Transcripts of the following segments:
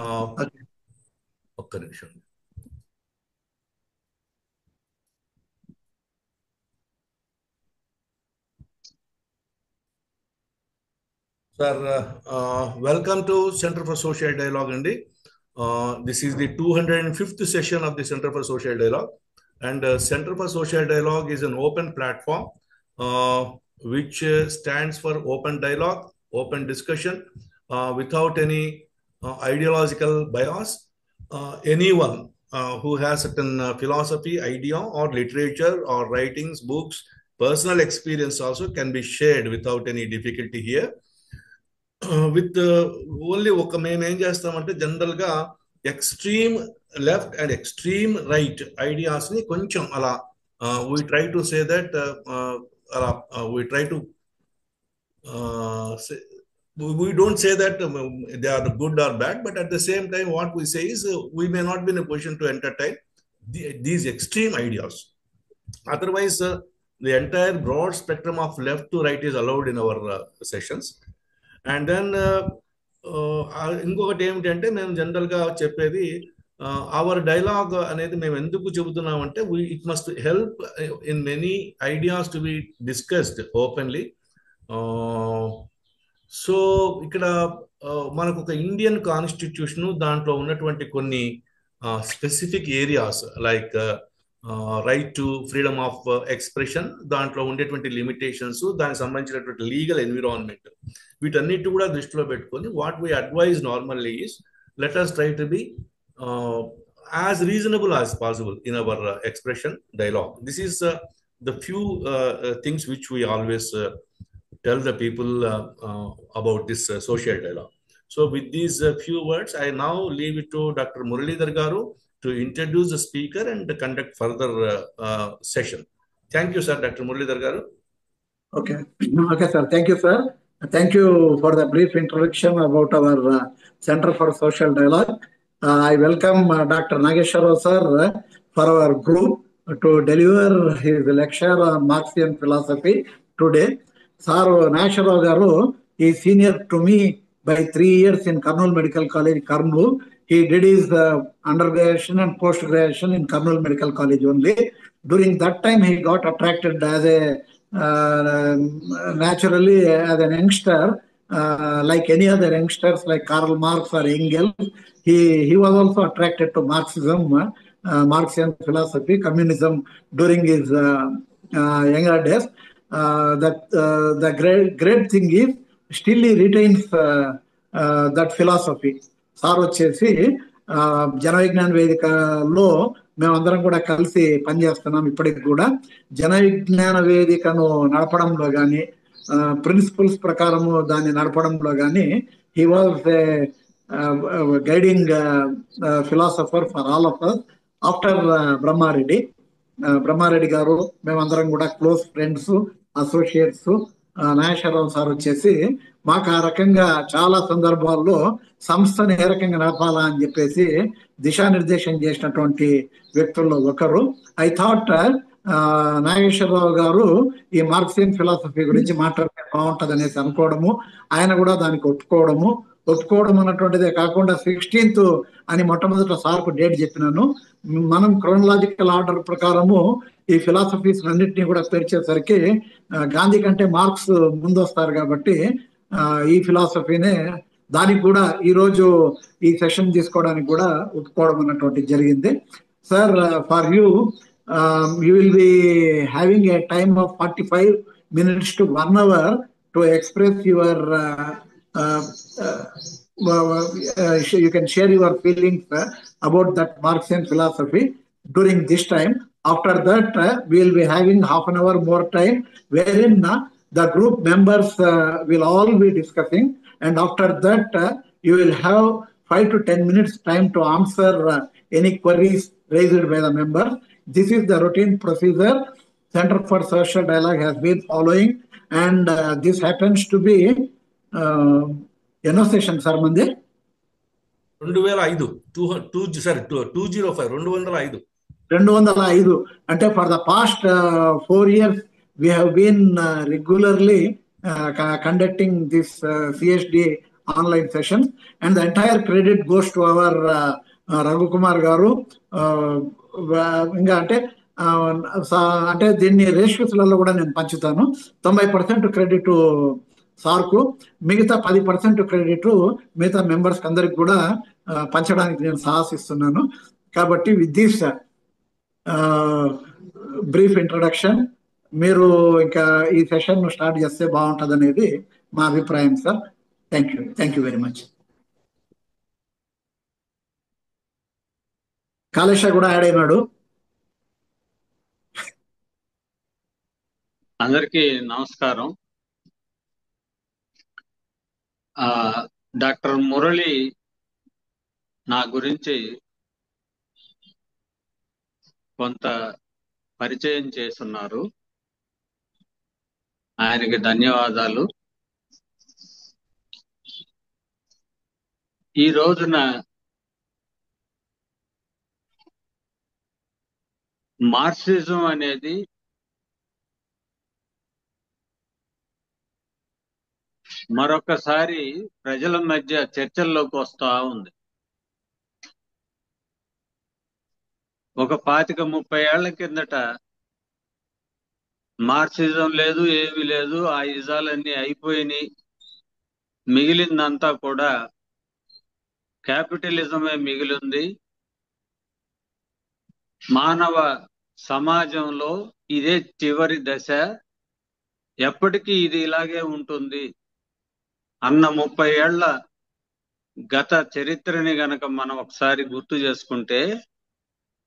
Okay. ఒక్క నిమిషం. Sir, welcome to Center for Social Dialogue, Andy. This is the 205th session of the Center for Social Dialogue. And Center for Social Dialogue is an open platform which stands for open dialogue, open discussion, without any ideological bias. Anyone who has certain philosophy, idea, or literature, or writings, books, personal experience also can be shared without any difficulty here. With only ఒక మేము ఏం చేస్తామంటే జనరల్గా extreme left and extreme right ఐడియాస్ని కొంచెం అలా we try to say that అలా we try to we don't say that they are good or bad, but at the same time what we say is we may not be in a position to entertain these extreme ideas. Otherwise the entire broad spectrum of left to right is allowed in our sessions. And then ఇంకొకటి ఏమిటంటే మేము జనరల్గా చెప్పేది hour dialogue అనేది మేము ఎందుకు చెబుతున్నామంటే it must help in many ideas to be discussed openly. So ఇక్కడ మనకు ఒక ఇండియన్ కాన్స్టిట్యూషన్, దాంట్లో ఉన్నటువంటి కొన్ని specific areas like right to freedom of expression, దాంట్లో ఉండేటువంటి లిమిటేషన్స్, దానికి సంబంధించినటువంటి లీగల్ ఎన్విరాన్మెంట్, వీటన్నిటి కూడా దృష్టిలో పెట్టుకొని what we advise normally is let us try to be as reasonable as possible in our expression dialogue. This is the few things which we always tell the people about this social dialogue. So with these few words, I now leave it to Dr. Muralidhar Garu to introduce the speaker and conduct further session. Thank you, sir. Dr. Muralidhar Garu. Okay, sir. Thank you, sir. Thank you for the brief introduction about our Center for Social Dialogue. I welcome Dr. Nageshwara sir for our group to deliver his lecture on Marxian philosophy today. Sir Nageshwara Garu is senior to me by 3 years in Kurnool Medical College, Kurnool. He did his undergraduation and post-graduation in Kurnool Medical College only. During that time, he got attracted as a naturally as an youngster, like any other youngsters like Karl Marx or Engels. He was also attracted to Marxism, Marxian philosophy, communism during his younger days. The great thing is still he retains that philosophy. Sir వచ్చేసి జన విజ్ఞాన వేదికలో మేమందరం కూడా కలిసి పనిచేస్తున్నాం. ఇప్పటికి కూడా జన విజ్ఞాన వేదికను నడపడంలో కానీ, ప్రిన్సిపల్స్ ప్రకారము దాన్ని నడపడంలో కానీ he was a guiding philosopher for all of us after Brahma Reddy garu. మేమందరం కూడా close friends, associates. Nageswara Rao sir వచ్చేసి మాకు ఆ రకంగా చాలా సందర్భాల్లో సంస్థను ఏ రకంగా నడపాలా అని చెప్పేసి దిశానిర్దేశం చేసినటువంటి వ్యక్తుల్లో ఒకరు. ఐ థాట్ నాగేశ్వరరావు గారు ఈ మార్క్సియన్ ఫిలాసఫీ గురించి మాట్లాడితే బాగుంటది అనేసి అనుకోవడము, ఆయన కూడా దానికి ఒప్పుకోవడం అన్నటువంటిదే కాకుండా 16th అని మొట్టమొదట సార్కు డేట్ చెప్పినాను. మనం క్రోనలాజికల్ ఆర్డర్ ప్రకారము ఈ ఫిలాసఫీస్ అన్నింటినీ కూడా పేర్చేసరికి గాంధీ కంటే మార్క్స్ ముందు వస్తారు కాబట్టి ఈ ఫిలాసఫీనే దానికి కూడా ఈరోజు ఈ సెషన్ తీసుకోవడానికి కూడా ఒప్పుకోవడం అన్నటువంటి జరిగింది. Sir, for you will be having a time of 45 minutes to 1 hour to express your you can share your feelings about that Marxian philosophy during this time. After that, we will be having half an hour more time wherein the group members will all be discussing, and after that you will have 5 to 10 minutes time to answer any queries raised by the members. This is the routine procedure Center for Social Dialogue has been following, and this happens to be ఎన్నో session sir మంది? 2005. 205. అంటే for the past 4 years we have been regularly conducting this CSD online sessions, and the entire credit goes to our Raghu Kumar గారు. ఇంకా అంటే దీన్ని రేషియోస్లలో కూడా నేను పంచుతాను. 90% credit సార్కు, మిగతా 10% క్రెడిట్ మిగతా మెంబర్స్ అందరికి కూడా పంచడానికి నేను సాహసిస్తున్నాను. కాబట్టి విత్ దిస్ బ్రీఫ్ ఇంట్రడక్షన్ మీరు ఇంకా ఈ సెషన్ స్టార్ట్ చేస్తే బాగుంటుంది అనేది మా అభిప్రాయం sir. Thank you very much. Kalesha కూడా యాడ్ అయినాడు. అందరికీ నమస్కారం. డాక్టర్ మురళి నా గురించి కొంత పరిచయం చేస్తున్నారు, ఆయనకి ధన్యవాదాలు. ఈ రోజున మార్క్సిజం అనేది మరొకసారి ప్రజల మధ్య చర్చల్లోకి వస్తా ఉంది. ఒక 25-30 ఏళ్ల కిందట మార్క్సిజం లేదు, ఏమీ లేదు, ఆ ఇజాలన్నీ అయిపోయినాయి, మిగిలిందంతా కూడా క్యాపిటలిజమే మిగిలింది, మానవ సమాజంలో ఇదే చివరి దశ, ఎప్పటికీ ఇది ఇలాగే ఉంటుంది అన్న 30 ఏళ్ల గత చరిత్రని గనక మనం ఒకసారి గుర్తు చేసుకుంటే,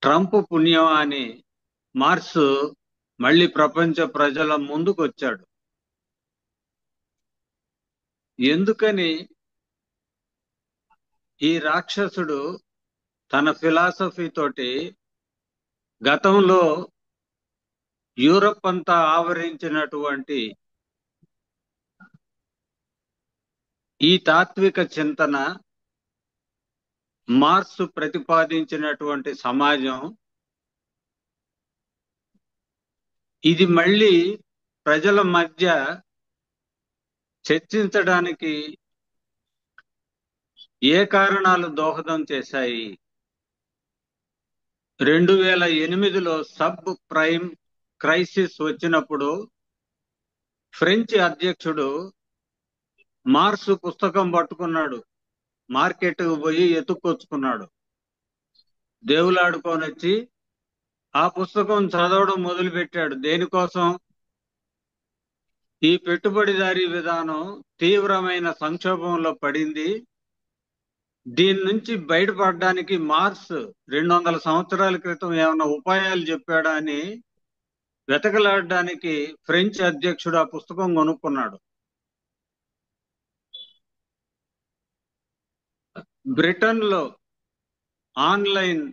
ట్రంప్ పుణ్యం అని మార్క్స్ మళ్ళీ ప్రపంచ ప్రజల ముందుకు వచ్చాడు. ఎందుకని ఈ రాక్షసుడు తన ఫిలాసఫీ తోటి గతంలో యూరప్ అంతా ఆవరించినటువంటి ఈ తాత్విక చింతన, మార్క్స్ ప్రతిపాదించినటువంటి సమాజం, ఇది మళ్ళీ ప్రజల మధ్య చర్చించడానికి ఏ కారణాలు దోహదం చేశాయి? 2008లో సబ్ ప్రైమ్ క్రైసిస్ వచ్చినప్పుడు ఫ్రెంచ్ అధ్యక్షుడు మార్క్స్ పుస్తకం పట్టుకున్నాడు, మార్కెట్కు పోయి ఎత్తుక్కొచ్చుకున్నాడు, దేవులాడుకొని వచ్చి ఆ పుస్తకం చదవడం మొదలుపెట్టాడు. దేనికోసం? ఈ పెట్టుబడిదారీ విధానం తీవ్రమైన సంక్షోభంలో పడింది, దీని నుంచి బయటపడడానికి మార్క్స్ 200 సంవత్సరాల క్రితం ఏమైనా ఉపాయాలు చెప్పాడా అని వెతకలాడడానికి ఫ్రెంచ్ అధ్యక్షుడు ఆ పుస్తకం కొనుక్కున్నాడు. బ్రిటన్లో ఆన్లైన్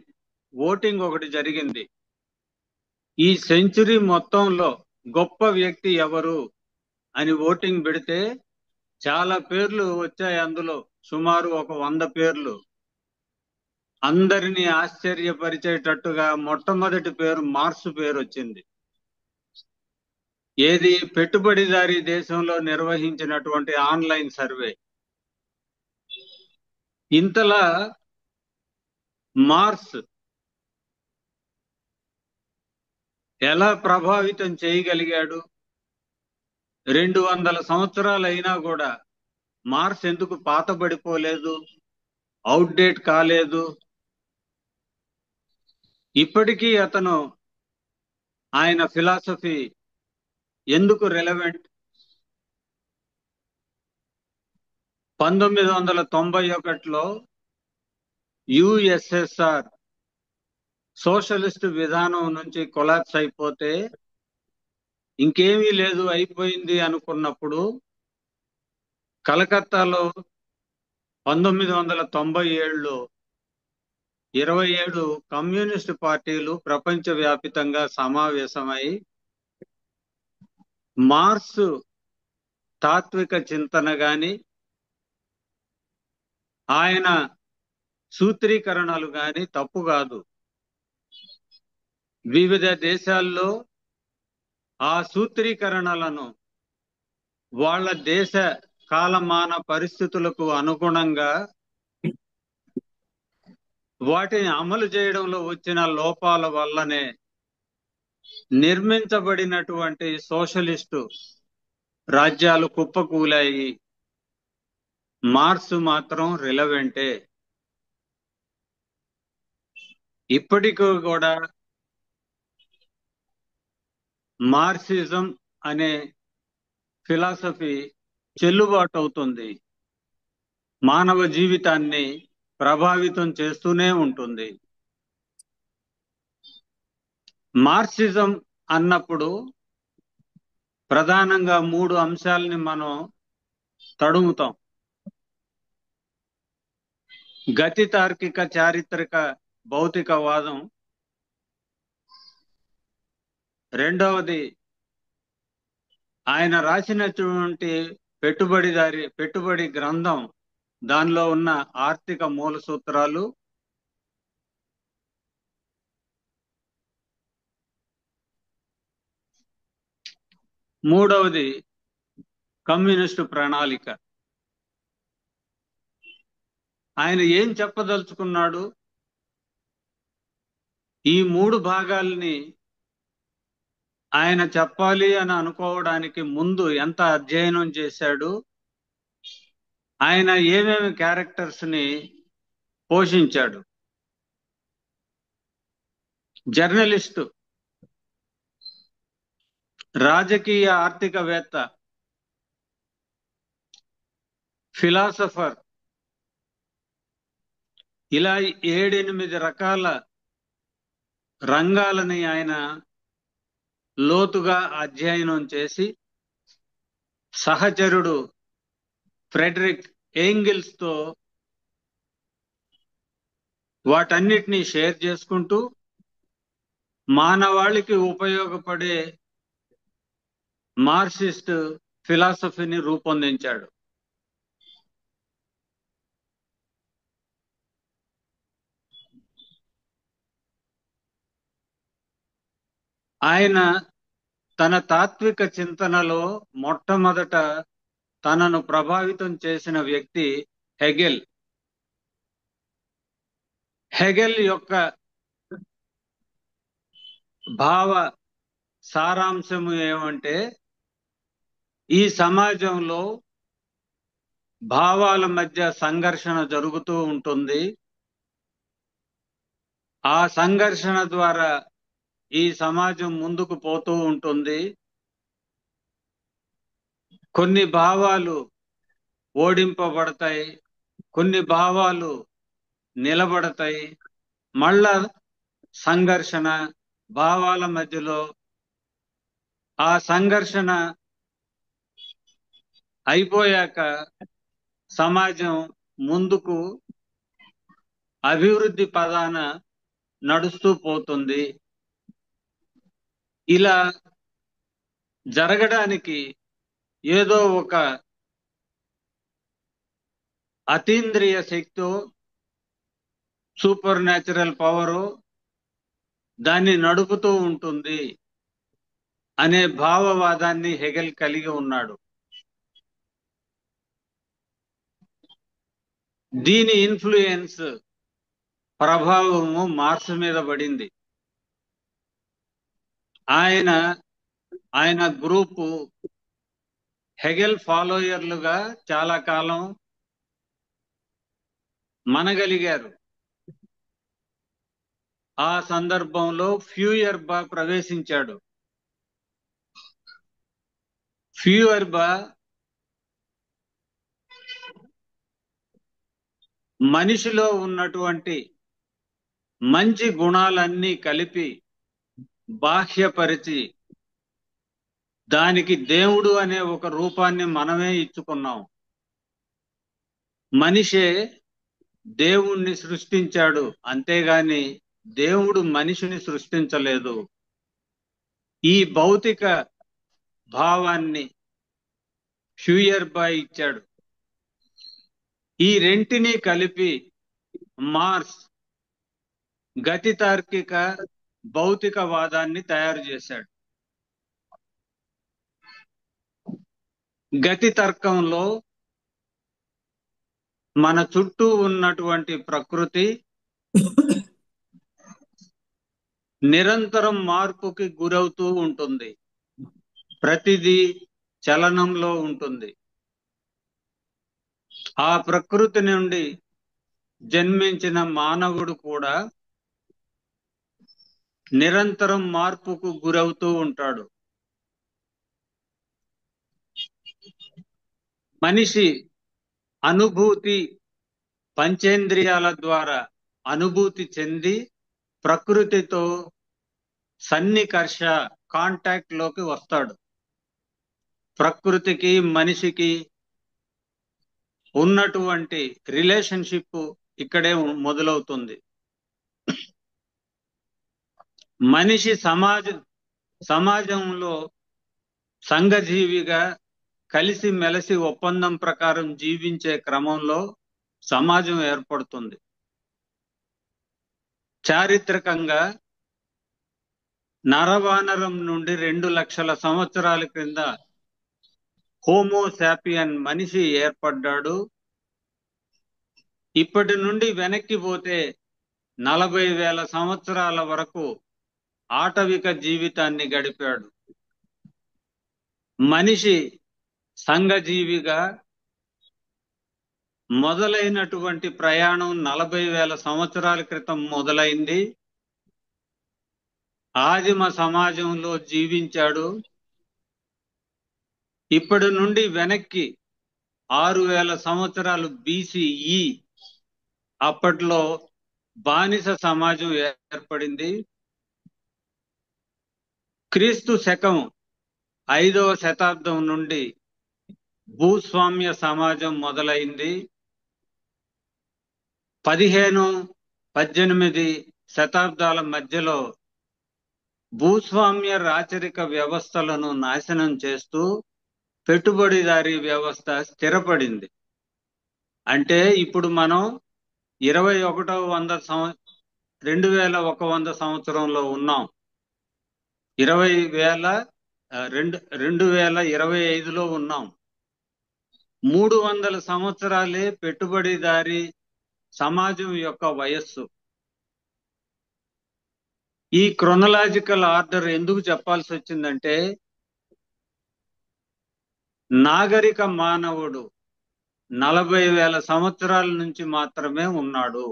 ఓటింగ్ ఒకటి జరిగింది. ఈ సెంచరీ మొత్తంలో గొప్ప వ్యక్తి ఎవరు అని ఓటింగ్ పెడితే చాలా పేర్లు వచ్చాయి. అందులో సుమారు ఒక 100 పేర్లు. అందరినీ ఆశ్చర్యపరిచేటట్టుగా మొట్టమొదటి పేరు మార్క్స్ పేరు వచ్చింది. ఏది? పెట్టుబడిదారీ దేశంలో నిర్వహించినటువంటి ఆన్లైన్ సర్వే. ఇంతలా మార్క్స్ ఎలా ప్రభావితం చేయగలిగాడు? 200 సంవత్సరాలు అయినా కూడా మార్క్స్ ఎందుకు పాతబడిపోలేదు, అవుట్డేట్ కాలేదు? ఇప్పటికీ అతను ఆయన ఫిలాసఫీ ఎందుకు రెలవెంట్? 1991లో యుఎస్ఎస్ఆర్ సోషలిస్ట్ విధానం నుంచి కొలాప్స్ అయిపోతే ఇంకేమీ లేదు, అయిపోయింది అనుకున్నప్పుడు కలకత్తాలో 1997లో 27 కమ్యూనిస్ట్ పార్టీలు ప్రపంచవ్యాప్తంగా సమావేశమై మార్క్స్ తాత్విక చింతన గాని ఆయన సూత్రీకరణలు గాని తప్పు కాదు. వివిధ దేశాల్లో ఆ సూత్రీకరణలను వాళ్ళ దేశ కాలమాన పరిస్థితులకు అనుగుణంగా వాటిని అమలు చేయడంలో వచ్చిన లోపాల వల్లనే నిర్మించబడినటువంటి సోషలిస్టు రాజ్యాలు కుప్పకూలాయి. మార్క్స్ మాత్రం రిలవెంటే. ఇప్పటికీ కూడా మార్క్సిజం అనే ఫిలాసఫీ చెల్లుబాటు అవుతుంది, మానవ జీవితాన్ని ప్రభావితం చేస్తూనే ఉంటుంది. మార్క్సిజం అన్నప్పుడు ప్రధానంగా 3 అంశాలని మనం తడుముతాం. గతి తార్కిక చారిత్రక భౌతికవాదం, రెండవది ఆయన రాసినటువంటి పెట్టుబడి గ్రంథం, దానిలో ఉన్న ఆర్థిక మూల సూత్రాలు, మూడవది కమ్యూనిస్టు ప్రణాళిక. ఆయన ఏం చెప్పదలుచుకున్నాడు? ఈ 3 భాగాల్ని ఆయన చెప్పాలి అని అనుకోవడానికి ముందు ఎంత అధ్యయనం చేశాడు, ఆయన ఏమేమి క్యారెక్టర్స్ ని పోషించాడు. జర్నలిస్టు, రాజకీయ ఆర్థికవేత్త, ఫిలాసఫర్, ఇలా 7-8 రకాల రంగాలని ఆయన లోతుగా అధ్యయనం చేసి సహచరుడు ఫ్రెడరిక్ ఏంగిల్స్ తో వాటన్నిటినీ షేర్ చేసుకుంటూ మానవాళికి ఉపయోగపడే మార్క్సిస్ట్ ఫిలాసఫీని రూపొందించాడు. ఆయన తన తాత్విక చింతనలో మొట్టమొదట తనను ప్రభావితం చేసిన వ్యక్తి హెగెల్. హెగెల్ యొక్క భావ సారాంశము ఏమంటే, ఈ సమాజంలో భావాల మధ్య సంఘర్షణ జరుగుతూ ఉంటుంది. ఆ సంఘర్షణ ద్వారా ఈ సమాజం ముందుకు పోతూ ఉంటుంది. కొన్ని భావాలు ఓడింపబడతాయి, కొన్ని భావాలు నిలబడతాయి. మళ్ళా సంఘర్షణ భావాల మధ్యలో, ఆ సంఘర్షణ అయిపోయాక సమాజం ముందుకు అభివృద్ధి పదాన నడుస్తూ పోతుంది. ఇలా జరగడానికి ఏదో ఒక అతీంద్రియ శక్తో, సూపర్ న్యాచురల్ పవరు దాన్ని నడుపుతూ ఉంటుంది అనే భావవాదాన్ని హెగెల్ కలిగి ఉన్నాడు. దీని ఇన్ఫ్లుయెన్స్, ప్రభావము మార్క్స్ మీద పడింది. ఆయన గ్రూపు హెగెల్ ఫాలోయర్లుగా చాలా కాలం మనగలిగారు. ఆ సందర్భంలో ఫ్యూయర్బా ప్రవేశించాడు. ఫ్యూయర్బా మనిషిలో ఉన్నటువంటి మంచి గుణాలన్నీ కలిపి బాహ్యపరిచి దానికి దేవుడు అనే ఒక రూపాన్ని మనమే ఇచ్చుకున్నాం. మనిషే దేవుణ్ణి సృష్టించాడు, అంతేగాని దేవుడు మనిషిని సృష్టించలేదు. ఈ భౌతిక భావాన్ని ఫ్యూయర్బా ఇచ్చాడు. ఈ రెంటిని కలిపి మార్క్స్ గతి తార్కిక భౌతికవాదాన్ని తయారు చేశాడు. గతి తర్కంలో మన చుట్టూ ఉన్నటువంటి ప్రకృతి నిరంతరం మార్పుకి గురవుతూ ఉంటుంది. ప్రతిదీ చలనంలో ఉంటుంది. ఆ ప్రకృతి నుండి జన్మించిన మానవుడు కూడా నిరంతరం మార్పుకు గురవుతూ ఉంటాడు. మనిషి అనుభూతి పంచేంద్రియాల ద్వారా అనుభూతి చెంది ప్రకృతితో సన్నికర్ష కాంటాక్ట్ లోకి వస్తాడు. ప్రకృతికి మనిషికి ఉన్నటువంటి రిలేషన్షిప్ ఇక్కడే మొదలవుతుంది. మనిషి సమాజంలో సంఘజీవిగా కలిసి మెలిసి ఒప్పందం ప్రకారం జీవించే క్రమంలో సమాజం ఏర్పడుతుంది. చారిత్రకంగా నరవానరం నుండి 2 లక్షల సంవత్సరాల క్రింద హోమోసాపియన్ మనిషి ఏర్పడ్డాడు. ఇప్పటి నుండి వెనక్కి పోతే 40,000 సంవత్సరాల వరకు ఆటవిక జీవితాన్ని గడిపాడు. మనిషి సంఘజీవిగా మొదలైనటువంటి ప్రయాణం 40,000 సంవత్సరాల క్రితం మొదలైంది. ఆదిమ సమాజంలో జీవించాడు. ఇప్పటి నుండి వెనక్కి 6,000 సంవత్సరాలు BCE అప్పట్లో బానిస సమాజం ఏర్పడింది. క్రీస్తు శకం 5వ శతాబ్దం నుండి భూస్వామ్య సమాజం మొదలైంది. 15, 18 శతాబ్దాల మధ్యలో భూస్వామ్య రాచరిక వ్యవస్థలను నాశనం చేస్తూ పెట్టుబడిదారీ వ్యవస్థ స్థిరపడింది. అంటే ఇప్పుడు మనం 2100 సంవత్సరంలో ఉన్నాం. 2025లో ఉన్నాం. 300 సంవత్సరాలే పెట్టుబడిదారీ సమాజం యొక్క వయస్సు. ఈ క్రొనలాజికల్ ఆర్డర్ ఎందుకు చెప్పాల్సి వచ్చిందంటే, నాగరిక మానవుడు 40,000 సంవత్సరాల నుంచి మాత్రమే ఉన్నాడు.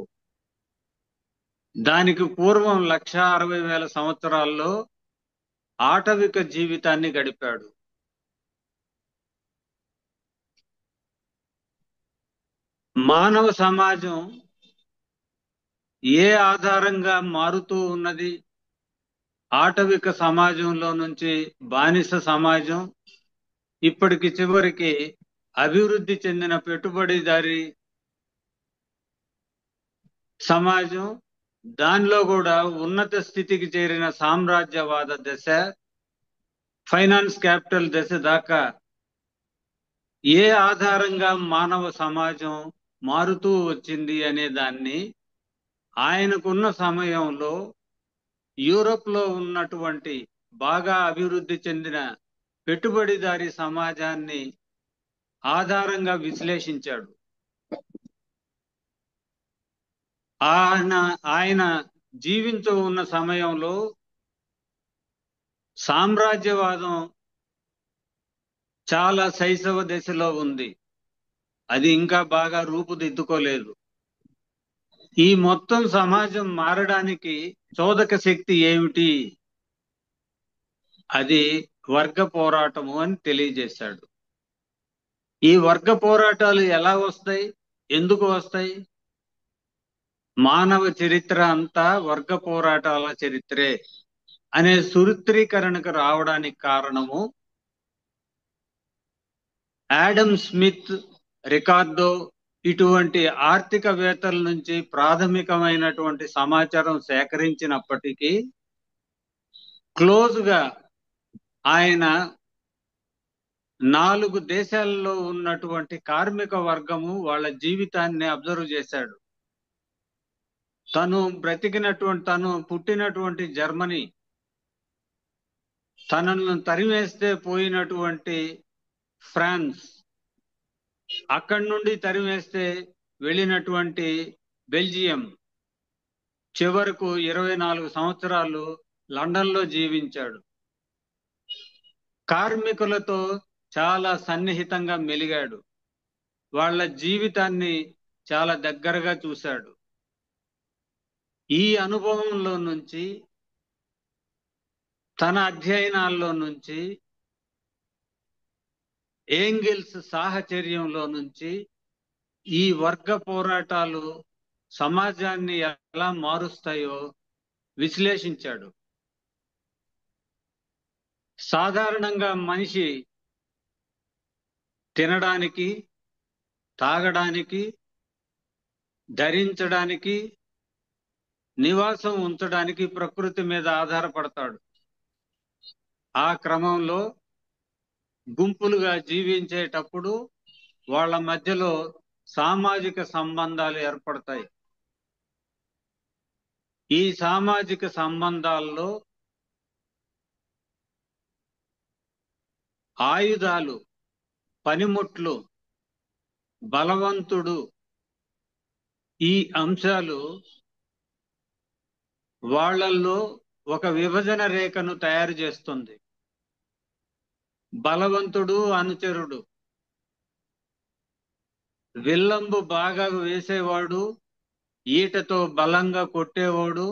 దానికి పూర్వం 1,60,000 సంవత్సరాల్లో ఆటవిక జీవితాన్ని గడిపాడు. మానవ సమాజం ఏ ఆధారంగా మారుతూ ఉన్నది? ఆటవిక సమాజంలో నుంచి బానిస సమాజం, ఇప్పటికి చివరికి అభివృద్ధి చెందిన పెట్టుబడిదారీ సమాజం, దానిలో కూడా ఉన్నత స్థితికి చేరిన సామ్రాజ్యవాద దశ, ఫైనాన్స్ క్యాపిటల్ దశ దాకా ఏ ఆధారంగా మానవ సమాజం మారుతూ వచ్చింది అనే దాన్ని ఆయనకున్న సమయంలో యూరోప్లో ఉన్నటువంటి బాగా అభివృద్ధి చెందిన పెట్టుబడిదారీ సమాజాన్ని ఆధారంగా విశ్లేషించాడు. ఆయన జీవించు ఉన్న సమయంలో సామ్రాజ్యవాదం చాలా శైశవ దశలో ఉంది. అది ఇంకా బాగా రూపుదిద్దుకోలేదు. ఈ మొత్తం సమాజం మారడానికి చోదక శక్తి ఏమిటి? అది వర్గ పోరాటము అని తెలియజేశాడు. ఈ వర్గ పోరాటాలు ఎలా వస్తాయి? ఎందుకు వస్తాయి? మానవ చరిత్ర అంతా వర్గ పోరాటాల చరిత్రే అనే సూత్రీకరణకు రావడానికి కారణము ఆడమ్ స్మిత్, రికార్డో ఇటువంటి ఆర్థికవేత్తల నుంచి ప్రాథమికమైనటువంటి సమాచారం సేకరించినప్పటికీ క్లోజ్గా ఆయన 4 దేశాల్లో ఉన్నటువంటి కార్మిక వర్గము వాళ్ళ జీవితాన్ని అబ్జర్వ్ చేశాడు. తను పుట్టినటువంటి జర్మనీ, తనను తరిమేస్తే పోయినటువంటి ఫ్రాన్స్, అక్కడి నుండి తరిమేస్తే వెళ్ళినటువంటి బెల్జియం చివరకు 24 సంవత్సరాలు లండన్లో జీవించాడు. కార్మికులతో చాలా సన్నిహితంగా మెలిగాడు. వాళ్ళ జీవితాన్ని చాలా దగ్గరగా చూశాడు. ఈ అనుభవంలో నుంచి, తన అధ్యయనాల్లో నుంచి, ఏంగిల్స్ సాహచర్యంలో నుంచి ఈ వర్గ పోరాటాలు సమాజాన్ని ఎలా మారుస్తాయో విశ్లేషించాడు. సాధారణంగా మనిషి తినడానికి, తాగడానికి, ధరించడానికి, నివాసం ఉంచడానికి ప్రకృతి మీద ఆధారపడతాడు. ఆ క్రమంలో గుంపులుగా జీవించేటప్పుడు వాళ్ళ మధ్యలో సామాజిక సంబంధాలు ఏర్పడతాయి. ఈ సామాజిక సంబంధాల్లో ఆయుధాలు, పనిముట్లు, బలవంతుడు, ఈ అంశాలు వాళ్ళల్లో ఒక విభజన రేఖను తయారు చేస్తుంది. బలవంతుడు, అనుచరుడు. విల్లంబు బాగా వేసేవాడు, ఈటతో బలంగా కొట్టేవాడు,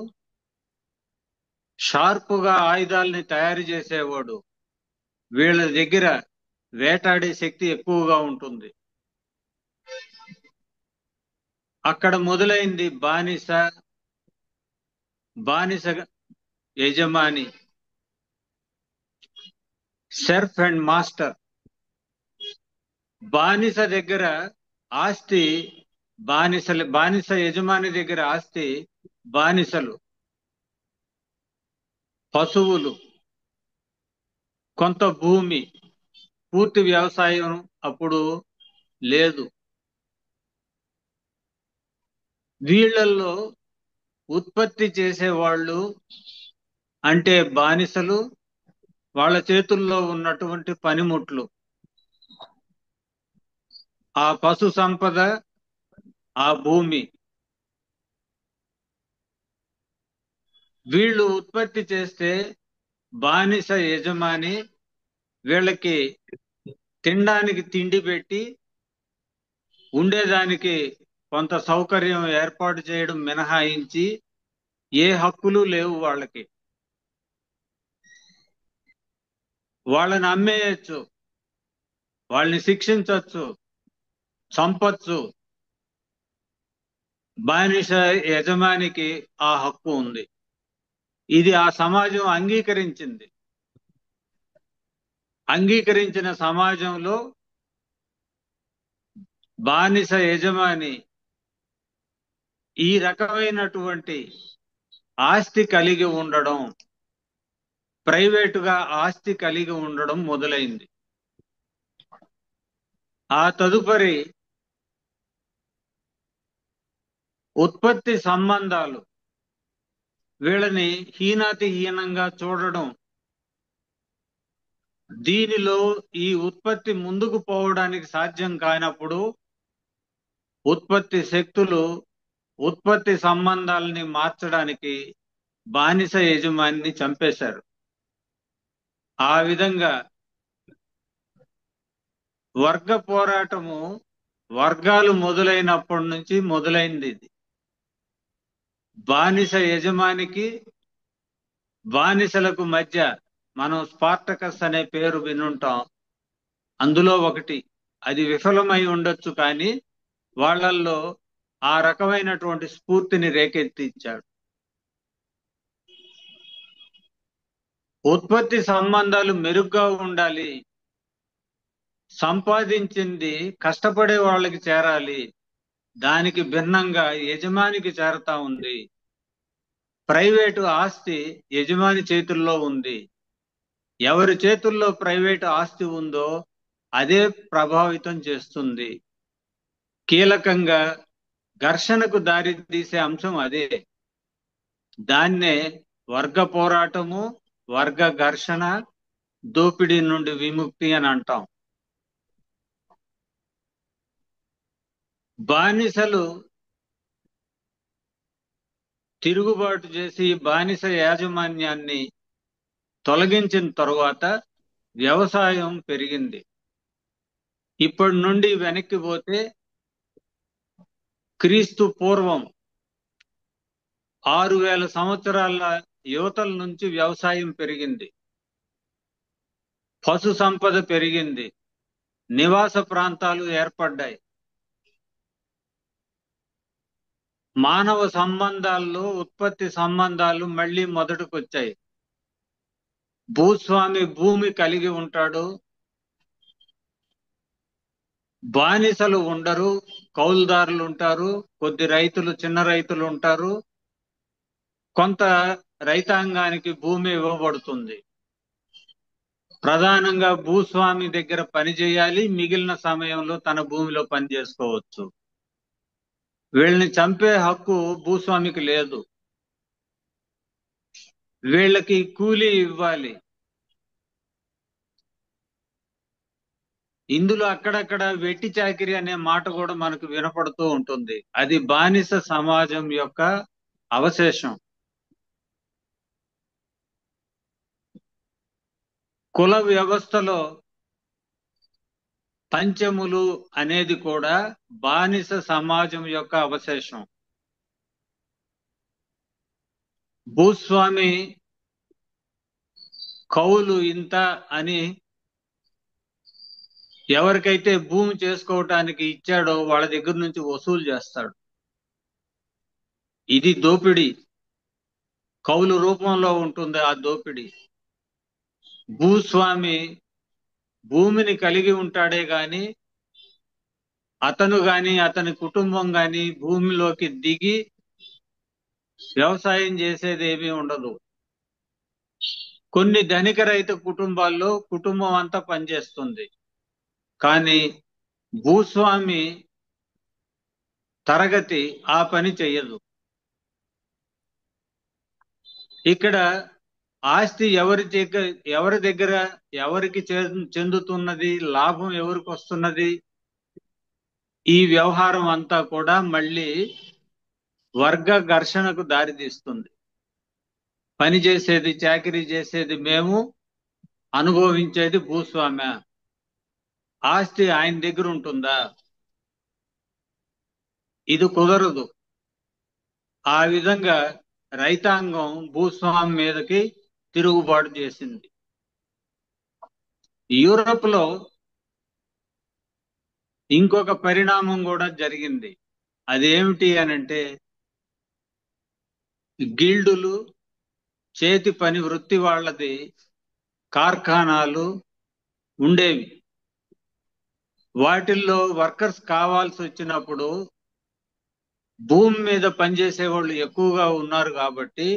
షార్పుగా ఆయుధాలని తయారు చేసేవాడు. వీళ్ళ దగ్గర వేటాడే శక్తి ఎక్కువగా ఉంటుంది. అక్కడ మొదలైంది బానిస, బానిస యజమాని, సెర్ఫ్ అండ్ మాస్టర్. బానిస దగ్గర ఆస్తి బానిసలు, బానిస యజమాని దగ్గర ఆస్తి బానిసలు, పశువులు, కొంత భూమి. పూర్తి వ్యవసాయం అప్పుడు లేదు. వీళ్ళల్లో ఉత్పత్తి చేసేవాళ్ళు అంటే బానిసలు, వాళ్ళ చేతుల్లో ఉన్నటువంటి పనిముట్లు, ఆ పశు సంపద, ఆ భూమి. వీళ్ళు ఉత్పత్తి చేస్తే బానిస యజమాని వీళ్ళకి తినడానికి తిండి పెట్టి, ఉండేదానికి కొంత సౌకర్యం ఏర్పాటు చేయడం మినహాయించి ఏ హక్కులు లేవు వాళ్ళకి. వాళ్ళని అమ్మేయచ్చు, వాళ్ళని శిక్షించవచ్చు, చంపచ్చు. బానిస యజమానికి ఆ హక్కు ఉంది. ఇది ఆ సమాజం అంగీకరించింది. అంగీకరించిన సమాజంలో బానిస యజమాని ఈ రకమైనటువంటి ఆస్తి కలిగి ఉండడం, ప్రైవేటుగా ఆస్తి కలిగి ఉండడం మొదలైంది. ఆ తదుపరి ఉత్పత్తి సంబంధాలు, వీళ్ళని హీనంగా చూడడం. దీనిలో ఈ ఉత్పత్తి ముందుకు పోవడానికి సాధ్యం కానప్పుడు ఉత్పత్తి శక్తులు ఉత్పత్తి సంబంధాలని మార్చడానికి బానిస యజమానిని చంపేశారు. ఆ విధంగా వర్గ పోరాటము వర్గాలు మొదలైనప్పటి నుంచి మొదలైంది. ఇది బానిస యజమానికి బానిసలకు మధ్య మనం స్పార్టకస్ అనే పేరు వినుంటాం. అందులో ఒకటి. అది విఫలమై ఉండొచ్చు, కానీ వాళ్ళల్లో ఆ రకమైనటువంటి స్ఫూర్తిని రేకెత్తించాడు. ఉత్పత్తి సంబంధాలు మెరుగ్గా ఉండాలి, సంపాదించింది కష్టపడే వాళ్ళకి చేరాలి, దానికి భిన్నంగా యజమానికి చేరతా ఉంది. ప్రైవేటు ఆస్తి యజమాని చేతుల్లో ఉంది. ఎవరి చేతుల్లో ప్రైవేటు ఆస్తి ఉందో అదే ప్రభావితం చేస్తుంది. కీలకంగా ఘర్షణకు దారి తీసే అంశం అదే. దాన్నే వర్గ పోరాటము, వర్గ ఘర్షణ, దోపిడీ నుండి విముక్తి అని అంటాం. బానిసలు తిరుగుబాటు చేసి బానిస యాజమాన్యాన్ని తొలగించిన తరువాత వ్యవసాయం పెరిగింది. ఇప్పటి నుండి వెనక్కి పోతే క్రీస్తు పూర్వం 6000 సంవత్సరాల యువతల నుంచి వ్యవసాయం పెరిగింది, పశు సంపద పెరిగింది, నివాస ప్రాంతాలు ఏర్పడ్డాయి. మానవ సంబంధాల్లో ఉత్పత్తి సంబంధాలు మళ్ళీ మొదటికొచ్చాయి. భూస్వామి భూమి కలిగి ఉంటాడు, బానిసలు ఉండరు, కౌలుదారులు ఉంటారు, కొద్ది రైతులు, చిన్న రైతులు ఉంటారు, కొంత రైతాంగానికి భూమి ఇవ్వబడుతుంది. ప్రధానంగా భూస్వామి దగ్గర పని చేయాలి, మిగిలిన సమయంలో తన భూమిలో పని చేసుకోవచ్చు. వీళ్ళని చంపే హక్కు భూస్వామికి లేదు. వీళ్ళకి కూలీ ఇవ్వాలి. ఇందులో అక్కడక్కడ వెట్టి చాకిరి అనే మాట కూడా మనకు వినపడుతూ ఉంటుంది. అది బానిస సమాజం యొక్క అవశేషం. కుల వ్యవస్థలో పంచములు అనేది కూడా బానిస సమాజం యొక్క అవశేషం. భూస్వామి కౌలు ఇంత అని ఎవరికైతే భూమి చేసుకోవటానికి ఇచ్చాడో వాళ్ళ దగ్గర నుంచి వసూలు చేస్తాడు. ఇది దోపిడీ, కౌలు రూపంలో ఉంటుంది ఆ దోపిడీ. భూస్వామి భూమిని కలిగి ఉంటాడే గాని అతను గాని అతని కుటుంబం గాని భూమిలోకి దిగి వ్యవసాయం చేసేది ఏమీ ఉండదు. కొన్ని ధనిక రైతు కుటుంబాల్లో కుటుంబం అంతా పనిచేస్తుంది, కానీ భూస్వామి తరగతి ఆ పని చెయ్యదు. ఇక్కడ ఆస్తి ఎవరి దగ్గర ఎవరికి చెందుతున్నది, లాభం ఎవరికి వస్తున్నది, ఈ వ్యవహారం అంతా కూడా మళ్ళీ వర్గ ఘర్షణకు దారితీస్తుంది. పని చేసేది, చాకిరీ చేసేది మేము, అనుభవించేది భూస్వామ్య. ఆస్తి ఆయన దగ్గర ఉంటుందా? ఇది కుదరదు. ఆ విధంగా రైతాంగం భూస్వామి మీదకి తిరుగుబాటు చేసింది. యూరప్ లో ఇంకొక పరిణామం కూడా జరిగింది. అదేమిటి అనంటే, గిల్డులు, చేతి పని వృత్తి వాళ్ళది కార్ఖానాలు ఉండేవి. వాటిల్లో వర్కర్స్ కావాల్సి వచ్చినప్పుడు భూమి మీద పనిచేసే వాళ్ళు ఎక్కువగా ఉన్నారు కాబట్టి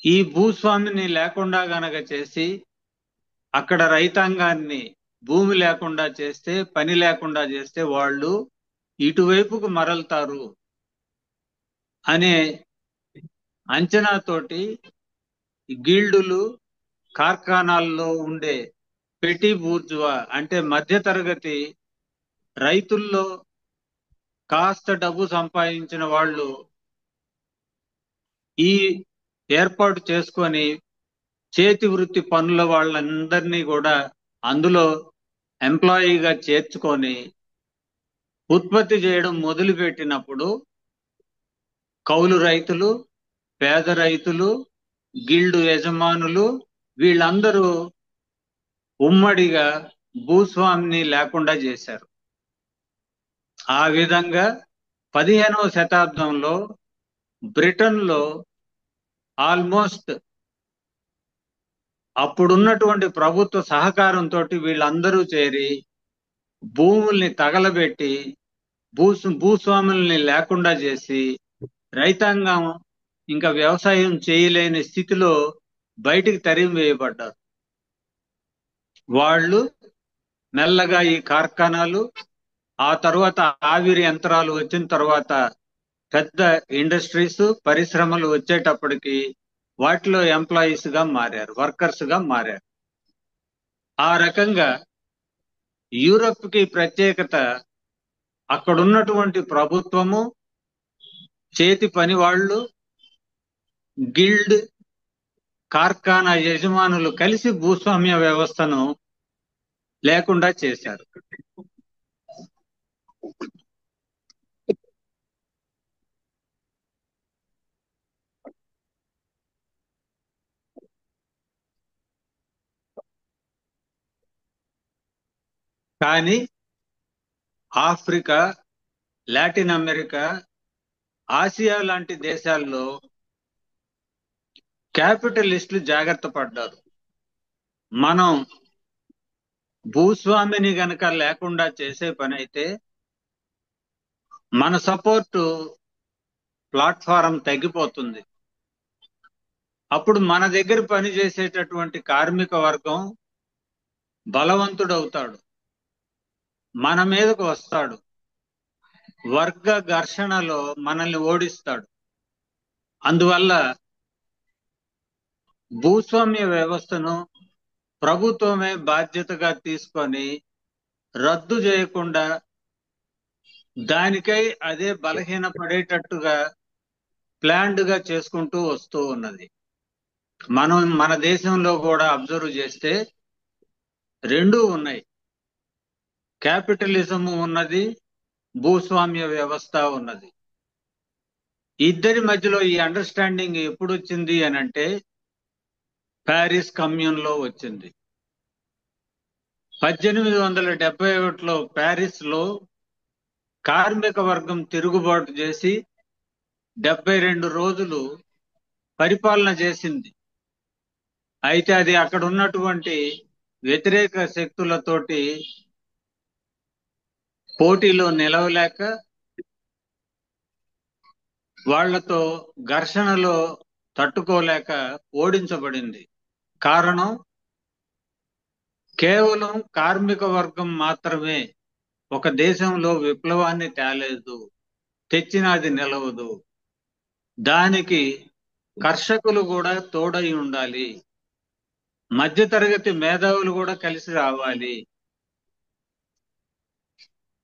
ఈ భూస్వామిని లేకుండా గనక చేసి అక్కడ రైతాంగాన్ని భూమి లేకుండా చేస్తే, పని లేకుండా చేస్తే వాళ్ళు ఇటువైపుకు మరలుతారు అనే అంచనాతోటి గిల్డులు, కార్ఖానాల్లో ఉండే పెట్టి బూర్జువా అంటే మధ్యతరగతి రైతుల్లో కాస్త డబ్బు సంపాదించిన వాళ్ళు ఈ ఏర్పాటు చేసుకొని చేతి వృత్తి పనుల వాళ్ళందరినీ కూడా అందులో ఎంప్లాయీగా చేర్చుకొని ఉత్పత్తి చేయడం మొదలుపెట్టినప్పుడు కౌలు రైతులు, పేద రైతులు, గిల్డు యజమానులు వీళ్ళందరూ ఉమ్మడిగా భూస్వామిని లేకుండా చేశారు. ఆ విధంగా 15వ శతాబ్దంలో బ్రిటన్లో ఆల్మోస్ట్ అప్పుడున్నటువంటి ప్రభుత్వ సహకారంతో వీళ్ళందరూ చేరి భూముల్ని తగలబెట్టి భూస్వాముల్ని లేకుండా చేసి రైతాంగం ఇంకా వ్యవసాయం చేయలేని స్థితిలో బయటికి తరిమి వేయబడ్డారు. వాళ్ళు మెల్లగా ఈ కార్ఖానాలు, ఆ తర్వాత ఆవిరి యంత్రాలు వచ్చిన తర్వాత పెద్ద ఇండస్ట్రీస్, పరిశ్రమలు వచ్చేటప్పటికి వాటిలో ఎంప్లాయీస్ గా మారారు, వర్కర్స్ గా మారారు. ఆ రకంగా యూరప్ కి ప్రత్యేకత అక్కడున్నటువంటి ప్రభుత్వము, చేతి పని వాళ్ళు, గిల్డ్, కార్ఖానా యజమానులు కలిసి భూస్వామ్య వ్యవస్థను లేకుండా చేశారు. కానీ ఆఫ్రికా, లాటిన్ అమెరికా, ఆసియా లాంటి దేశాల్లో క్యాపిటలిస్టులు జాగ్రత్త పడ్డారు. మనం భూస్వామిని గనక లేకుండా చేసే పని అయితే మన సపోర్టు ప్లాట్ఫారం తగ్గిపోతుంది. అప్పుడు మన దగ్గర పనిచేసేటటువంటి కార్మిక వర్గం బలవంతుడవుతాడు, మన మీదకు వస్తాడు, వర్గ ఘర్షణలో మనల్ని ఓడిస్తాడు. అందువల్ల భూస్వామ్య వ్యవస్థను ప్రభుత్వమే బాధ్యతగా తీసుకొని రద్దు చేయకుండా దానికై అదే బలహీనపడేటట్టుగా ప్లాన్డ్ గా చేసుకుంటూ వస్తూ ఉన్నది. మనం మన దేశంలో కూడా అబ్జర్వ్ చేస్తే రెండూ ఉన్నాయి. క్యాపిటలిజం ఉన్నది, భూస్వామ్య వ్యవస్థ ఉన్నది. ఇద్దరి మధ్యలో ఈ అండర్స్టాండింగ్ ఎప్పుడు వచ్చింది అని అంటే ప్యారిస్ కమ్యూన్ లో వచ్చింది. 1871లో ప్యారిస్ లో కార్మిక వర్గం తిరుగుబాటు చేసి 72 రోజులు పరిపాలన చేసింది. అయితే అది అక్కడ ఉన్నటువంటి వ్యతిరేక శక్తులతోటి పోటీలో నిలవలేక వాళ్లతో ఘర్షణలో తట్టుకోలేక ఓడించబడింది. కారణం కేవలం కార్మిక వర్గం మాత్రమే ఒక దేశంలో విప్లవాన్ని తేలేదు, తెచ్చినా అది నిలవదు. దానికి కర్షకులు కూడా తోడై ఉండాలి, మధ్యతరగతి మేధావులు కూడా కలిసి రావాలి,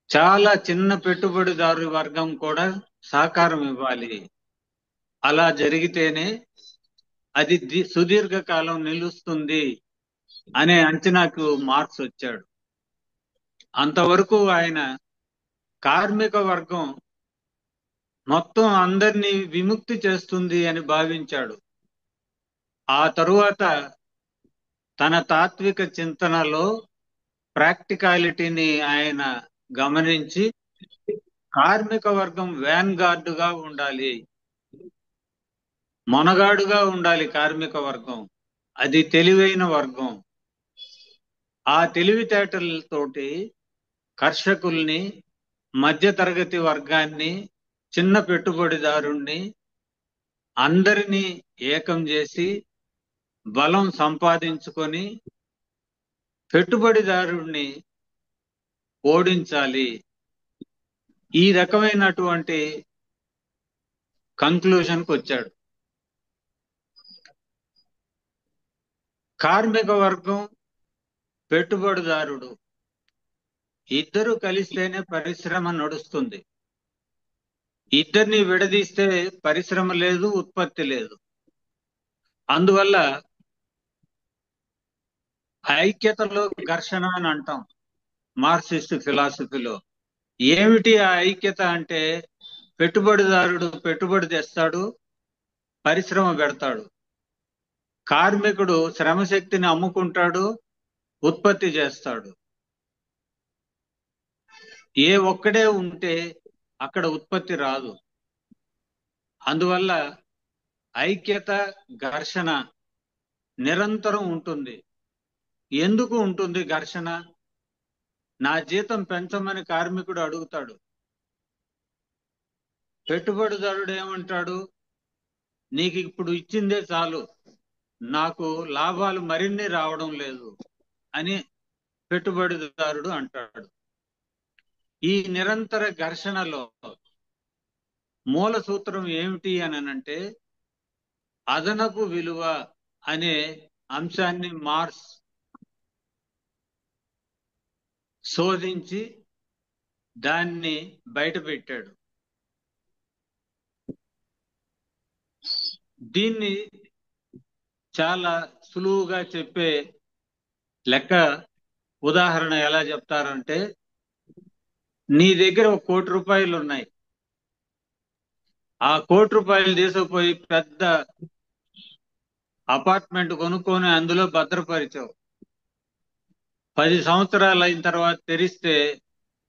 చాలా చిన్న పెట్టుబడిదారు వర్గం కూడా సహకారం ఇవ్వాలి. అలా జరిగితేనే అది సుదీర్ఘకాలం నిలుస్తుంది అనే అంచనాకు మార్క్స్ వచ్చాడు. అంతవరకు ఆయన కార్మిక వర్గం మొత్తం అందరినీ విముక్తి చేస్తుంది అని భావించాడు. ఆ తరువాత తన తాత్విక చింతనలో ప్రాక్టికాలిటీని ఆయన గమనించి కార్మిక వర్గం వ్యాన్ గార్డుగా ఉండాలి, మొనగాడుగా ఉండాలి కార్మిక వర్గం, అది తెలివైన వర్గం. ఆ తెలివితేటలతోటి కర్షకుల్ని, మధ్యతరగతి వర్గాన్ని, చిన్న పెట్టుబడిదారుణ్ణి అందరినీ ఏకం చేసి బలం సంపాదించుకొని పెట్టుబడిదారుణ్ణి ఓడించాలి. ఈ రకమైనటువంటి కంక్లూజన్కి వచ్చాడు. కార్మిక వర్గం, పెట్టుబడిదారుడు ఇద్దరు కలిస్తేనే పరిశ్రమ నడుస్తుంది. ఇద్దరిని విడదీస్తే పరిశ్రమ లేదు, ఉత్పత్తి లేదు. అందువల్ల ఐక్యతలో ఘర్షణ అని అంటాం మార్క్సిస్ట్ ఫిలాసఫీలో. ఏమిటి ఆ ఐక్యత అంటే పెట్టుబడిదారుడు పెట్టుబడి తెస్తాడు, పరిశ్రమ పెడతాడు. కార్మికుడు శ్రమశక్తిని అమ్ముకుంటాడు, ఉత్పత్తి చేస్తాడు. ఏ ఒక్కడే ఉంటే అక్కడ ఉత్పత్తి రాదు. అందువల్ల ఐక్యత, ఘర్షణ నిరంతరం ఉంటుంది. ఎందుకు ఉంటుంది ఘర్షణ? నా జీతం పెంచమని కార్మికుడు అడుగుతాడు. పెట్టుబడిదారుడు ఏమంటాడు? నీకు ఇప్పుడు ఇచ్చిందే చాలు, నాకు లాభాలు మరిన్ని రావడం లేదు అని పెట్టుబడిదారుడు అంటాడు. ఈ నిరంతర ఘర్షణలో మూల సూత్రం ఏమిటి అని అంటే అదనపు విలువ అనే అంశాన్ని మార్క్స్ శోధించి దాన్ని బయట పెట్టాడు. దీన్ని చాలా సులువుగా చెప్పే లెక్క ఉదాహరణ ఎలా చెప్తారంటే, నీ దగ్గర 1 కోటి రూపాయలు ఉన్నాయి. ఆ 1 కోటి రూపాయలు తీసుకుపోయి పెద్ద అపార్ట్మెంట్ కొనుక్కొని అందులో భద్రపరిచావు. 10 సంవత్సరాలు అయిన తర్వాత తెరిస్తే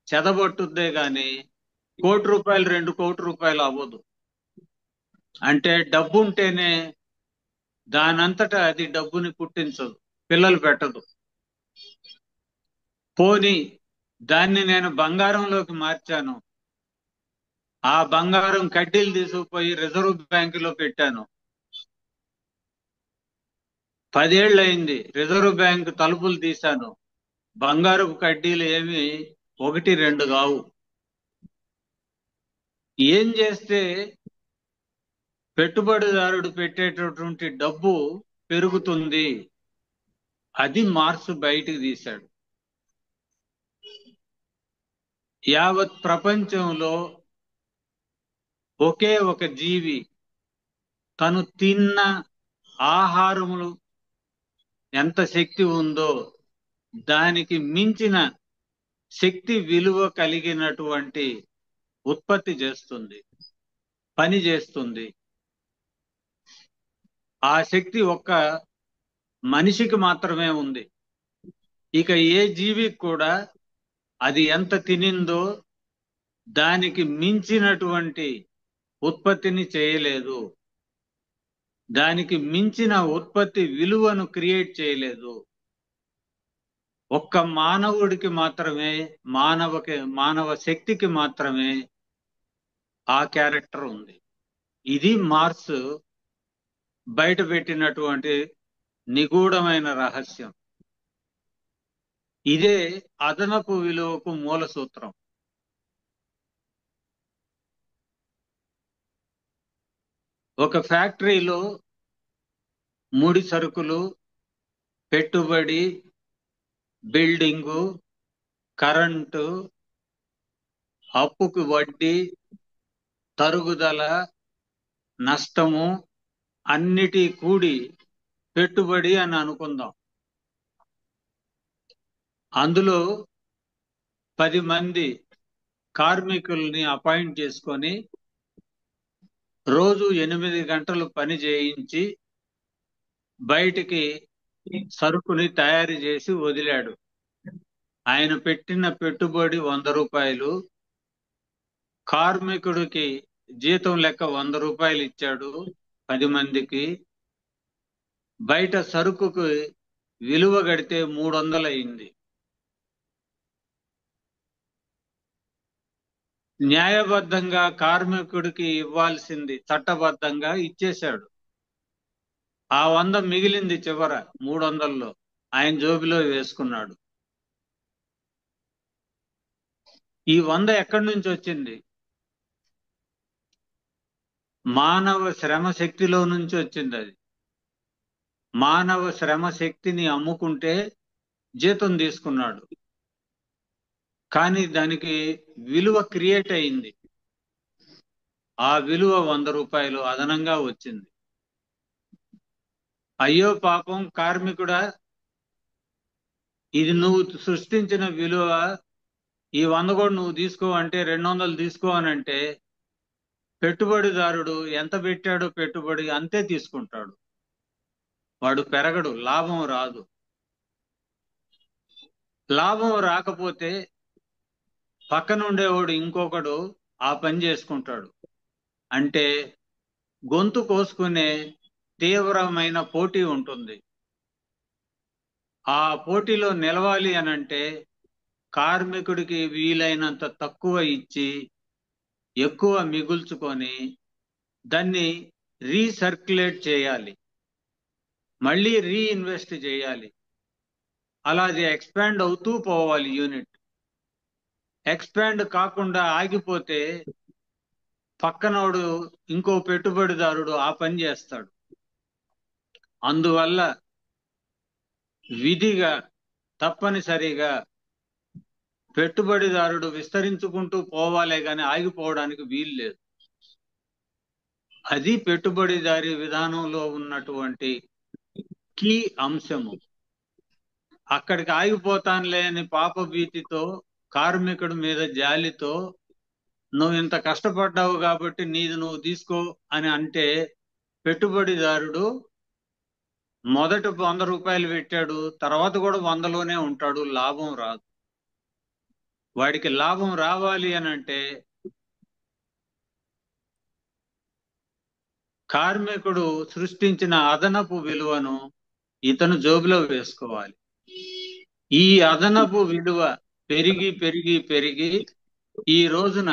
చెదబట్టుద్దే గాని 1 కోటి రూపాయలు 2 కోటి రూపాయలు అవ్వదు. అంటే డబ్బు ఉంటేనే దానంతటా అది డబ్బుని పుట్టించదు, పిల్లలు పెట్టదు. పోనీ దాన్ని నేను బంగారంలోకి మార్చాను. ఆ బంగారం కడ్డీలు తీసుకుపోయి రిజర్వ్ బ్యాంకులో పెట్టాను. 10 ఏళ్ళు అయింది, రిజర్వ్ బ్యాంకు తలుపులు తీశాను. బంగారపు కడ్డీలు ఏమి 1, 2 కావు. ఏం చేస్తే పెట్టుబడిదారుడు పెట్టేటటువంటి డబ్బు పెరుగుతుంది? అది మార్క్స్ బయటికి తీశాడు. యావత్ ప్రపంచంలో ఒకే ఒక జీవి తను తిన్న ఆహారములు ఎంత శక్తి ఉందో దానికి మించిన శక్తి విలువ కలిగినటువంటి ఉత్పత్తి చేస్తుంది, పని చేస్తుంది. ఆ శక్తి ఒక్క మనిషికి మాత్రమే ఉంది. ఇక ఏ జీవికి కూడా అది ఎంత తినిందో దానికి మించినటువంటి ఉత్పత్తిని చేయలేదు, దానికి మించిన ఉత్పత్తి విలువను క్రియేట్ చేయలేదు. ఒక్క మానవుడికి మాత్రమే, మానవ శక్తికి మాత్రమే ఆ క్యారెక్టర్ ఉంది. ఇది మార్క్స్ బయట పెట్టినటువంటి నిగూఢమైన రహస్యం. ఇదే అదనపు విలువకు మూల సూత్రం. ఒక ఫ్యాక్టరీలో ముడి సరుకులు, పెట్టుబడి, బిల్డింగు, కరెంటు, అప్పుకు వడ్డీ, తరుగుదల, నష్టము అన్నిటి కూడి పెట్టుబడి అని అనుకుందాం. అందులో 10 మంది కార్మికుల్ని అపాయింట్ చేసుకొని రోజు 8 గంటలు పని చేయించి బయటికి సరుకుని తయారు చేసి వదిలాడు. ఆయన పెట్టిన పెట్టుబడి 100 రూపాయలు. కార్మికుడికి జీతం లెక్క 100 రూపాయలు ఇచ్చాడు 10 మందికి. బయట సరుకుకు విలువ గడితే 300 అయింది. న్యాయబద్ధంగా కార్మికుడికి ఇవ్వాల్సింది చట్టబద్ధంగా ఇచ్చేశాడు. ఆ 100 మిగిలింది చివర 300లో ఆయన జోబిలో వేసుకున్నాడు. ఈ 100 ఎక్కడి నుంచి వచ్చింది? మానవ శ్రమ శక్తిలో నుంచి వచ్చింది. అది మానవ శ్రమ శక్తిని అమ్ముకుంటే జీతం తీసుకున్నాడు, కానీ దానికి విలువ క్రియేట్ అయింది. ఆ విలువ 100 రూపాయలు అదనంగా వచ్చింది. అయ్యో పాపం కార్మికుడా, ఇది నువ్వు సృష్టించిన విలువ, ఈ 100 కూడా నువ్వు తీసుకో అంటే 200 తీసుకో అని అంటే పెట్టుబడిదారుడు ఎంత పెట్టాడో పెట్టుబడి అంతే తీసుకుంటాడు. వాడు పెరగడు, లాభం రాదు. లాభం రాకపోతే పక్కన ఉండేవాడు ఇంకొకడు ఆ పని చేసుకుంటాడు. అంటే గొంతు కోసుకునే తీవ్రమైన పోటీ ఉంటుంది. ఆ పోటీలో నిలవాలి అనంటే కార్మికుడికి వీలైనంత తక్కువ ఇచ్చి ఎక్కువ మిగుల్చుకొని దాన్ని రీసర్క్యులేట్ చేయాలి, మళ్ళీ రీఇన్వెస్ట్ చేయాలి. అలా అది ఎక్స్పాండ్ అవుతూ పోవాలి. యూనిట్ ఎక్స్పాండ్ కాకుండా ఆగిపోతే పక్కనోడు ఇంకో పెట్టుబడిదారుడు ఆ పని చేస్తాడు. అందువల్ల విధిగా తప్పనిసరిగా పెట్టుబడిదారుడు విస్తరించుకుంటూ పోవాలే గాని ఆగిపోవడానికి వీలు లేదు. అది పెట్టుబడిదారీ విధానంలో ఉన్నటువంటి కీ అంశము. అక్కడికి ఆగిపోతానులే అని పాప భీతితో, కార్మికుడి మీద జాలితో, నువ్వు ఇంత కష్టపడ్డావు కాబట్టి నీది నువ్వు తీసుకో అని అంటే పెట్టుబడిదారుడు మొదట 100 రూపాయలు పెట్టాడు, తర్వాత కూడా 100లోనే ఉంటాడు, లాభం రాదు. వాడికి లాభం రావాలి అని అంటే కార్మికుడు సృష్టించిన అదనపు విలువను ఇతను జోబులో వేసుకోవాలి. ఈ అదనపు విలువ పెరిగి పెరిగి పెరిగి ఈ రోజున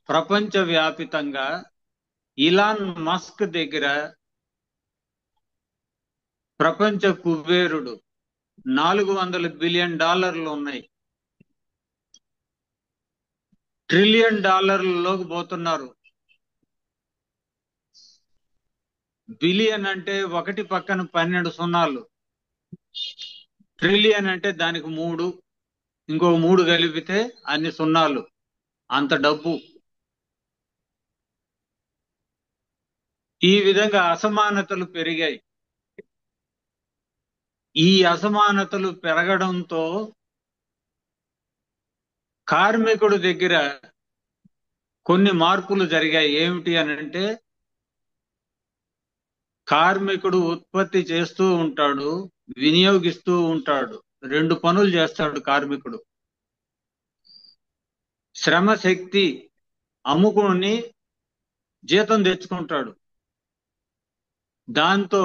ప్రపంచవ్యాపితంగా ఇలాన్ మస్క్ దగ్గర ప్రపంచ కుబేరుడు $400 బిలియన్ ఉన్నాయి. $1 ట్రిలియన్ పోతున్నారు. బిలియన్ అంటే 1 పక్కన 12 సున్నాలు, ట్రిలియన్ అంటే దానికి 3, ఇంకో 3 కలిపితే అన్ని సున్నాలు, అంత డబ్బు. ఈ విధంగా అసమానతలు పెరిగాయి. ఈ అసమానతలు పెరగడంతో కార్మికుడి దగ్గర కొన్ని మార్పులు జరిగాయి. ఏమిటి అని అంటే, కార్మికుడు ఉత్పత్తి చేస్తూ ఉంటాడు, వినియోగిస్తూ ఉంటాడు. 2 పనులు చేస్తాడు కార్మికుడు. శ్రమ శక్తి అమ్ముకుని జీతం తెచ్చుకుంటాడు. దాంతో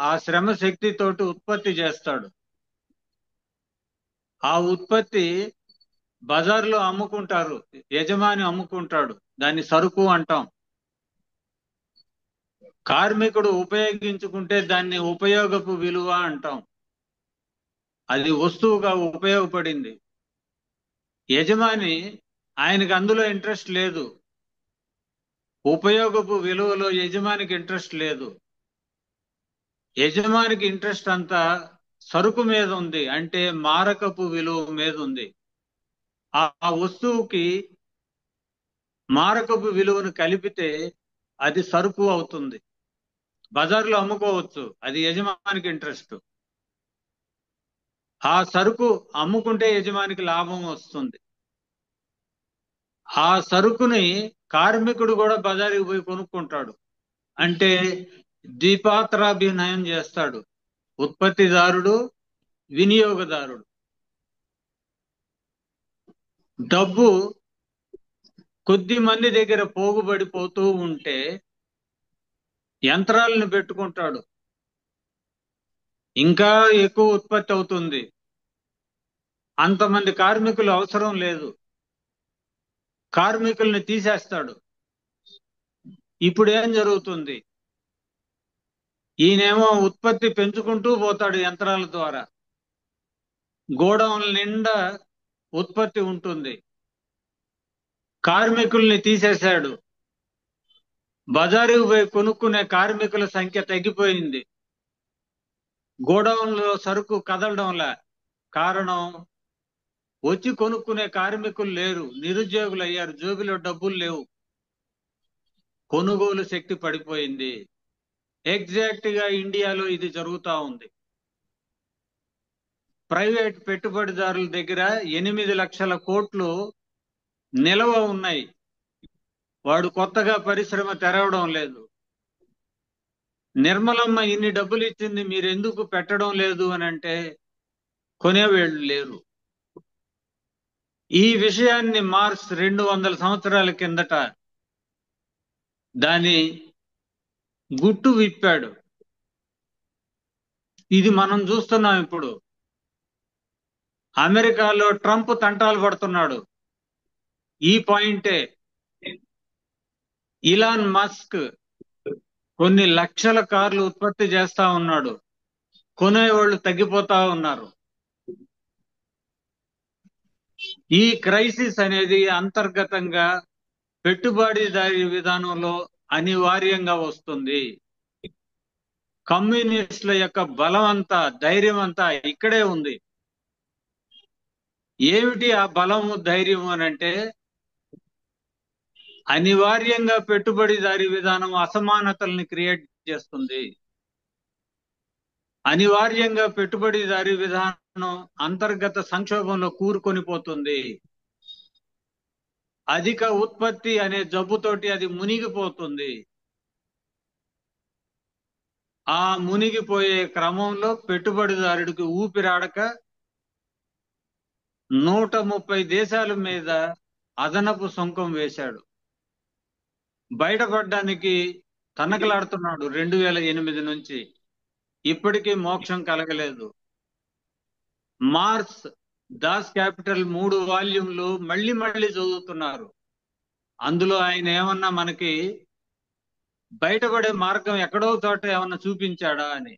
ఆ శ్రమ శక్తితోటి ఉత్పత్తి చేస్తాడు. ఆ ఉత్పత్తి బజార్లో అమ్ముకుంటారు, యజమాని అమ్ముకుంటాడు, దాన్ని సరుకు అంటాం. కార్మికుడు ఉపయోగించుకుంటే దాన్ని ఉపయోగపు విలువ అంటాం. అది వస్తువుగా ఉపయోగపడింది. యజమాని ఆయనకు అందులో ఇంట్రెస్ట్ లేదు. ఉపయోగపు విలువలో యజమానికి ఇంట్రెస్ట్ లేదు. యజమానికి ఇంట్రెస్ట్ అంతా సరుకు మీద ఉంది, అంటే మారకపు విలువ మీద ఉంది. ఆ వస్తువుకి మారకపు విలువను కలిపితే అది సరుకు అవుతుంది, బజార్లో అమ్ముకోవచ్చు. అది యజమానికి ఇంట్రెస్ట్. ఆ సరుకు అమ్ముకుంటే యజమానికి లాభం వస్తుంది. ఆ సరుకుని కార్మికుడు కూడా బజారుకి పోయి కొనుక్కుంటాడు. అంటే ద్విపాత్రాభినయం చేస్తాడు, ఉత్పత్తిదారుడు, వినియోగదారుడు. డబ్బు కొద్ది మంది దగ్గర పోగుబడిపోతూ ఉంటే యంత్రాలను పెట్టుకుంటాడు, ఇంకా ఎక్కువ ఉత్పత్తి అవుతుంది. అంతమంది కార్మికులు అవసరం లేదు, కార్మికుల్ని తీసేస్తాడు. ఇప్పుడు ఏం జరుగుతుంది? ఈయనేమో ఉత్పత్తి పెంచుకుంటూ పోతాడు యంత్రాల ద్వారా. గోడౌన్ల నిండా ఉత్పత్తి ఉంటుంది, కార్మికుల్ని తీసేశాడు. బజారుకు పోయి కొనుక్కునే కార్మికుల సంఖ్య తగ్గిపోయింది. గోడౌన్లో సరుకు కదలడంలా. కారణం, వచ్చి కొనుక్కునే కార్మికులు లేరు, నిరుద్యోగులు అయ్యారు, జోబిలో డబ్బులు లేవు, కొనుగోలు శక్తి పడిపోయింది. ఎగ్జాక్ట్ గా ఇండియాలో ఇది జరుగుతూ ఉంది. ప్రైవేట్ పెట్టుబడిదారుల దగ్గర 8 లక్షల కోట్లు నిల్వ ఉన్నాయి. వాడు కొత్తగా పరిశ్రమ తెరవడం లేదు. నిర్మలమ్మ ఇన్ని డబ్బులు ఇచ్చింది, మీరు ఎందుకు పెట్టడం లేదు అని అంటే కొనేవాళ్ళు లేరు. ఈ విషయాన్ని మార్క్స్ 200 సంవత్సరాల కిందట దాని గుట్టు విప్పాడు. ఇది మనం చూస్తున్నాం ఇప్పుడు. అమెరికాలో ట్రంప్ తంటాలు పడుతున్నాడు ఈ పాయింటే. ఇలాన్ మస్క్ కొన్ని లక్షల కార్లు ఉత్పత్తి చేస్తా ఉన్నాడు, కొనేవాళ్ళు తగ్గిపోతా ఉన్నారు. ఈ క్రైసిస్ అనేది అంతర్గతంగా పెట్టుబడిదారీ విధానంలో అనివార్యంగా వస్తుంది. కమ్యూనిస్టుల యొక్క బలం అంతా, ధైర్యం అంతా ఇక్కడే ఉంది. ఏమిటి ఆ బలము ధైర్యం అని అంటే, అనివార్యంగా పెట్టుబడిదారీ విధానం అసమానతల్ని క్రియేట్ చేస్తుంది. అనివార్యంగా పెట్టుబడిదారీ విధానం అంతర్గత సంక్షోభంలో కూరుకొని పోతుంది. అధిక ఉత్పత్తి అనే జబ్బుతోటి అది మునిగిపోతుంది. ఆ మునిగిపోయే క్రమంలో పెట్టుబడిదారుడికి ఊపిరాడక 130 దేశాల మీద అదనపు సుంకం వేశాడు. బయటపడడానికి తనకలాడుతున్నాడు 2008 నుంచి. ఇప్పటికీ మోక్షం కలగలేదు. మార్స్ దాస్ క్యాపిటల్ 3 వాల్యూమ్లు మళ్ళీ చదువుతున్నారు. అందులో ఆయన ఏమన్నా మనకి బయటపడే మార్గం ఎక్కడో చోట ఏమన్నా చూపించాడా అని.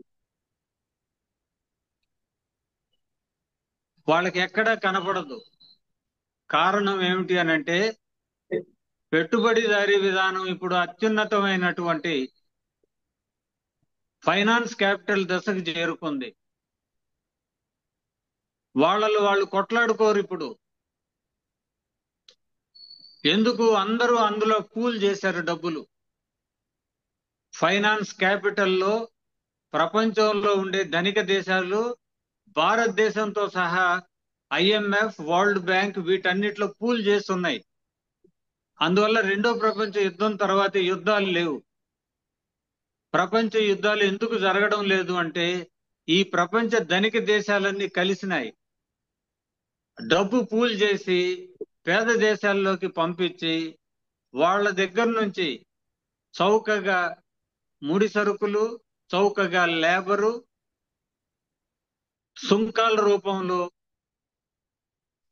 వాళ్ళకి ఎక్కడా కనపడదు. కారణం ఏమిటి అని అంటే, పెట్టుబడిదారీ విధానం ఇప్పుడు అత్యున్నతమైనటువంటి ఫైనాన్స్ క్యాపిటల్ దశకు చేరుకుంది. వాళ్ళు కొట్లాడుకోరు ఇప్పుడు. ఎందుకు? అందరూ అందులో పూల్ చేశారు డబ్బులు. ఫైనాన్స్ క్యాపిటల్లో ప్రపంచంలో ఉండే ధనిక దేశాలు భారతదేశంతో సహా IMF, వరల్డ్ బ్యాంక్ వీటన్నిటిలో పూల్ చేస్తున్నాయి. అందువల్ల రెండో ప్రపంచ యుద్ధం తర్వాత యుద్ధాలు లేవు. ప్రపంచ యుద్ధాలు ఎందుకు జరగడం లేదు అంటే, ఈ ప్రపంచ ధనిక దేశాలన్నీ కలిసినాయి. డబ్బు పూల్ చేసి పేద దేశాల్లోకి పంపించి వాళ్ళ దగ్గర నుంచి చౌకగా ముడి సరుకులు, చౌకగా లేబరు, సుంకాల రూపంలో,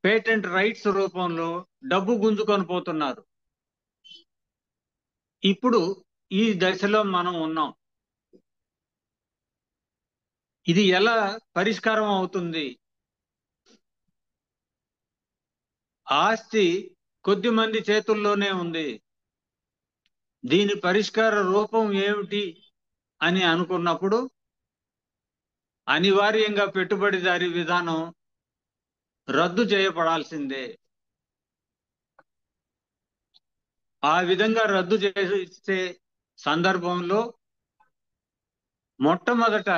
పేటెంట్ రైట్స్ రూపంలో డబ్బు గుంజుకొని పోతున్నారు. ఇప్పుడు ఈ దశలో మనం ఉన్నాం. ఇది ఎలా పరిష్కారం అవుతుంది? ఆస్తి కొద్ది మంది చేతుల్లోనే ఉంది. దీని పరిష్కార రూపం ఏమిటి అని అనుకున్నప్పుడు, అనివార్యంగా పెట్టుబడిదారీ విధానం రద్దు చేయబడాల్సిందే. ఆ విధంగా రద్దు చేసే సందర్భంలో మొట్టమొదట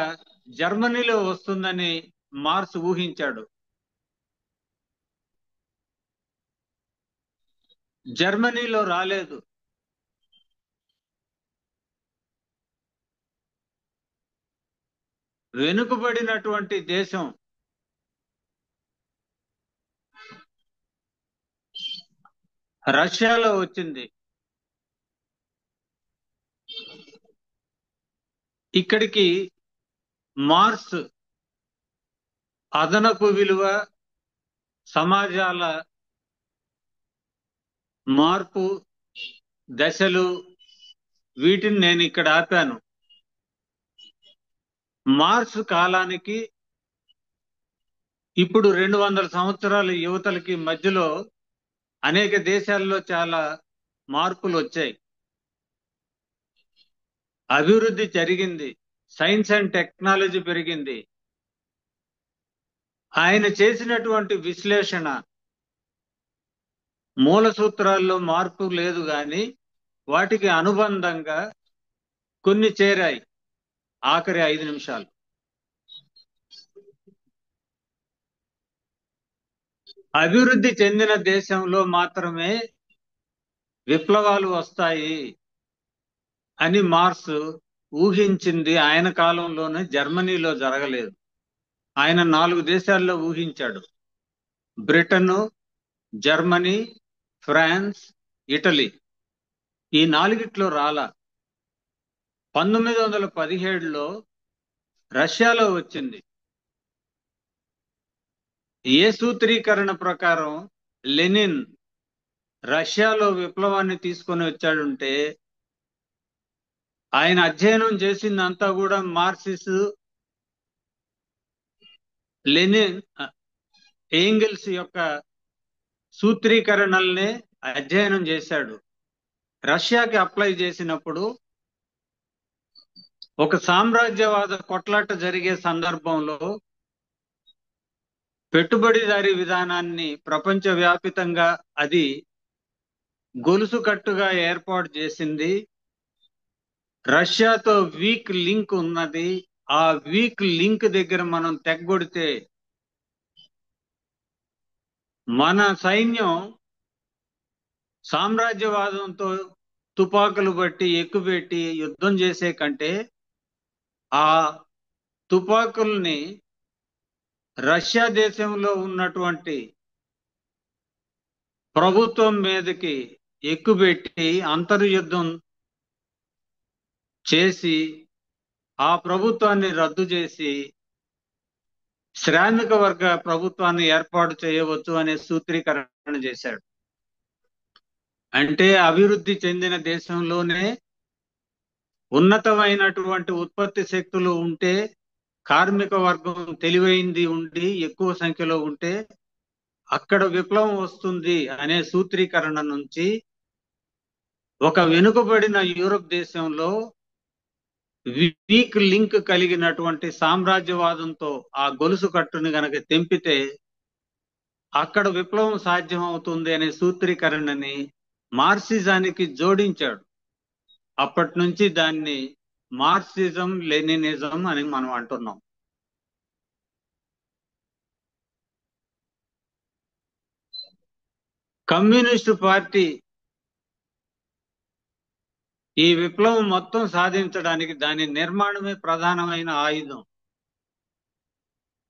జర్మనీలో వస్తుందని మార్క్స్ ఊహించాడు. జర్మనీలో రాలేదు. వెనుకబడినటువంటి దేశం రష్యాలో వచ్చింది. ఇక్కడికి మార్క్స్ అదనపు విలువ, సమాజాల మార్పు దశలు, వీటిని నేను ఇక్కడ ఆపాను. మార్క్స్ కాలానికి ఇప్పుడు 200 సంవత్సరాల యువతలకి మధ్యలో అనేక దేశాల్లో చాలా మార్పులు వచ్చాయి. అభివృద్ధి జరిగింది. సైన్స్ అండ్ టెక్నాలజీ పెరిగింది. ఆయన చేసినటువంటి విశ్లేషణ, మూల సూత్రాల్లో మార్పు లేదు కానీ వాటికి అనుబంధంగా కొన్ని చేరాయి. ఆఖరి 5 నిమిషాలు. అభివృద్ధి చెందిన దేశంలో మాత్రమే విప్లవాలు వస్తాయి అని మార్క్స్ ఊహించింది ఆయన కాలంలోనే జర్మనీలో జరగలేదు. ఆయన 4 దేశాల్లో ఊహించాడు. Britain, Germany, France, Italy. ఈ 4ట్లో రాలా. 1917లో రష్యాలో వచ్చింది. ఏ సూత్రీకరణ ప్రకారం లెనిన్ రష్యాలో విప్లవాన్ని తీసుకొని వచ్చాడంటే, ఆయన అధ్యయనం చేసిందంతా కూడా మార్క్సిస్, లెనిన్, ఏంగెల్స్ యొక్క సూత్రీకరణల్ని అధ్యయనం చేశాడు. రష్యాకి అప్లై చేసినప్పుడు ఒక సామ్రాజ్యవాద కొట్లాట జరిగే సందర్భంలో పెట్టుబడిదారీ విధానాన్ని ప్రపంచవ్యాపితంగా అది గొలుసు కట్టుగా ఏర్పాటు చేసింది. రష్యాతో వీక్ లింక్ ఉన్నది. ఆ వీక్ లింక్ దగ్గర మనం తెగ్గొడితే మన సైన్యం సామ్రాజ్యవాదంతో తుపాకులు బట్టి ఎక్కుపెట్టి యుద్ధం చేసే కంటే ఆ తుపాకుల్ని రష్యా దేశంలో ఉన్నటువంటి ప్రభుత్వం మీదకి ఎక్కుపెట్టి అంతర్యుద్ధం చేసి ఆ ప్రభుత్వాన్ని రద్దు చేసి శ్రామిక వర్గ ప్రభుత్వాన్ని ఏర్పాటు చేయవచ్చు అనే సూత్రీకరణ చేశాడు. అంటే అభివృద్ధి చెందిన దేశంలోనే ఉన్నతమైనటువంటి ఉత్పత్తి శక్తులు ఉంటే, కార్మిక వర్గం తెలివైంది ఉండి ఎక్కువ సంఖ్యలో ఉంటే అక్కడ విప్లవం వస్తుంది అనే సూత్రీకరణ నుంచి ఒక వెనుకబడిన యూరప్ దేశంలో వీక్ లింక్ కలిగినటువంటి సామ్రాజ్యవాదంతో ఆ గొలుసు కట్టుని గనక తెంపితే అక్కడ విప్లవం సాధ్యం అవుతుంది అనే సూత్రీకరణని మార్క్సిజానికి జోడించాడు. అప్పటి నుంచి దాన్ని మార్క్సిజం లెనినిజం అని మనం అంటున్నాం. కమ్యూనిస్టు పార్టీ ఈ విప్లవం మొత్తం సాధించడానికి దాని నిర్మాణమే ప్రధానమైన ఆయుధం.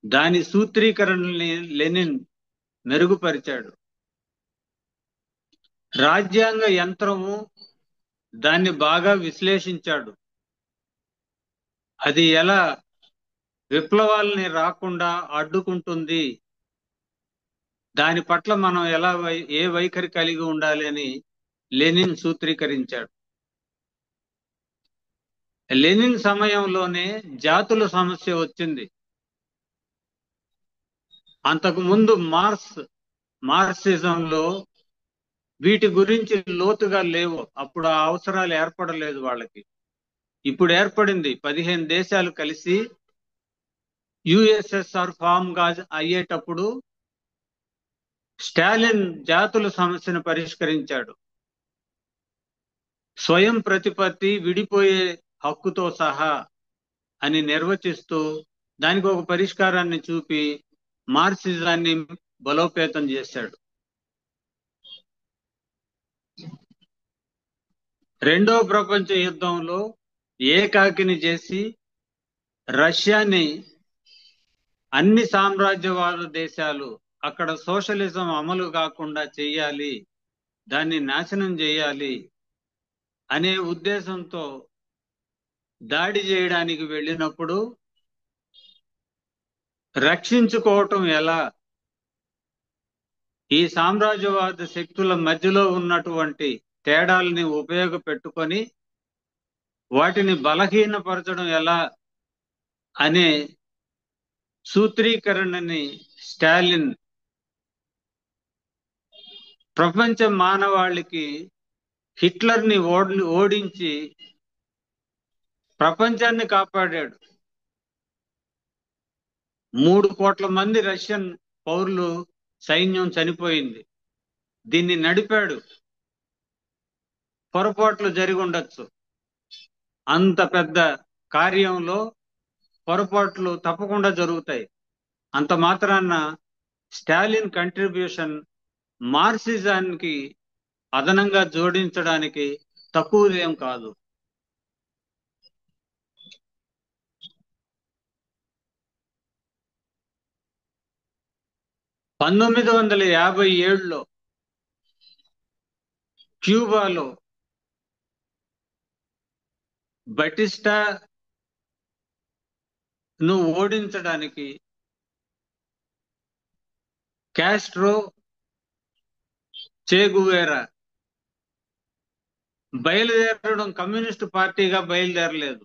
దాని సూత్రీకరణని లెనిన్ మెరుగుపరిచాడు. రాజ్యాంగ యంత్రము దాన్ని బాగా విశ్లేషించాడు. అది ఎలా విప్లవాల్ని రాకుండా అడ్డుకుంటుంది, దాని పట్ల మనం ఎలా ఏ వైఖరి కలిగి ఉండాలి అని లెనిన్ సూత్రీకరించాడు. లెనిన్ సమయంలోనే జాతుల సమస్య వచ్చింది. అంతకు ముందు మార్క్సిజంలో వీటి గురించి లోతుగా లేవు. అప్పుడు ఆ అవసరాలు ఏర్పడలేదు వాళ్ళకి. ఇప్పుడు ఏర్పడింది. 15 దేశాలు కలిసి యుఎస్ఎస్ఆర్ ఫామ్ గా అయ్యేటప్పుడు స్టాలిన్ జాతుల సమస్యను పరిష్కరించాడు. స్వయం ప్రతిపత్తి, విడిపోయే హక్కుతో సహా అని నిర్వచిస్తూ దానికి ఒక పరిష్కారాన్ని చూపి మార్క్సిజాన్ని బలోపేతం చేశాడు. రెండో ప్రపంచ యుద్ధంలో ఏకాకిని చేసి రష్యాని అన్ని సామ్రాజ్యవాద దేశాలు అక్కడ సోషలిజం అమలు కాకుండా చెయ్యాలి, దాన్ని నాశనం చేయాలి అనే ఉద్దేశంతో దాడి చేయడానికి వెళ్ళినప్పుడు రక్షించుకోవటం ఎలా, ఈ సామ్రాజ్యవాద శక్తుల మధ్యలో ఉన్నటువంటి తేడాలని ఉపయోగపెట్టుకొని వాటిని బలహీనపరచడం ఎలా అనే సూత్రీకరణని స్టాలిన్ ప్రపంచ మానవాళికి హిట్లర్ని ఓడించి ప్రపంచాన్ని కాపాడాడు. 3 కోట్ల మంది రష్యన్ పౌరులు సైన్యం చనిపోయింది. దీన్ని నడిపాడు. పొరపాట్లు జరిగి ఉండొచ్చు. అంత పెద్ద కార్యంలో పొరపాట్లు తప్పకుండా జరుగుతాయి. అంత మాత్రాన స్టాలిన్ కంట్రిబ్యూషన్ మార్క్సిజానికి అదనంగా జోడించడానికి తక్కువదేం కాదు. – 1957లో క్యూబాలో బటిస్టాను ఓడించడానికి కాస్ట్రో, చే గువేరా బయలుదేరడం కమ్యూనిస్టు పార్టీగా బయలుదేరలేదు.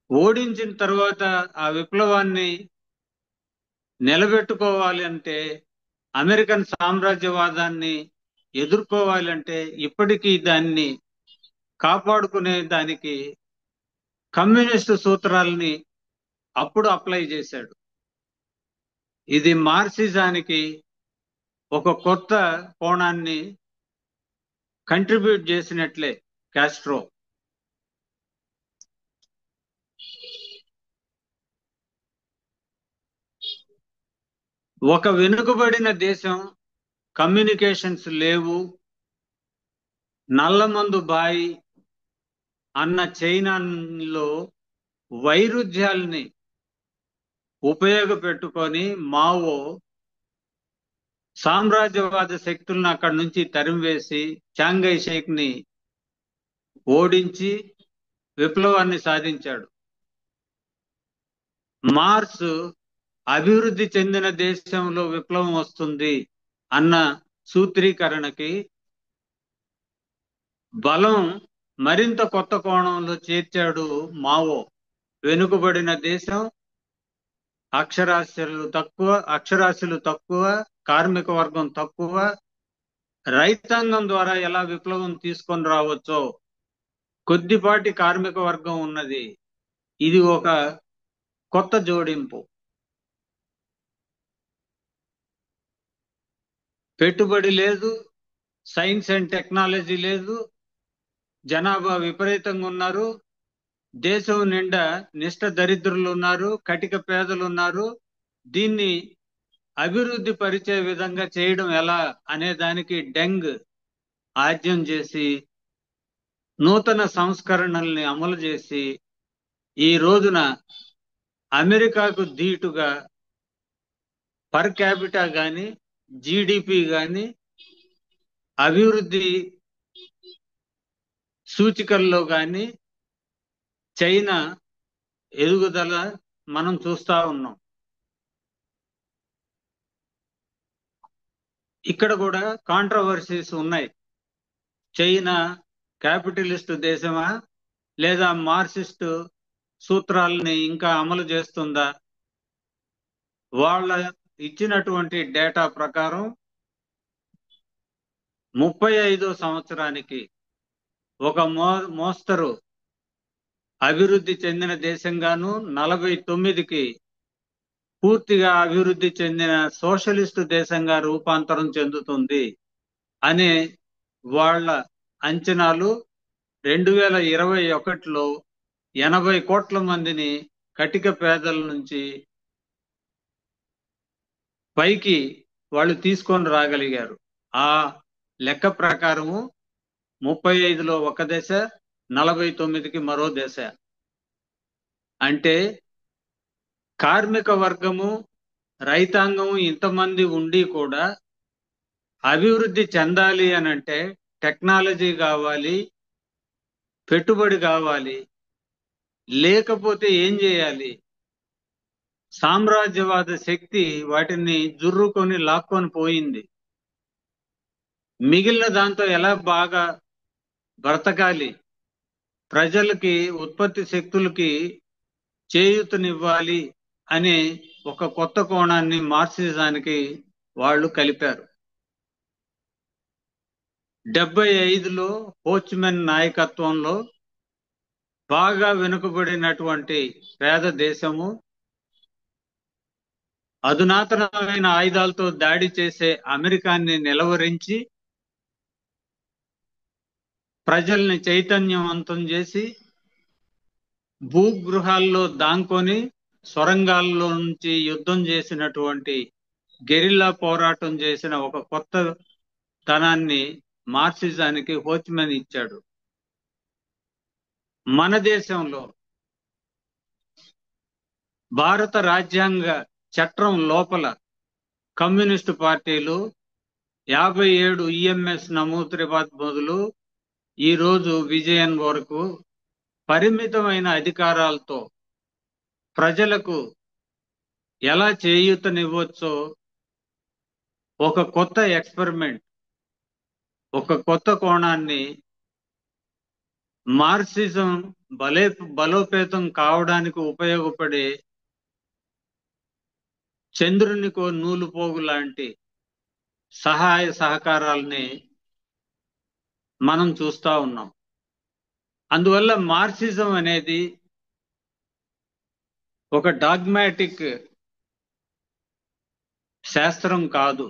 ఓడించిన తర్వాత ఆ విప్లవాన్ని నిలబెట్టుకోవాలి అంటే, అమెరికన్ సామ్రాజ్యవాదాన్ని ఎదుర్కోవాలంటే ఇప్పటికీ దాన్ని కాపాడుకునే దానికి కమ్యూనిస్టు సూత్రాలని అప్పుడు అప్లై చేశాడు. ఇది మార్క్సిజానికి ఒక కొత్త కోణాన్ని కంట్రిబ్యూట్ చేసినట్లే కాస్ట్రో. ఒక వెనుకబడిన దేశం, కమ్యూనికేషన్స్ లేవు, నల్లమందు బాయి అన్న చైనాలో వైరుధ్యాల్ని ఉపయోగపెట్టుకొని మావో సామ్రాజ్యవాద శక్తులను అక్కడి నుంచి తరిమివేసి చాంగై షేక్ ని ఓడించి విప్లవాన్ని సాధించాడు. మార్క్స్ అభివృద్ధి చెందిన దేశంలో విప్లవం వస్తుంది అన్న సూత్రీకరణకి బలం మరింత కొత్త కోణంలో చేర్చాడు మావో. వెనుకబడిన దేశం, అక్షరాస్యులు తక్కువ, కార్మిక వర్గం తక్కువ, రైతాంగం ద్వారా ఎలా విప్లవం తీసుకొని రావచ్చో, కొద్దిపాటి కార్మిక వర్గం ఉన్నది, ఇది ఒక కొత్త జోడింపు. పెట్టుబడి లేదు, సైన్స్ అండ్ టెక్నాలజీ లేదు, జనాభా విపరీతంగా ఉన్నారు, దేశం నిండా నిష్ఠ దరిద్రులు ఉన్నారు, కటిక పేదలు ఉన్నారు. దీన్ని అభివృద్ధి పరిచే విధంగా చేయడం ఎలా అనే దానికి డెంగ్ ఆద్యం చేసి నూతన సంస్కరణల్ని అమలు చేసి ఈ రోజున అమెరికాకు ధీటుగా పర్ క్యాపిటా గాని, జీడిపి గాని, అభివృద్ధి సూచికల్లో గాని చైనా ఎదుగుదల మనం చూస్తా ఉన్నాం. ఇక్కడ కూడా కాంట్రవర్సీస్ ఉన్నాయి. చైనా క్యాపిటలిస్ట్ దేశమా లేదా మార్క్సిస్ట్ సూత్రాలని ఇంకా అమలు చేస్తుందా? వాళ్ళ ఇచ్చినటువంటి డేటా ప్రకారం 35వ సంవత్సరానికి ఒక మోస్తరు అభివృద్ధి చెందిన దేశంగాను, 49కి పూర్తిగా అభివృద్ధి చెందిన సోషలిస్టు దేశంగా రూపాంతరం చెందుతుంది అనే వాళ్ళ అంచనాలు. 2021లో 80 కోట్ల మందిని కటిక పేదల నుంచి పైకి వాళ్ళు తీసుకొని రాగలిగారు. ఆ లెక్క ప్రకారము 35లో ఒక దశ, 49కి మరో దశ. అంటే కార్మిక వర్గము, రైతాంగము ఇంతమంది ఉండి కూడా అభివృద్ధి చెందాలి అని అంటే టెక్నాలజీ కావాలి, పెట్టుబడి కావాలి. లేకపోతే ఏం చేయాలి? సామ్రాజ్యవాద శక్తి వాటిని జుర్రుకొని లాక్కొని పోయింది. మిగిలిన దాంతో ఎలా బాగా బ్రతకాలి, ప్రజలకి, ఉత్పత్తి శక్తులకి చేయూతనివ్వాలి అనే ఒక కొత్త కోణాన్ని మార్క్సిజానికి వాళ్ళు కలిపారు. 75లో హోచ్మెన్ నాయకత్వంలో బాగా వెనుకబడినటువంటి పేద దేశము, అధునాతనమైన ఆయుధాలతో దాడి చేసే అమెరికాన్ని నిలవరించి ప్రజల్ని చైతన్యవంతం చేసి భూగృహాల్లో దాంకొని సొరంగాల్లో నుంచి యుద్ధం చేసినటువంటి, గెరిల్లా పోరాటం చేసిన ఒక కొత్త తనాన్ని మార్క్సిజానికి హోచ్మెన్ ఇచ్చాడు. మన దేశంలో భారత రాజ్యాంగ చట్టం లోపల కమ్యూనిస్టు పార్టీలు 57 ఈఎంఎస్ నమూత్రిబాద్ మొదలు ఈ రోజు విజయన్ వరకు పరిమితమైన అధికారాలతో ప్రజలకు ఎలా చేయూతనివ్వచ్చో ఒక కొత్త ఎక్స్పెరిమెంట్, ఒక కొత్త కోణాన్ని మార్క్సిజం బలోపేతం కావడానికి ఉపయోగపడే చంద్రునికో నూలుపోగు లాంటి సహాయ సహకారాలని మనం చూస్తా ఉన్నాం. అందువల్ల మార్క్సిజం అనేది ఒక డాగ్మాటిక్ శాస్త్రం కాదు.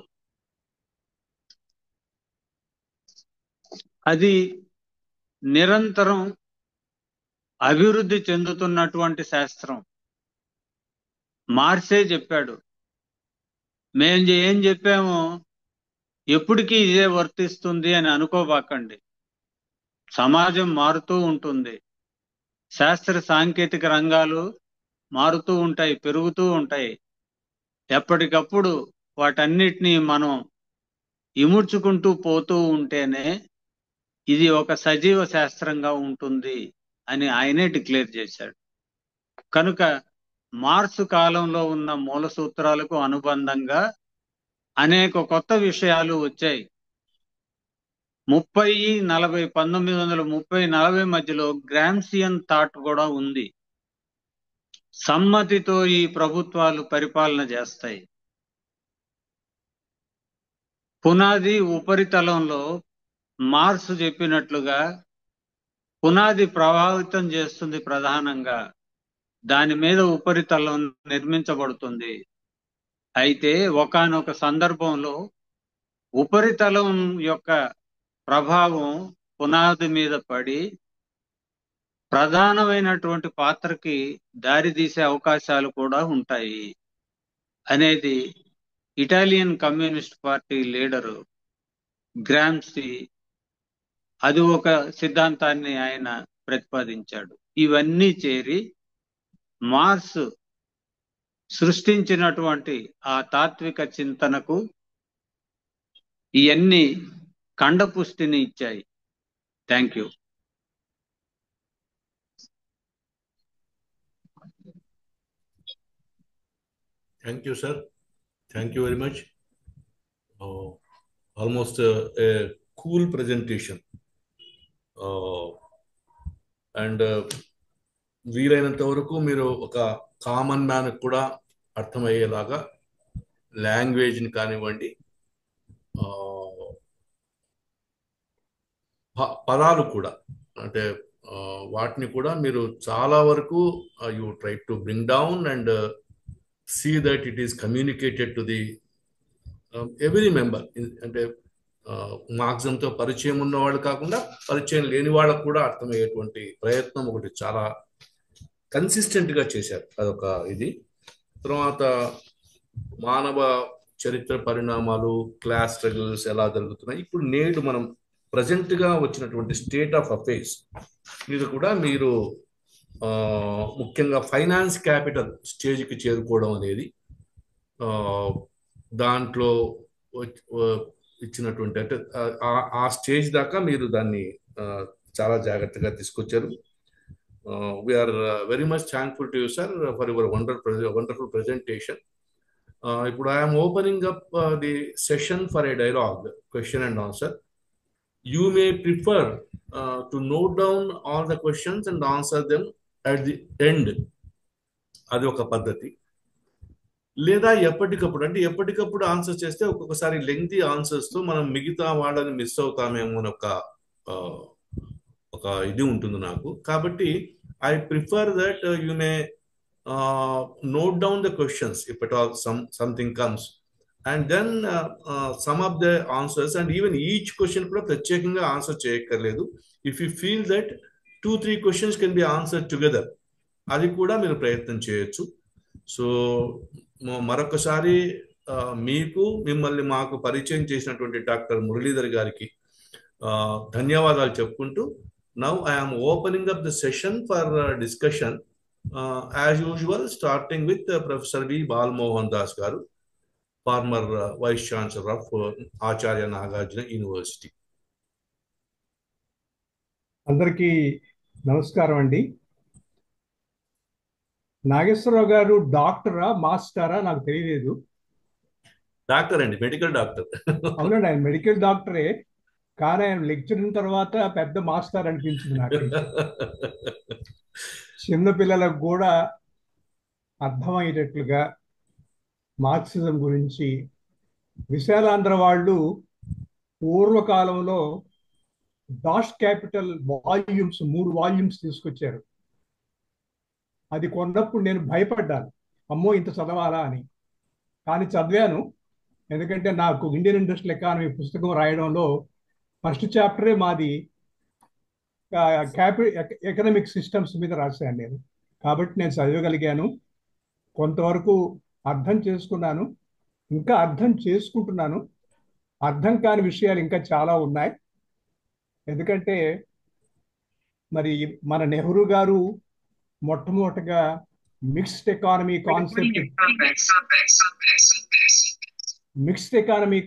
అది నిరంతరం అభివృద్ధి చెందుతున్నటువంటి శాస్త్రం. మార్సే చెప్పాడు, మేం ఏం చెప్పామో ఎప్పటికీ ఇదే వర్తిస్తుంది అని అనుకోబాకండి. సమాజం మారుతూ ఉంటుంది, శాస్త్ర సాంకేతిక రంగాలు మారుతూ ఉంటాయి, పెరుగుతూ ఉంటాయి. ఎప్పటికప్పుడు వాటన్నిటినీ మనం ఇముడ్చుకుంటూ పోతూ ఉంటేనే ఇది ఒక సజీవ శాస్త్రంగా ఉంటుంది అని ఆయనే డిక్లేర్ చేశాడు. కనుక మార్సు కాలంలో ఉన్న మూల సూత్రాలకు అనుబంధంగా అనేక కొత్త విషయాలు వచ్చాయి. 1930 మధ్యలో గ్రామ్సియన్ థాట్ కూడా ఉంది. సమ్మతితో ఈ ప్రభుత్వాలు పరిపాలన చేస్తాయి. పునాది ఉపరితలంలో మార్స్ చెప్పినట్లుగా పునాది ప్రభావితం చేస్తుంది ప్రధానంగా, దాని మీద ఉపరితలం నిర్మించబడుతుంది. అయితే ఒకానొక సందర్భంలో ఉపరితలం యొక్క ప్రభావం పునాది మీద పడి ప్రధానమైనటువంటి పాత్రకి దారితీసే అవకాశాలు కూడా ఉంటాయి అనేది Italian communist party leader Gramsci అది ఒక సిద్ధాంతాన్ని ఆయన ప్రతిపాదించాడు. ఇవన్నీ చేరి మార్స్ సృష్టించినటువంటి ఆ తాత్విక చింతనకు ఇవన్నీ కండపుష్టిని ఇచ్చాయి. Thank you. Thank you, sir. Thank you very much. Almost a cool presentation. And వీలైనంత వరకు మీరు ఒక కామన్ మ్యాన్ కూడా అర్థమయ్యేలాగా లాంగ్వేజ్ని కానివ్వండి, పదాలు కూడా, అంటే వాటిని కూడా మీరు చాలా వరకు you try to bring down and see that it is communicated to the every member. అంటే మార్క్సిజంతో పరిచయం ఉన్నవాళ్ళు కాకుండా పరిచయం లేని వాళ్ళకు కూడా అర్థమయ్యేటువంటి ప్రయత్నం ఒకటి చాలా కన్సిస్టెంట్గా చేశారు. అదొక ఇది. తర్వాత మానవ చరిత్ర పరిణామాలు, క్లాస్ స్ట్రగుల్స్ ఎలా జరుగుతున్నాయి, ఇప్పుడు నేడు మనం ప్రజెంట్గా వచ్చినటువంటి స్టేట్ ఆఫ్ అఫైర్స్ మీద కూడా మీరు ముఖ్యంగా ఫైనాన్స్ క్యాపిటల్ స్టేజ్కి చేరుకోవడం అనేది దాంట్లో ఇచ్చినటువంటి, అంటే ఆ స్టేజ్ దాకా మీరు దాన్ని చాలా జాగ్రత్తగా తీసుకొచ్చారు. We are very much thankful to you sir for your wonderful presentation. ఇప్పుడు I'm opening up the session for a dialogue, question and answer. You may prefer to note down all the questions and answer them at the end. అది ఒక పద్ధతి. లేదా ఎప్పటికప్పుడు, అంటే ఎప్పటికప్పుడు answer చేస్తే ఒక్కొక్కసారి లెంగ్తీ ఆన్సర్స్తో మనం మిగతా వాళ్ళని మిస్ అవుతామేమో అని ఒక ఇది ఉంటుంది నాకు. కాబట్టి I prefer that you may not down the questions if at all something comes, and then some of the answers, and even each question కూడా ప్రత్యేకంగా ఆన్సర్ చేయక్కర్లేదు. If you feel that 2-3 questions can be answer together, అది కూడా మీరు ప్రయత్నం చేయొచ్చు. So మరొకసారి మిమ్మల్ని మాకు పరిచయం చేసినటువంటి డాక్టర్ మురళీధర్ గారికి ధన్యవాదాలు చెప్పుకుంటూ, now I'm opening up the session for discussion as usual, starting with professor V Balamohan Das garu, former vice chancellor of Acharya Nagarjuna university. అందరికీ నమస్కారం అండి. నాగేశ్వరరావు గారు డాక్టరా మాస్టరా నాకు తెలియలేదు. డాక్టర్ అండి, మెడికల్ డాక్టర్. అవునండి, ఆయన మెడికల్ డాక్టరే, కానీ ఆయన లెక్చర్ తర్వాత పెద్ద మాస్టర్ అనిపించింది నాకు. చిన్నపిల్లలకు కూడా అర్థమయ్యేటట్లుగా మార్క్సిజం గురించి విశాలాంధ్ర వాళ్ళు పూర్వకాలంలో డాష్ క్యాపిటల్ వాల్యూమ్స్ 3 వాల్యూమ్స్ తీసుకొచ్చారు. అది కొన్నప్పుడు నేను భయపడ్డాను, అమ్మో ఇంత చదవాలా అని. కానీ చదివాను, ఎందుకంటే నాకు ఇండియన్ ఇండస్ట్రియల్ ఎకానమీ పుస్తకం రాయడంలో ఫస్ట్ చాప్టరే మాది ఎకనామిక్ సిస్టమ్స్ మీద రాశాను నేను. కాబట్టి నేను చదవగలిగాను, కొంతవరకు అర్థం చేసుకున్నాను, ఇంకా అర్థం చేసుకుంటున్నాను. అర్థం కాని విషయాలు ఇంకా చాలా ఉన్నాయి. ఎందుకంటే మరి మన నెహ్రూ గారు మొట్టమొదటిగా మిక్స్డ్ ఎకానమీ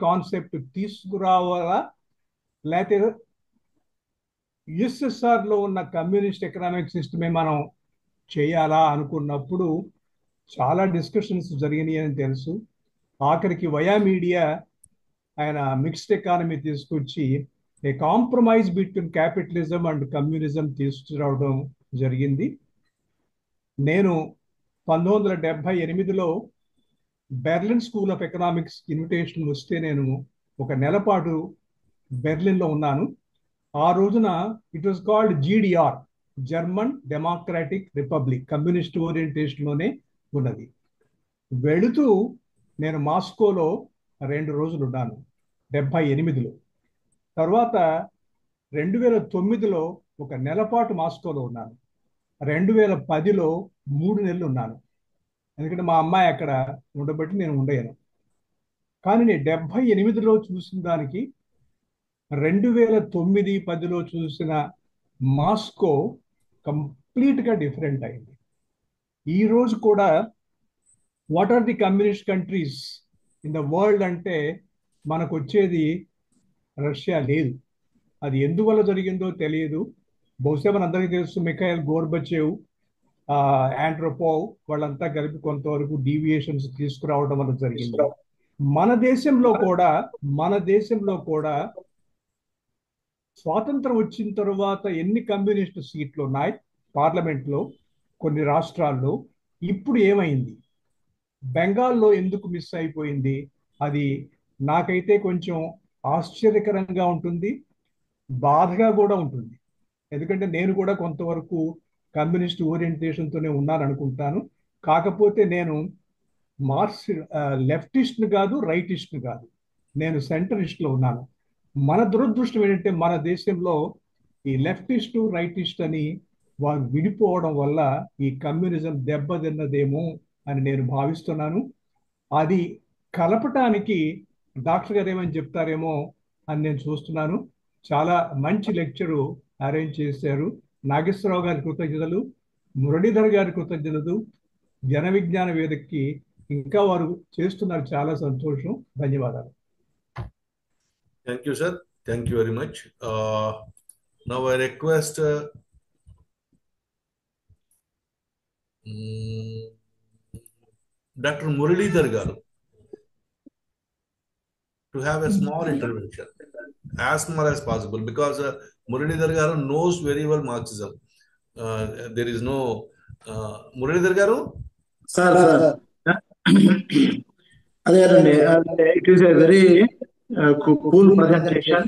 కాన్సెప్ట్ తీసుకురావాలా, లేకపోతే యుఎస్ఎస్ఆర్ లో ఉన్న కమ్యూనిస్ట్ ఎకనామిక్ సిస్టమే మనం చేయాలా అనుకున్నప్పుడు చాలా డిస్కషన్స్ జరిగినాయి అని తెలుసు. ఆఖరికి వయా మీడియా ఆయన మిక్స్డ్ ఎకానమీ తీసుకొచ్చి a compromise between capitalism and communism తీసుకురావడం జరిగింది. నేను 1978లో Berlin school of economics invitation వస్తే నేను ఒక నెల పాటు బెర్లిన్లో ఉన్నాను. ఆ రోజున it was called GDR, German Democratic Republic, communist ఓరియంటేషన్లోనే ఉన్నది. వెళుతూ నేను మాస్కోలో 2 రోజులు ఉన్నాను 78లో. తర్వాత 2009లో ఒక నెల పాటు మాస్కోలో ఉన్నాను. 2010లో 3 నెలలు ఉన్నాను, ఎందుకంటే మా అమ్మాయి అక్కడ ఉండబట్టి నేను ఉండయాను. కానీ నేను 78లో చూసిన దానికి 2009-10లో చూసిన మాస్కో కంప్లీట్గా డిఫరెంట్ అయింది. ఈ రోజు కూడా what are the communist countries in the world అంటే మనకు వచ్చేది రష్యా లేదు. అది ఎందువల్ల జరిగిందో తెలియదు. బహుశా మనందరికీ తెలుసు, మిఖాయిల్ గోర్బచేవ్, ఆండ్రోపోవ్ వాళ్ళంతా కలిపి కొంతవరకు డీవియేషన్స్ తీసుకురావడం వల్ల జరిగింది. మన దేశంలో కూడా స్వాతంత్రం వచ్చిన తర్వాత ఎన్ని కమ్యూనిస్ట్ సీట్లు ఉన్నాయి పార్లమెంట్లో, కొన్ని రాష్ట్రాల్లో. ఇప్పుడు ఏమైంది, బెంగాల్లో ఎందుకు మిస్ అయిపోయింది? అది నాకైతే కొంచెం ఆశ్చర్యకరంగా ఉంటుంది, బాధగా కూడా ఉంటుంది. ఎందుకంటే నేను కూడా కొంతవరకు కమ్యూనిస్ట్ ఓరియంటేషన్తోనే ఉన్నాను అనుకుంటాను. కాకపోతే నేను లెఫ్టిస్ట్ని కాదు, రైటిస్ట్ని కాదు, నేను సెంటరిస్ట్లో ఉన్నాను. మన దురదృష్టం ఏంటంటే మన దేశంలో ఈ లెఫ్టిస్టు రైటిస్ట్ అని వారు విడిపోవడం వల్ల ఈ కమ్యూనిజం దెబ్బతిన్నదేమో అని నేను భావిస్తున్నాను. అది కలపటానికి డాక్టర్ గారు ఏమని చెప్తారేమో అని నేను చూస్తున్నాను. చాలా మంచి లెక్చరు అరేంజ్ చేశారు. నాగేశ్వరరావు గారి కృతజ్ఞతలు, మురళీధర్ గారి కృతజ్ఞతలు, జన విజ్ఞాన వేదికకి ఇంకా వారు చేస్తున్నారు. చాలా సంతోషం. ధన్యవాదాలు. Thank you, sir. Thank you very much. Now I request Dr. Muralidhar Garu to have a small intervention, as small as possible, because Muralidhar Garu knows very well Marxism. There is no Muralidhar Garu. Sir, అదేనండి, it is a very cool presentation.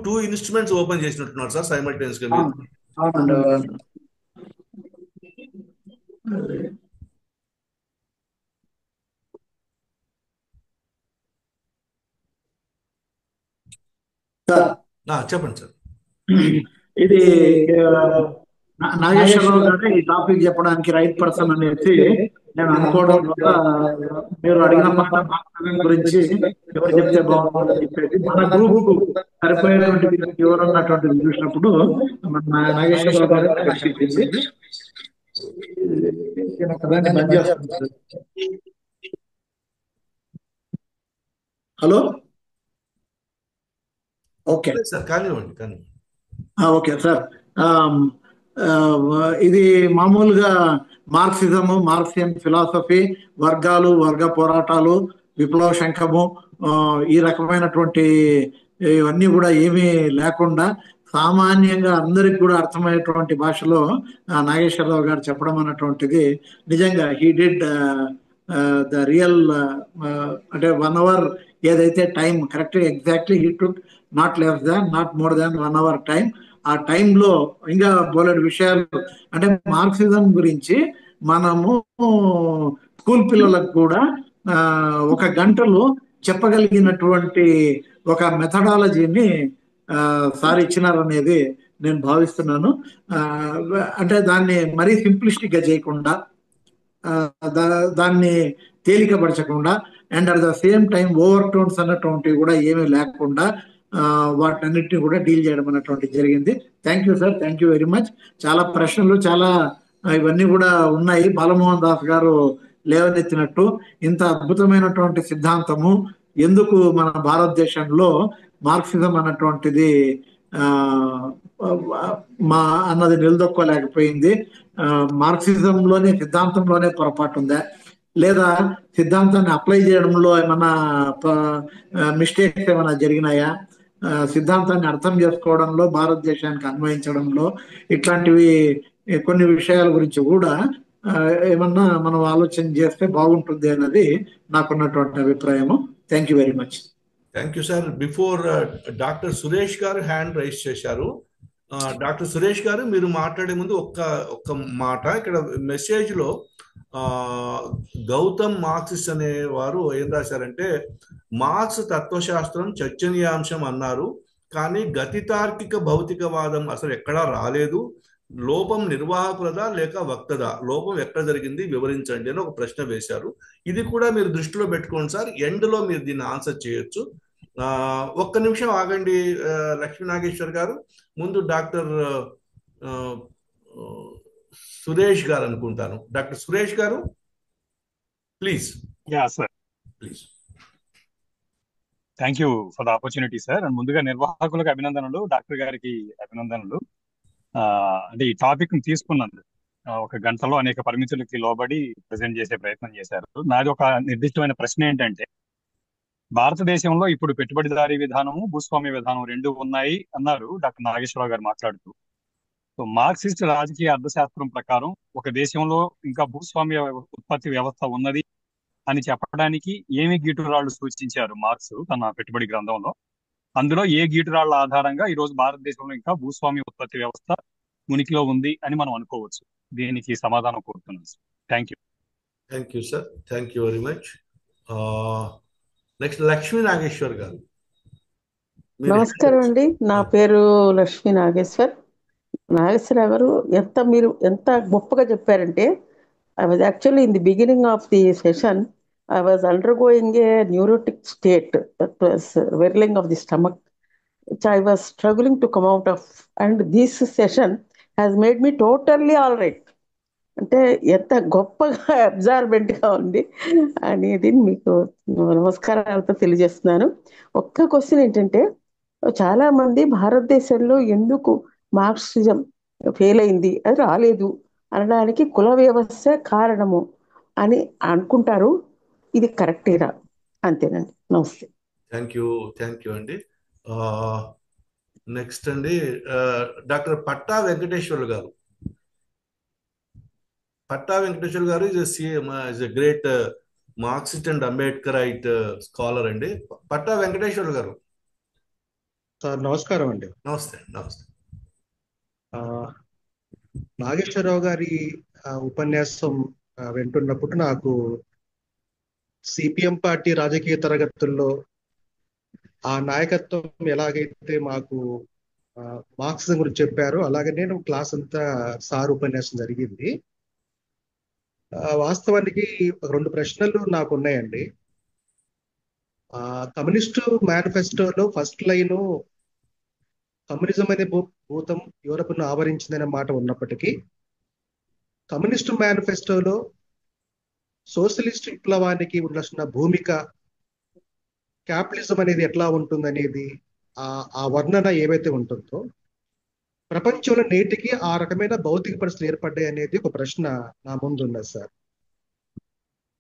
Two instruments open చేసినట్టున్నారు sir simultaneous గా. అవునండి. చెప్పండి sir. ఇది నాగేశ్వరరావు గారు ఈ topic చెప్పడానికి right person అనేసి నేను అనుకోవడం వల్ల మీరు అడిగిన గురించి ఎవరు చెప్తే బాగుంటుందని చెప్పేసి మన గ్రూప్ సరిపోయేటువంటి ఎవరన్నటువంటిది చూసినప్పుడు మన నాగేశ్వరరావు గారు రక్షించింది. హలో, ఓకే సార్, కానివ్వండి. ఓకే సార్, ఇది మామూలుగా మార్క్సిజము, మార్క్సియన్ ఫిలాసఫీ, వర్గాలు, వర్గ పోరాటాలు, విప్లవ శంఖము, ఈ రకమైనటువంటి ఇవన్నీ కూడా ఏమీ లేకుండా సామాన్యంగా అందరికి కూడా అర్థమయ్యేటువంటి భాషలో నాగేశ్వరరావు గారు చెప్పడం అన్నటువంటిది నిజంగా హీ డిడ్ ద రియల్. అంటే 1 hour ఏదైతే time correct exactly he took not less than, not more than 1 hour time. ఆ టైంలో ఇంకా బోలెడు విషయాలు అంటే మార్క్సిజం గురించి మనము స్కూల్ పిల్లలకు కూడా ఒక గంటలో చెప్పగలిగినటువంటి ఒక మెథడాలజీని సార్ ఇచ్చినారనేది నేను భావిస్తున్నాను. అంటే దాన్ని మరీ సింప్లిస్టిక్ గా చేయకుండా, దాన్ని తేలికపరచకుండా, and at the same time overtones అన్నటువంటివి కూడా ఏమీ లేకుండా వాటన్నిటిని కూడా డీల్ చేయడం అన్నటువంటి జరిగింది. Thank you sir, thank you very much. చాలా ప్రశ్నలు, చాలా ఇవన్నీ కూడా ఉన్నాయి. బాలమోహన్ దాస్ గారు లేవనెత్తినట్టు ఇంత అద్భుతమైనటువంటి సిద్ధాంతము ఎందుకు మన భారతదేశంలో మార్క్సిజం అన్నటువంటిది మా అన్నది నిలదొక్కోలేకపోయింది. మార్క్సిజంలోనే, సిద్ధాంతంలోనే పొరపాటు ఉందా, లేదా సిద్ధాంతాన్ని అప్లై చేయడంలో ఏమన్నా మిస్టేక్స్ ఏమైనా జరిగినాయా, సిద్ధాంతాన్ని అర్థం చేసుకోవడంలో, భారతదేశానికి అన్వయించడంలో ఇట్లాంటివి కొన్ని విషయాల గురించి కూడా ఏమన్నా మనం ఆలోచన చేస్తే బాగుంటుంది అన్నది నాకున్నటువంటి అభిప్రాయము. Thank you very much. Thank you sir. Before doctor Suresh గారు హ్యాండ్ రైజ్ చేశారు. డాక్టర్ సురేష్ గారు, మీరు మాట్లాడే ముందు ఒక్క మాట. ఇక్కడ మెసేజ్ లో గౌతమ్ మార్క్సిస్ట్ అనే వారు ఏం రాశారంటే, మార్క్స్ తత్వశాస్త్రం చర్చనీయాంశం అన్నారు, కానీ గతితార్కిక భౌతికవాదం అసలు ఎక్కడా రాలేదు. లోపం నిర్వాహకులదా లేక వక్తదా? లోపం ఎక్కడ జరిగింది వివరించండి అని ఒక ప్రశ్న వేశారు. ఇది కూడా మీరు దృష్టిలో పెట్టుకోండి సార్. ఎండ్ లో మీరు దీన్ని ఆన్సర్ చేయొచ్చు. ఒక్క నిమిషం ఆగండి లక్ష్మీ నాగేశ్వర్ గారు. ముందు డాక్టర్ సురేష్ గారు అనుకుంటాను. డాక్టర్ సురేష్ గారు please. Yeah sir, please. Thank you for the opportunity sir. ముందుగా నిర్వాహకులకు అభినందనలు, డాక్టర్ గారికి అభినందనలు. అంటే ఈ టాపిక్ ని తీసుకున్నందుకు ఒక గంటలో అనేక పరిమితులకి లోబడి ప్రజెంట్ చేసే ప్రయత్నం చేశారు. నాది ఒక నిర్దిష్టమైన ప్రశ్న ఏంటంటే, భారతదేశంలో ఇప్పుడు పెట్టుబడిదారీ విధానము, భూస్వామ్య విధానం రెండు ఉన్నాయి అన్నారు డాక్టర్ నాగేశ్వరరావు గారు మాట్లాడుతూ. సో మార్క్సిస్ట్ రాజకీయ అర్థశాస్త్రం ప్రకారం ఒక దేశంలో ఇంకా భూస్వామ్య ఉత్పత్తి వ్యవస్థ ఉన్నది అని చెప్పడానికి ఏమి గీటురాళ్లు సూచించారు మార్క్స్ తన పెట్టుబడి గ్రంథంలో? అందులో ఏ గీటురాళ్ల ఆధారంగా ఈ రోజు భారతదేశంలో ఇంకా భూస్వామ్య ఉత్పత్తి వ్యవస్థ ఉనికిలో ఉంది అని మనం అనుకోవచ్చు? దీనికి సమాధానం కోరుతున్నాను sir. Thank you. Thank you sir, thank you very much. Next Lakshmi Nageswar garu. నమస్కారం అండి, నా పేరు లక్ష్మీ నాగేశ్వరరావు గారు. మీరు ఎంత గొప్పగా చెప్పారంటే, I was actually in the beginning of the session I was undergoing a neurotic state, that was whirling of the stomach, which I was struggling to come out of, and this session has made me totally all right. అంటే ఎంత గొప్పగా అబ్జార్బెంట్గా ఉంది అనేది మీకు నమస్కారాలతో తెలియజేస్తున్నాను. ఒక్క question ఏంటంటే, చాలా మంది భారతదేశంలో ఎందుకు మార్క్సిజం ఫెయిల్ అయింది, అది రాలేదు అనడానికి కుల వ్యవస్థ కారణము అని అనుకుంటారు. ఇది కరెక్టేనా? అంతేనండి, నమస్తే. థ్యాంక్ యూ అండి. నెక్స్ట్ అండి డాక్టర్ పట్టా వెంకటేశ్వర్లు గారు. పట్టా వెంకటేశ్వర్ గారు is a great Marxist and అంబేద్కరైట్ scholar అండి. పట్టా వెంకటేశ్వర్ గారు. సార్ నమస్కారం అండి. నమస్తే. నాగేశ్వరరావు గారి ఉపన్యాసం వింటున్నప్పుడు నాకు సిపిఎం పార్టీ రాజకీయ తరగతుల్లో ఆ నాయకత్వం ఎలాగైతే మాకు మార్క్సిజం గురించి చెప్పారో అలాగే నేను క్లాస్ అంతా సార్ ఉపన్యాసం జరిగింది. వాస్తవానికి రెండు ప్రశ్నలు నాకు ఉన్నాయండి. కమ్యూనిస్టు మేనిఫెస్టోలో ఫస్ట్ లైను కమ్యూనిజం అనే భూతం యూరప్ను ఆవరించిందనే మాట ఉన్నప్పటికీ, కమ్యూనిస్టు మేనిఫెస్టోలో సోషలిస్ట్ విప్లవానికి ఉండాల్సిన భూమిక, క్యాపిటలిజం అనేది ఎట్లా ఉంటుందనేది ఆ వర్ణన ఏవైతే ఉంటుందో, ప్రపంచంలో నేటికి ఆ రకమైన భౌతిక పరిస్థితులు ఏర్పడ్డాయి అనేది ఒక ప్రశ్న నా ముందు ఉన్నది సార్.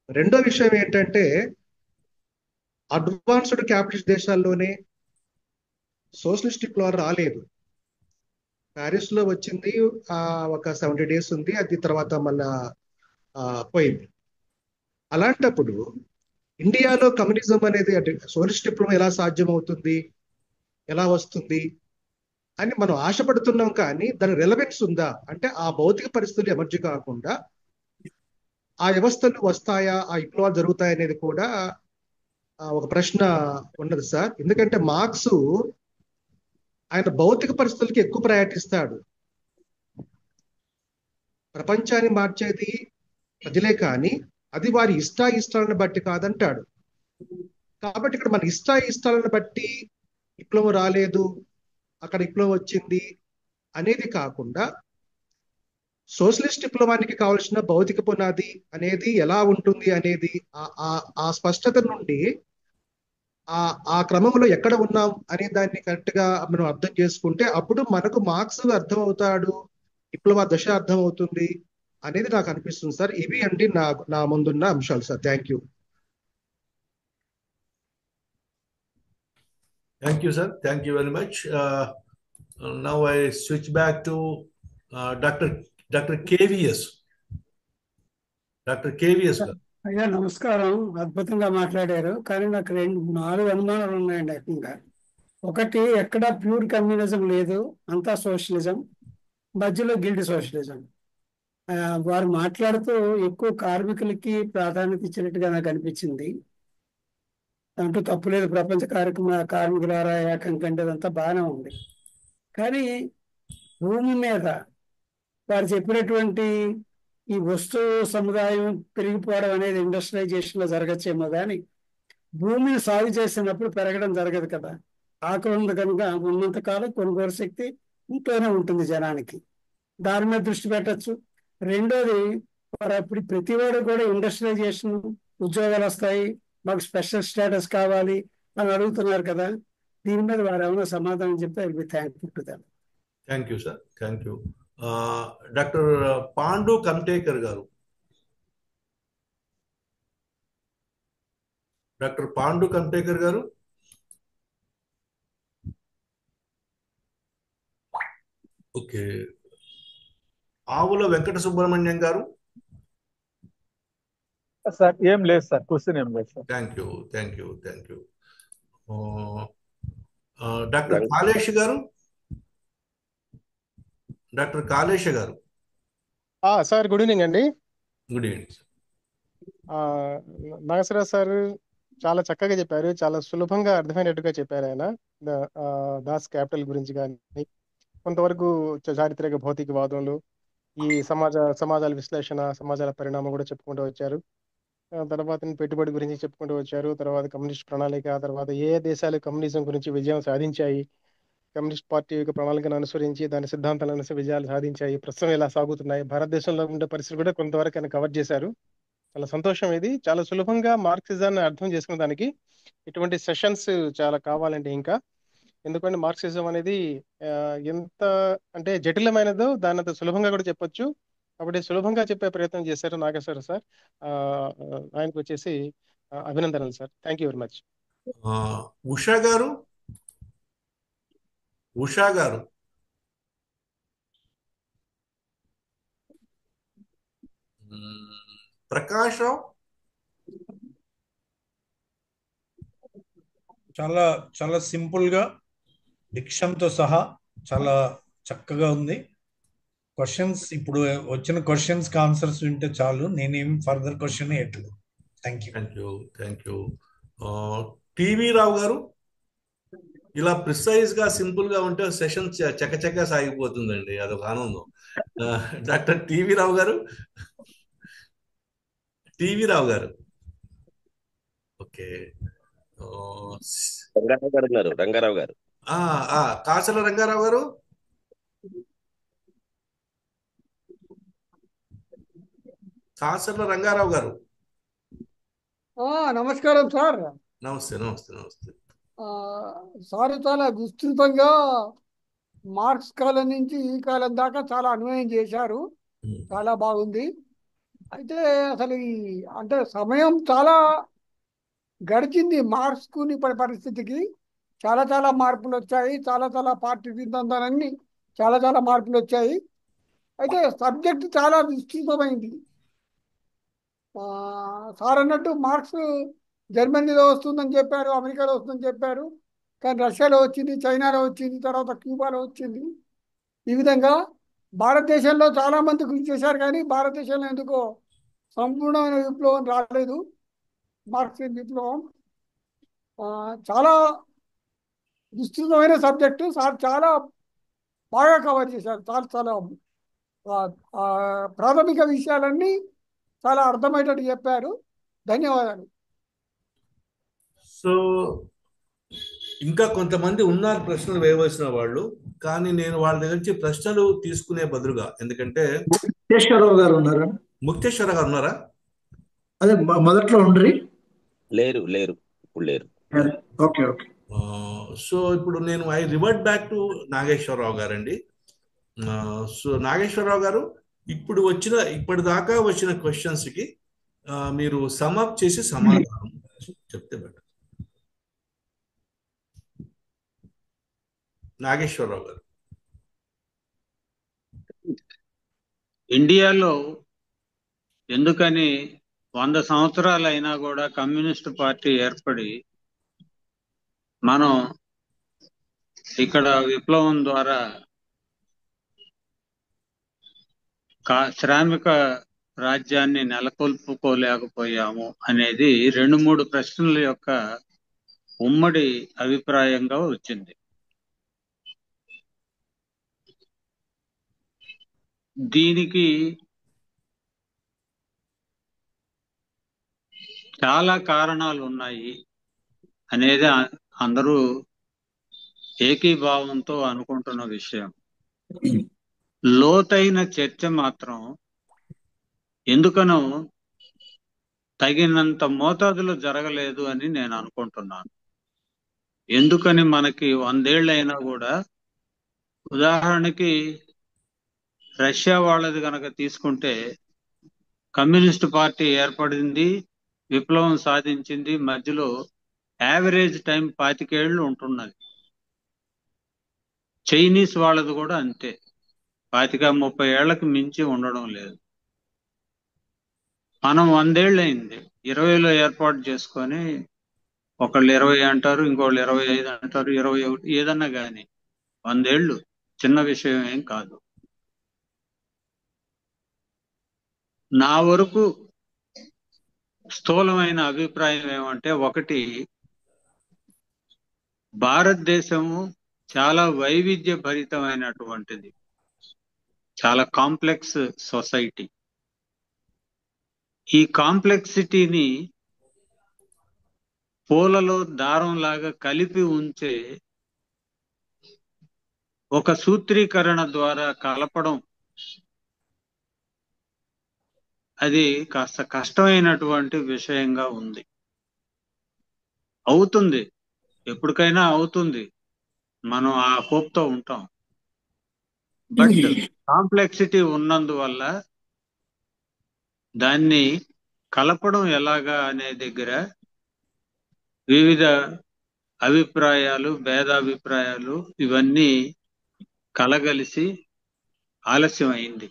రెండో విషయం ఏంటంటే, అడ్వాన్స్డ్ క్యాపిటలిస్ట్ దేశాల్లోనే సోషలిస్ట్ విప్లవం రాలేదు. ప్యారిస్ లో వచ్చింది, ఒక 70 days ఉంది, అది తర్వాత మళ్ళా పోయింది. అలాంటప్పుడు ఇండియాలో కమ్యూనిజం అనేది అంటే సోషలిస్ట్ విప్లవం ఎలా సాధ్యమవుతుంది, ఎలా వస్తుంది అని మనం ఆశపడుతున్నాం, కానీ దాని రెలవెన్స్ ఉందా అంటే ఆ భౌతిక పరిస్థితులు ఎమర్జీ కాకుండా ఆ వ్యవస్థలు వస్తాయా, ఆ విప్లవాలు జరుగుతాయి అనేది కూడా ఒక ప్రశ్న ఉన్నది సార్. ఎందుకంటే మార్క్స్ ఆయన భౌతిక పరిస్థితులకి ఎక్కువ ప్రయారిటీ ఇస్తాడు. ప్రపంచాన్ని మార్చేది ప్రజలే కానీ అది వారి ఇష్టాయిష్టాలను బట్టి కాదంటాడు. కాబట్టి ఇక్కడ మన ఇష్టాయిష్టాలను బట్టి విప్లవం రాలేదు, అక్కడ విప్లవం వచ్చింది అనేది కాకుండా సోషలిస్ట్ విప్లవానికి కావాల్సిన భౌతిక పునాది అనేది ఎలా ఉంటుంది అనేది ఆ స్పష్టత నుండి ఆ క్రమంలో ఎక్కడ ఉన్నాం అనే దాన్ని కరెక్ట్ గా మనం అర్థం చేసుకుంటే అప్పుడు మనకు మార్క్స్ అర్థం అవుతాడు, విప్లవ దశ అర్థం అవుతుంది అనేది నాకు అనిపిస్తుంది సార్. ఇవి అండి నా ముందున్న అంశాలు sir. Thank you. Thank you, sir. Thank you very much. Now I switch back to Dr. KVS. Dr. KVS. అయ్యా నమస్కారం, అద్భుతంగా మాట్లాడారు. కానీ నాకు 4 అనుమానాలు ఉన్నాయండి ఏకంగా. ఒకటి, ఎక్కడ ప్యూర్ కమ్యూనిజం లేదు, అంతా సోషలిజం, మధ్యలో గిల్డ్ సోషలిజం. వారు మాట్లాడుతూ ఎక్కువ కార్మికులకి ప్రాధాన్యత ఇచ్చినట్టుగా నాకు అనిపించింది. దాంట్లో తప్పులేదు, ప్రపంచ కార్మికులారా ఏకం కంటే అదంతా బాగానే ఉంది. కానీ భూమి మీద వారు చెప్పినటువంటి ఈ వస్తు సముదాయం పెరిగిపోవడం అనేది ఇండస్ట్రియలైజేషన్ లో జరగచ్చేమో కానీ భూమిని సాగు చేసినప్పుడు పెరగడం జరగదు కదా. ఆకలి ఉంది కనుక ఉన్నంత కాలం కొనుగోలు శక్తి ఇంట్లోనే ఉంటుంది జనానికి, దాని మీద దృష్టి పెట్టచ్చు. రెండోది, వారు అప్పుడు ప్రతివాడు కూడా ఇండస్ట్రియలైజేషన్, ఉద్యోగాలు వస్తాయి, మాకు స్పెషల్ స్టేటస్ కావాలి అని అడుగుతున్నారు కదా. దీని మీద వారు ఏమైనా సమాధానం చెప్తే I will be thankful to them. Thank you sir. Thank you. Doctor Pandu Kantekar garu. Doctor Pandu Kantekar గారు. ఓకే. ఆవుల వెంకట సుబ్రహ్మణ్యం గారు. సార్ ఏం లేదు సార్, క్వశ్చన్ ఏం లేదు sir. Thank you. Thank you. Thank you. Doctor Kalesh garu. Doctor Kalesh garu. Sir good evening అండి. Good evening. నాగేశ్వరరావు సార్ చాలా చక్కగా చెప్పారు, చాలా సులభంగా అర్థమైనట్టుగా చెప్పారు. ఆయన దాస్ క్యాపిటల్ గురించి కానీ కొంతవరకు చారిత్రక భౌతికవాదంలో ఈ సమాజాల విశ్లేషణ, సమాజాల పరిణామం కూడా చెప్పుకుంటూ వచ్చారు. తర్వాత పెట్టుబడి గురించి చెప్పుకుంటూ వచ్చారు. తర్వాత కమ్యూనిస్ట్ ప్రణాళిక, తర్వాత ఏ దేశాలు కమ్యూనిజం గురించి విజయం సాధించాయి, కమ్యూనిస్ట్ పార్టీ యొక్క ప్రణాళికను అనుసరించి దాని సిద్ధాంతాలను అనుసరించి విజయాలు సాధించాయి, ప్రస్తుతం ఎలా సాగుతున్నాయి, భారతదేశంలో ఉండే పరిస్థితి కూడా కొంతవరకు ఆయన కవర్ చేశారు. చాలా సంతోషం. ఇది చాలా సులభంగా మార్క్సిజాన్ని అర్థం చేసుకునే దానికి ఇటువంటి సెషన్స్ చాలా కావాలండి ఇంకా. ఎందుకంటే మార్క్సిజం అనేది ఎంత అంటే జటిలమైనదో దాన్ని అంత సులభంగా కూడా చెప్పొచ్చు. కాబట్టి సులభంగా చెప్పే ప్రయత్నం చేశారు నాగేశ్వర సార్. ఆయనకు వచ్చేసి అభినందనలు sir. Thank you very much. Usha గారు. ఉషా గారు. ప్రకాష్ రావు. చాలా చాలా సింపుల్ గా డిక్షన్తో సహా చాలా చక్కగా ఉంది. క్వశ్చన్స్ ఇప్పుడు వచ్చిన క్వశ్చన్స్ కి ఆన్సర్స్ వింటే చాలు, నేనేం ఫర్దర్ క్వశ్చన్ ఎట్లేదు. Thank you. Thank you. Thank you. TV Rao garu. ఇలా ప్రిసైజ్ గా సింపుల్ గా ఉంటే సెషన్ చకచక సాగిపోతుందండి, అదొక ఆనందం. డాక్టర్ టీవీ రావు గారు. టీవీ రావు గారు. ఓకే. రంగారావు గారు. కాసల రంగారావు గారు. కాసల రంగారావు గారు. నమస్కారం సార్. నమస్తే. నమస్తే. నమస్తే సార్. చాలా విస్తృతంగా మార్క్స్ కాలం నుంచి ఈ కాలం దాకా చాలా అన్వయం చేశారు, చాలా బాగుంది. అయితే అసలు అంటే సమయం చాలా గడిచింది మార్క్స్ కు ఇప్పటి పరిస్థితికి. చాలా చాలా మార్పులు వచ్చాయి, చాలా చాలా పార్టీ సిద్ధాంతాలన్నీ చాలా చాలా మార్పులు వచ్చాయి. అయితే సబ్జెక్ట్ చాలా విస్తృతమైంది. సార్ అన్నట్టు మార్క్స్ జర్మనీలో వస్తుందని చెప్పారు, అమెరికాలో వస్తుందని చెప్పారు, కానీ రష్యాలో వచ్చింది, చైనాలో వచ్చింది, తర్వాత క్యూబాలో వచ్చింది. ఈ విధంగా భారతదేశంలో చాలా మంది కృషి చేశారు, కానీ భారతదేశంలో ఎందుకో సంపూర్ణమైన విప్లవం రాలేదు. మార్క్సియన్ విప్లవం చాలా విస్తృతమైన సబ్జెక్టు. సార్ చాలా బాగా కవర్ చేశారు. చాలా చాలా ప్రాథమిక విషయాలన్నీ చాలా అర్థమయ్యేటట్టు చెప్పారు. ధన్యవాదాలు. సో ఇంకా కొంతమంది ఉన్నారు ప్రశ్నలు వేయవలసిన వాళ్ళు, కానీ నేను వాళ్ళ దగ్గర నుంచి ప్రశ్నలు తీసుకునే బదులుగా, ఎందుకంటే ముక్తేశ్వరరావు గారు ఉన్నారా? ముక్తేశ్వర గారు ఉన్నారా? అదే మొదట్లో ఉండ్రి. లేరు ఇప్పుడు లేరు. Okay okay. సో ఇప్పుడు నేను I revert back to Nageswara Rao గారండి. సో నాగేశ్వరరావు గారు, ఇప్పటిదాకా వచ్చిన క్వశ్చన్స్ కి మీరు సమ్అప్ చేసి సమాధానం చెప్తే బెటర్. నాగేశ్వరరావు గారు. ఇండియాలో ఎందుకని 100 సంవత్సరాలు అయినా కూడా కమ్యూనిస్ట్ పార్టీ ఏర్పడి మనం ఇక్కడ విప్లవం ద్వారా శ్రామిక రాజ్యాన్ని నెలకొల్పుకోలేకపోయాము అనేది 2-3 ప్రశ్నల యొక్క ఉమ్మడి అభిప్రాయంగా వచ్చింది. దీనికి చాలా కారణాలు ఉన్నాయి అనేది అందరూ ఏకీభావంతో అనుకుంటున్న విషయం. లోతైన చర్చ మాత్రం ఎందుకనో తగినంత మోతాదులో జరగలేదు అని నేను అనుకుంటున్నాను. ఎందుకని మనకి 100 ఏళ్ళైనా కూడా, ఉదాహరణకి రష్యా వాళ్ళది కనుక తీసుకుంటే, కమ్యూనిస్ట్ పార్టీ ఏర్పడింది, విప్లవం సాధించింది, మధ్యలో యావరేజ్ టైం 25 ఏళ్ళు ఉంటున్నది. చైనీస్ వాళ్ళది కూడా అంతే, 25-30 ఏళ్లకు మించి ఉండడం లేదు. మనం 100 ఏళ్ళు అయింది, 20లో ఏర్పాటు చేసుకొని, ఒకళ్ళు 20 అంటారు, ఇంకోళ్ళు 25 అంటారు, 21, ఏదన్నా కానీ 100 ఏళ్ళు చిన్న విషయం ఏం కాదు. నా వరకు స్థూలమైన అభిప్రాయం ఏమంటే, ఒకటి, భారతదేశము చాలా వైవిధ్య భరితమైనటువంటిది, చాలా కాంప్లెక్స్ సొసైటీ. ఈ కాంప్లెక్సిటీని పూలలో దారంలాగా కలిపి ఉంచే ఒక సూత్రీకరణ ద్వారా కలపడం, అది కాస్త కష్టమైనటువంటి విషయంగా ఉంది. అవుతుంది, ఎప్పటికైనా అవుతుంది, మనం ఆ హోప్తో ఉంటాం. బట్ కాంప్లెక్సిటీ ఉన్నందువల్ల దాన్ని కలపడం ఎలాగా అనే దగ్గర వివిధ అభిప్రాయాలు, భేదాభిప్రాయాలు ఇవన్నీ కలగలిసి ఆలస్యమైంది.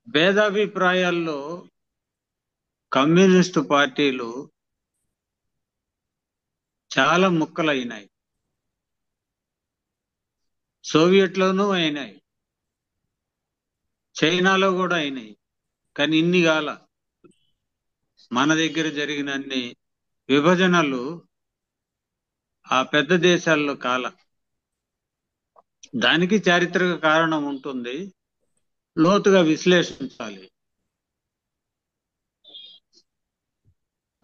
భేదాభిప్రాయాల్లో కమ్యూనిస్టు పార్టీలు చాలా ముక్కలైనాయి. సోవియట్లోనూ అయినాయి, చైనాలో కూడా అయినాయి, కానీ ఇన్ని కాల. మన దగ్గర జరిగినన్ని విభజనలు ఆ పెద్ద దేశాల్లో కాల. దానికి చారిత్రక కారణం ఉంటుంది, లోతుగా విశ్లేషించాలి.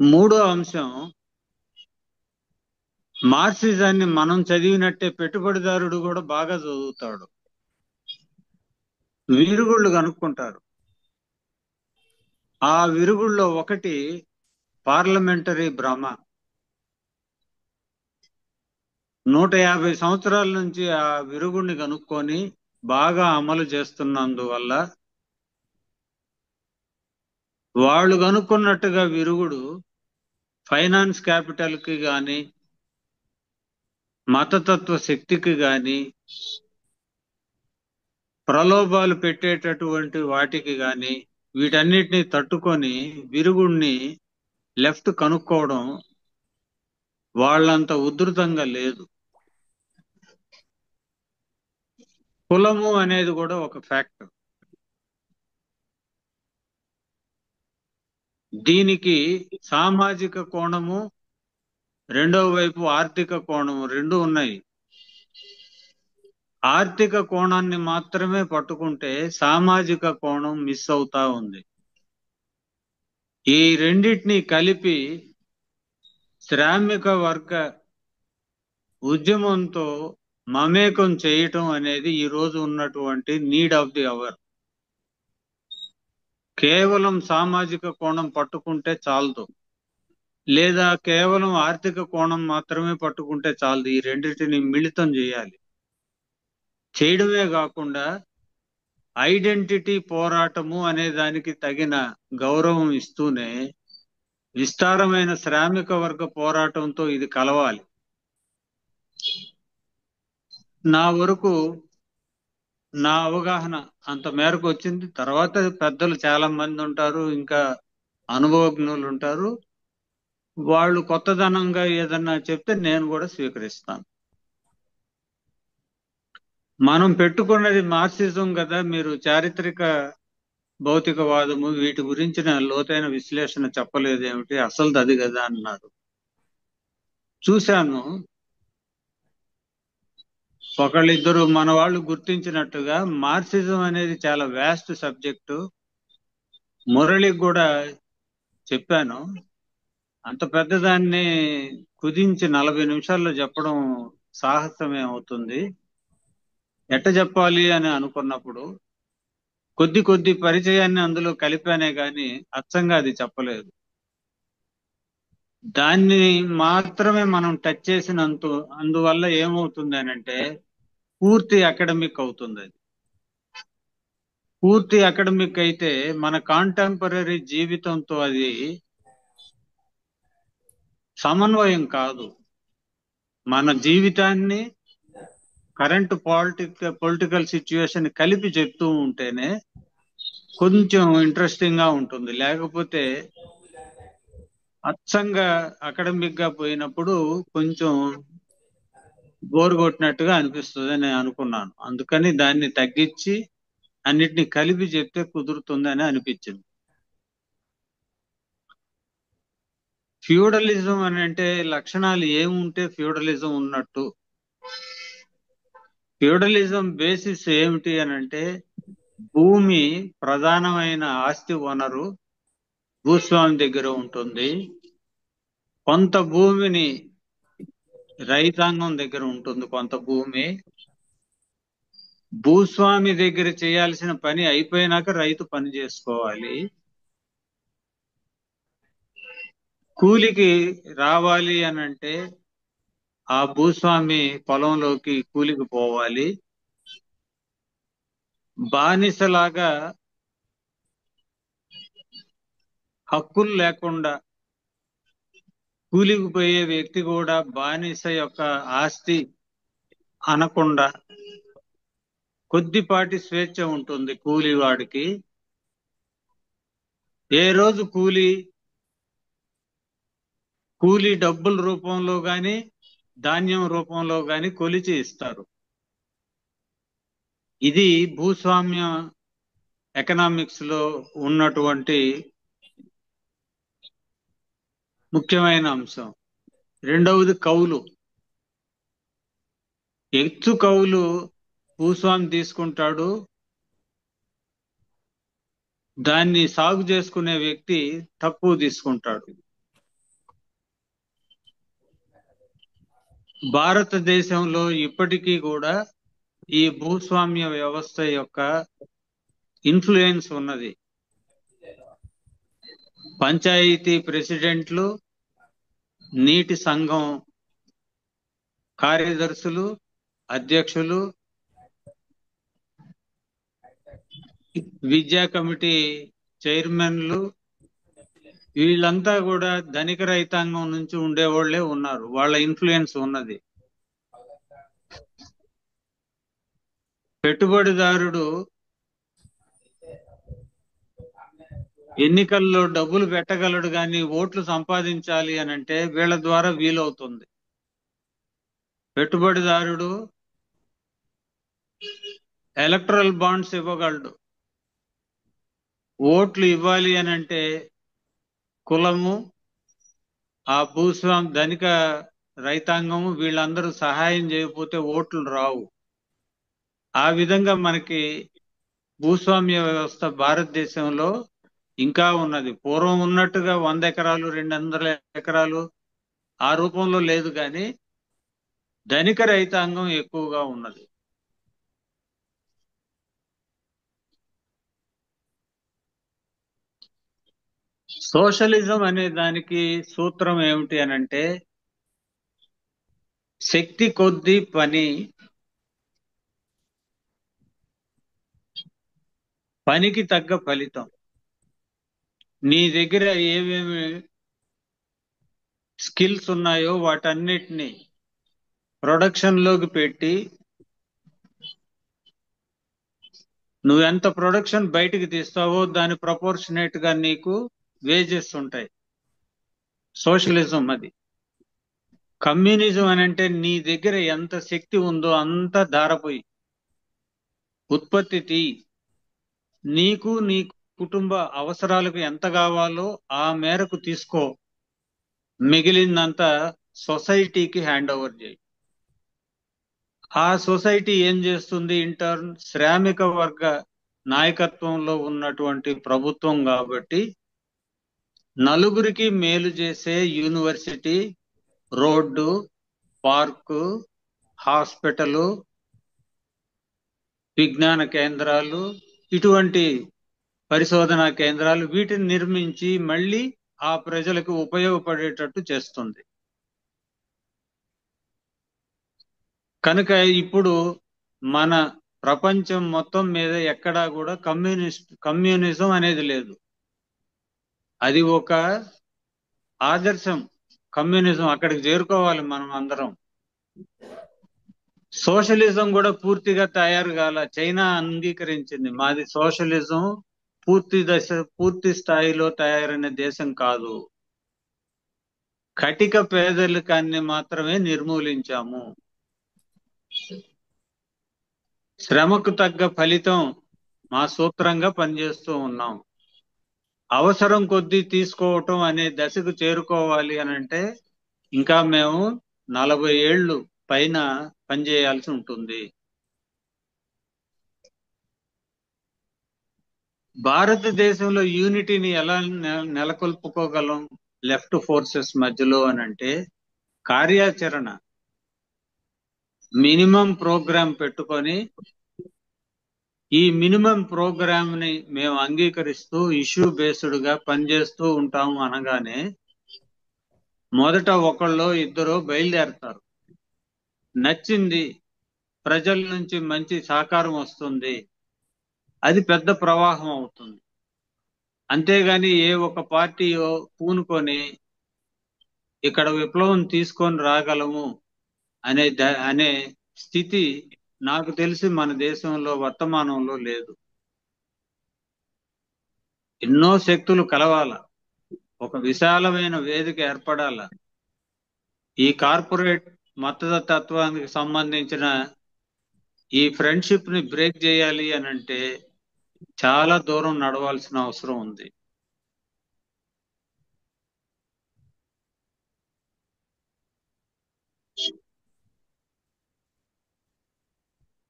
మూడో అంశం, మార్క్సిజాన్ని మనం చదివినట్టే పెట్టుబడిదారుడు కూడా బాగా చదువుతాడు, విరుగుళ్ళు కనుక్కుంటారు. ఆ విరుగుళ్ళలో ఒకటి పార్లమెంటరీ భ్రమ. 150 సంవత్సరాల నుంచి ఆ విరుగుడిని కనుక్కొని బాగా అమలు చేస్తున్నందువల్ల వాళ్ళు కనుక్కున్నట్టుగా విరుగుడు ఫైనాన్స్ క్యాపిటల్కి కానీ, మతతత్వ శక్తికి కానీ, ప్రలోభాలు పెట్టేటటువంటి వాటికి కానీ, వీటన్నిటిని తట్టుకొని విరుగుడిని లెఫ్ట్ కనుక్కోవడం వాళ్ళంత ఉధృతంగా లేదు. కులము అనేది కూడా ఒక ఫ్యాక్టర్. దీనికి సామాజిక కోణము, రెండవ వైపు ఆర్థిక కోణము రెండు ఉన్నాయి. ఆర్థిక కోణాన్ని మాత్రమే పట్టుకుంటే సామాజిక కోణం మిస్ అవుతా ఉంది. ఈ రెండింటిని కలిపి శ్రామిక వర్గ ఉద్యమంతో మమేకం చేయటం అనేది ఈ రోజు ఉన్నటువంటి నీడ్ ఆఫ్ ది అవర్. కేవలం సామాజిక కోణం పట్టుకుంటే చాలదు, లేదా కేవలం ఆర్థిక కోణం మాత్రమే పట్టుకుంటే చాలదు. ఈ రెండింటిని మిళితం చేయాలి. చేయడమే కాకుండా ఐడెంటిటీ పోరాటము అనే దానికి తగిన గౌరవం ఇస్తూనే విస్తారమైన శ్రామిక వర్గ పోరాటంతో ఇది కలవాలి. నా వరకు నా అవగాహన అంత మేరకు వచ్చింది. తర్వాత పెద్దలు చాలా మంది ఉంటారు, ఇంకా అనుభవజ్ఞులు ఉంటారు. వాళ్ళు కొత్తదనంగా ఏదన్నా చెప్తే నేను కూడా స్వీకరిస్తాను. మనం పెట్టుకున్నది మార్క్సిజం కదా, మీరు చారిత్రక భౌతికవాదము వీటి గురించిన లోతైన విశ్లేషణ చెప్పలేదేమిటి, అసలు అది కదా అన్నారు. చూశాను, ఒకళ్ళిద్దరు మన వాళ్ళు గుర్తించినట్టుగా మార్క్సిజం అనేది చాలా వ్యాస్ట్ సబ్జెక్టు. మురళికి కూడా చెప్పాను, అంత పెద్దదాన్ని కుదించి 40 నిమిషాల్లో చెప్పడం సాహసమే అవుతుంది. ఎట్ట చెప్పాలి అని అనుకున్నప్పుడు కొద్ది పరిచయాన్ని అందులో కలిపానే గాని అచ్చంగా అది చెప్పలేదు. దాన్ని మాత్రమే మనం టచ్ అందువల్ల ఏమవుతుంది అని అంటే పూర్తి అకాడమిక్ అవుతుంది. అది పూర్తి అకాడమిక్ అయితే మన కాంటెంపరీ జీవితంతో అది సమన్వయం కాదు. మన జీవితాన్ని కరెంట్ పొలిటికల్ సిచ్యువేషన్ కలిపి చెప్తూ ఉంటేనే కొంచెం ఇంట్రెస్టింగ్ గా ఉంటుంది. లేకపోతే అచ్చంగా అకాడమిక్ గా పోయినప్పుడు కొంచెం బోర్ కొట్టినట్టుగా అనిపిస్తుంది అని అనుకున్నాను. అందుకని దాన్ని తగ్గించి అన్నిటిని కలిపి చెప్తే కుదురుతుందని అనిపించింది. ఫ్యూడలిజం అని అంటే లక్షణాలు ఏముంటే ఫ్యూడలిజం ఉన్నట్టు? ఫ్యూడలిజం బేసిస్ ఏమిటి అని అంటే భూమి ప్రధానమైన ఆస్తి వనరు భూస్వామి దగ్గర ఉంటుంది. కొంత భూమిని రైతాంగం దగ్గర ఉంటుంది, కొంత భూమి భూస్వామి దగ్గర చేయాల్సిన పని అయిపోయినాక రైతు పని చేసుకోవాలి. కూలికి రావాలి అని అంటే ఆ భూస్వామి పొలంలోకి కూలికి పోవాలి. బానిసలాగా హక్కులు లేకుండా కూలికి పోయే వ్యక్తి కూడా బానిస యొక్క ఆస్తి అనకుండా కొద్దిపాటి స్వేచ్ఛ ఉంటుంది కూలి వాడికి. ఏ రోజు కూలి డబ్బుల రూపంలో గాని ధాన్యం రూపంలో గాని కొలిచి ఇస్తారు. ఇది భూస్వామ్య ఎకనామిక్స్ లో ఉన్నటువంటి ముఖ్యమైన అంశం. రెండవది కౌలు. ఎత్తు కౌలు భూస్వామి తీసుకుంటాడు, దాన్ని సాగు చేసుకునే వ్యక్తి తక్కువ తీసుకుంటాడు. భారతదేశంలో ఇప్పటికీ కూడా ఈ భూస్వామ్య వ్యవస్థ యొక్క ఇన్ఫ్లుయెన్స్ ఉన్నది. పంచాయతీ ప్రెసిడెంట్లు, నీటి సంఘం కార్యదర్శులు, అధ్యక్షులు, విద్యా కమిటీ చైర్మన్లు, వీళ్ళంతా కూడా ధనిక రైతాంగం నుంచి ఉండేవాళ్లే ఉన్నారు. వాళ్ళ ఇన్ఫ్లుయెన్స్ ఉన్నది. పెట్టుబడిదారుడు ఎన్నికల్లో డబ్బులు పెట్టగలడు కానీ ఓట్లు సంపాదించాలి అని అంటే వీళ్ళ ద్వారా వీలవుతుంది. పెట్టుబడిదారుడు ఎలక్టరల్ బాండ్స్ ఇవ్వగలడు. ఓట్లు ఇవ్వాలి అని అంటే కులము, ఆ భూస్వామి ధనిక రైతాంగము వీళ్ళందరూ సహాయం చేయకపోతే ఓట్లు రావు. ఆ విధంగా మనకి భూస్వామ్య వ్యవస్థ భారతదేశంలో ఇంకా ఉన్నది. పూర్వం ఉన్నట్టుగా 100 ఎకరాలు 200 ఎకరాలు ఆ రూపంలో లేదు, కానీ ధనిక రైతాంగం ఎక్కువగా ఉన్నది. సోషలిజం అనే దానికి సూత్రం ఏమిటి అనంటే శక్తి కొద్దీ పని, పనికి తగ్గ ఫలితం. నీ దగ్గర ఏమేమి స్కిల్స్ ఉన్నాయో వాటన్నిటిని ప్రొడక్షన్లోకి పెట్టి నువ్వెంత ప్రొడక్షన్ బయటికి తీస్తావో దాని ప్రపోర్షనేట్ గా నీకు వేజెస్ ఉంటాయి. సోషలిజం అది. కమ్యూనిజం అని అంటే నీ దగ్గర ఎంత శక్తి ఉందో అంత ధారపోయి ఉత్పత్తి తీ, నీకు నీ కుటుంబ అవసరాలకు ఎంత కావాలో ఆ మేరకు తీసుకో, మిగిలిందంతా సొసైటీకి హ్యాండ్ ఓవర్ చేయి. ఆ సొసైటీ ఏం చేస్తుంది? ఇంటర్న్ శ్రామిక వర్గ నాయకత్వంలో ఉన్నటువంటి ప్రభుత్వం కాబట్టి నలుగురికి మేలు చేసే యూనివర్సిటీ, రోడ్డు, పార్కు, హాస్పిటలు, విజ్ఞాన కేంద్రాలు, ఇటువంటి పరిశోధనా కేంద్రాలు వీటిని నిర్మించి మళ్ళీ ఆ ప్రజలకు ఉపయోగపడేటట్టు చేస్తుంది. కనుక ఇప్పుడు మన ప్రపంచం మొత్తం మీద ఎక్కడా కూడా కమ్యూనిజం అనేది లేదు. అది ఒక ఆదర్శం. కమ్యూనిజం అక్కడికి చేరుకోవాలి మనం అందరం. సోషలిజం కూడా పూర్తిగా తయారు కాల. చైనా అంగీకరించింది మాది సోషలిజం పూర్తి స్థాయిలో తయారైన దేశం కాదు, కటిక పేదరికాన్ని మాత్రమే నిర్మూలించాము, శ్రమకు తగ్గ ఫలితం మా సూత్రంగా పనిచేస్తూ ఉన్నాం. అవసరం కొద్దీ తీసుకోవటం అనే దశకు చేరుకోవాలి అని అంటే ఇంకా మేము 40 ఏళ్ళు పైన పనిచేయాల్సి ఉంటుంది. భారతదేశంలో యూనిటీని ఎలా నెలకొల్పుకోగలం లెఫ్ట్ ఫోర్సెస్ మధ్యలో అని అంటే కార్యాచరణ, మినిమం ప్రోగ్రామ్ పెట్టుకొని ఈ మినిమం ప్రోగ్రామ్ ని మేము అంగీకరిస్తూ ఇష్యూ బేస్డ్ గా పనిచేస్తూ ఉంటాము అనగానే మొదట ఒకళ్ళు ఇద్దరు బయలుదేరతారు. నచ్చింది, ప్రజల నుంచి మంచి సహకారం వస్తుంది, అది పెద్ద ప్రవాహం అవుతుంది. అంతేగాని ఏ ఒక పార్టీయో పూనుకొని ఇక్కడ విప్లవం తీసుకొని రాగలము అనే స్థితి నాకు తెలిసి మన దేశంలో వర్తమానంలో లేదు. ఎన్నో శక్తులు కలవాల, ఒక విశాలమైన వేదిక ఏర్పడాల. ఈ కార్పొరేట్ మతతత్వానికి సంబంధించిన ఈ ఫ్రెండ్షిప్ ని బ్రేక్ చేయాలి అని అంటే చాలా దూరం నడవాల్సిన అవసరం ఉంది.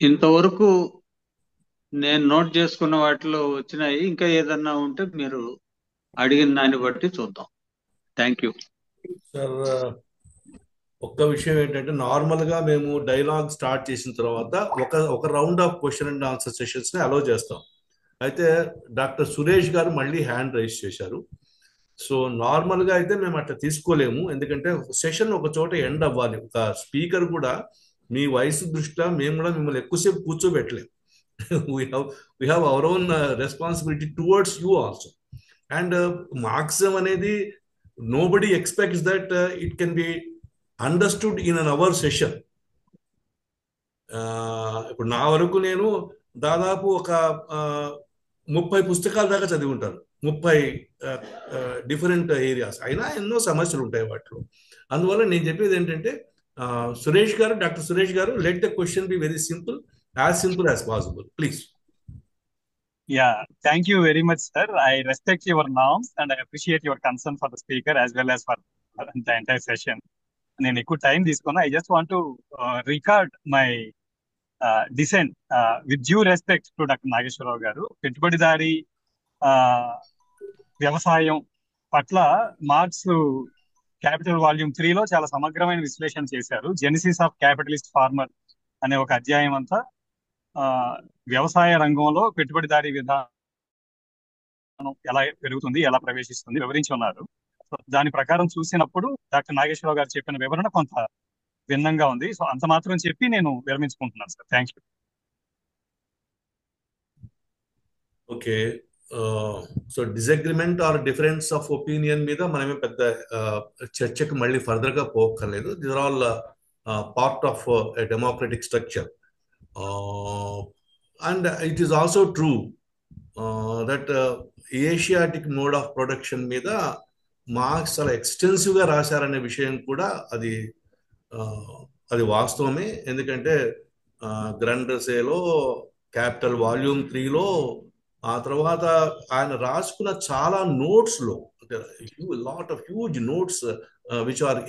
ఇంతవరకు నేను నోట్ చేసుకున్న వాటిలో వచ్చినాయి. ఇంకా ఏదన్నా ఉంటే మీరు అడిగిన దాన్ని బట్టి చూద్దాం. Thank you sir. ఒక్క విషయం ఏంటంటే నార్మల్ గా మేము డైలాగ్ స్టార్ట్ చేసిన తర్వాత ఒక round of question and answer sessions ని అలౌ చేస్తాం. అయితే డాక్టర్ సురేష్ గారు మళ్ళీ హ్యాండ్ రైజ్ చేశారు. సో నార్మల్ గా అయితే మేము అట్లా తీసుకోలేము, ఎందుకంటే సెషన్ ఒక చోట ఎండ్ అవ్వాలి. ఒక స్పీకర్ కూడా మీ వయసు దృష్ట్యా మేము కూడా మిమ్మల్ని ఎక్కువసేపు కూర్చోబెట్టలేము. we have our own responsibility towards you also, and Marxism అనేది nobody expects that it can be understood in an hour session. ఇప్పుడు నా వరకు నేను దాదాపు ఒక 30 పుస్తకాల దాకా చదివి ఉంటాను. 30 డిఫరెంట్ ఏరియాస్ అయినా ఎన్నో సమస్యలు ఉంటాయి వాటిలో. అందువల్ల నేను చెప్పేది ఏంటంటే సురేష్ గారు, డాక్టర్ సురేష్ గారు, let the question be very simple as possible please. Yeah, thank you very much, sir. I respect your norms and I appreciate your concern for the speaker as well as for the entire session. నేను ఎక్కువ time తీసుకున్నా. I just want to record my dissent with due respect to Dr. Nageswararao గారు. పెట్టుబడిదారీ వ్యవసాయం పట్ల marks capital volume 3లో చాలా సమగ్రమైన విశ్లేషణ చేశారు. జెనిసిస్ ఆఫ్ క్యాపిటలిస్ట్ ఫార్మర్ అనే ఒక అధ్యాయం అంతా వ్యవసాయ రంగంలో పెట్టుబడిదారీ విధానం ఎలా పెరుగుతుంది, ఎలా ప్రవేశిస్తుంది వివరించి ఉన్నారు. దాని ప్రకారం చూసినప్పుడు డాక్టర్ నాగేశ్వరరావు గారు చెప్పిన వివరణ కొంత భిన్నంగా ఉంది. సో అంత మాత్రం చెప్పి నేను విరమించుకుంటున్నాను sir. Thank you. Okay, so disagreement or difference of opinion మీద మనమే పెద్ద చర్చకు మళ్ళీ ఫర్దర్ గా పోక్కర్లేదు. This are all part of a democratic structure. And it is also true that Asiatic mode of production మీద మార్క్స్ చాలా ఎక్స్టెన్సివ్గా రాశారనే విషయం కూడా అది వాస్తవమే. ఎందుకంటే గ్రండర్సేలో క్యాపిటల్ వాల్యూమ్ 3లో ఆ తర్వాత ఆయన రాసుకున్న చాలా నోట్స్లో lot of huge notes which are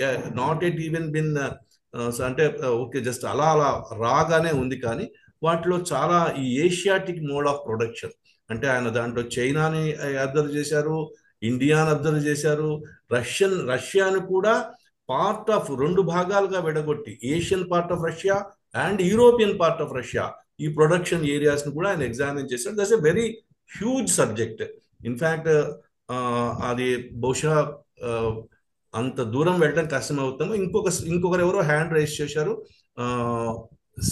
not at even been అంటే ఓకే జస్ట్ అలా రాగానే ఉంది, కానీ వాటిలో చాలా ఈ ఏషియాటిక్ మోడ్ ఆఫ్ ప్రొడక్షన్ అంటే ఆయన దాంట్లో చైనాని అబ్జర్వ్ చేశారు, ఇండియాని అబ్జర్వ్ చేశారు, రష్యాను కూడా పార్ట్ ఆఫ్ 2 భాగాలుగా విడగొట్టి Asian part of Russia and European part of Russia ఈ ప్రొడక్షన్ ఏరియాస్ ని కూడా ఆయన ఎగ్జామిన్ చేశారు. That's a very huge subject. In fact అది బహుశా అంత దూరం వెళ్ళడం కష్టం అవుతాము. ఇంకొకరు ఎవరో హ్యాండ్ రైజ్ చేశారు,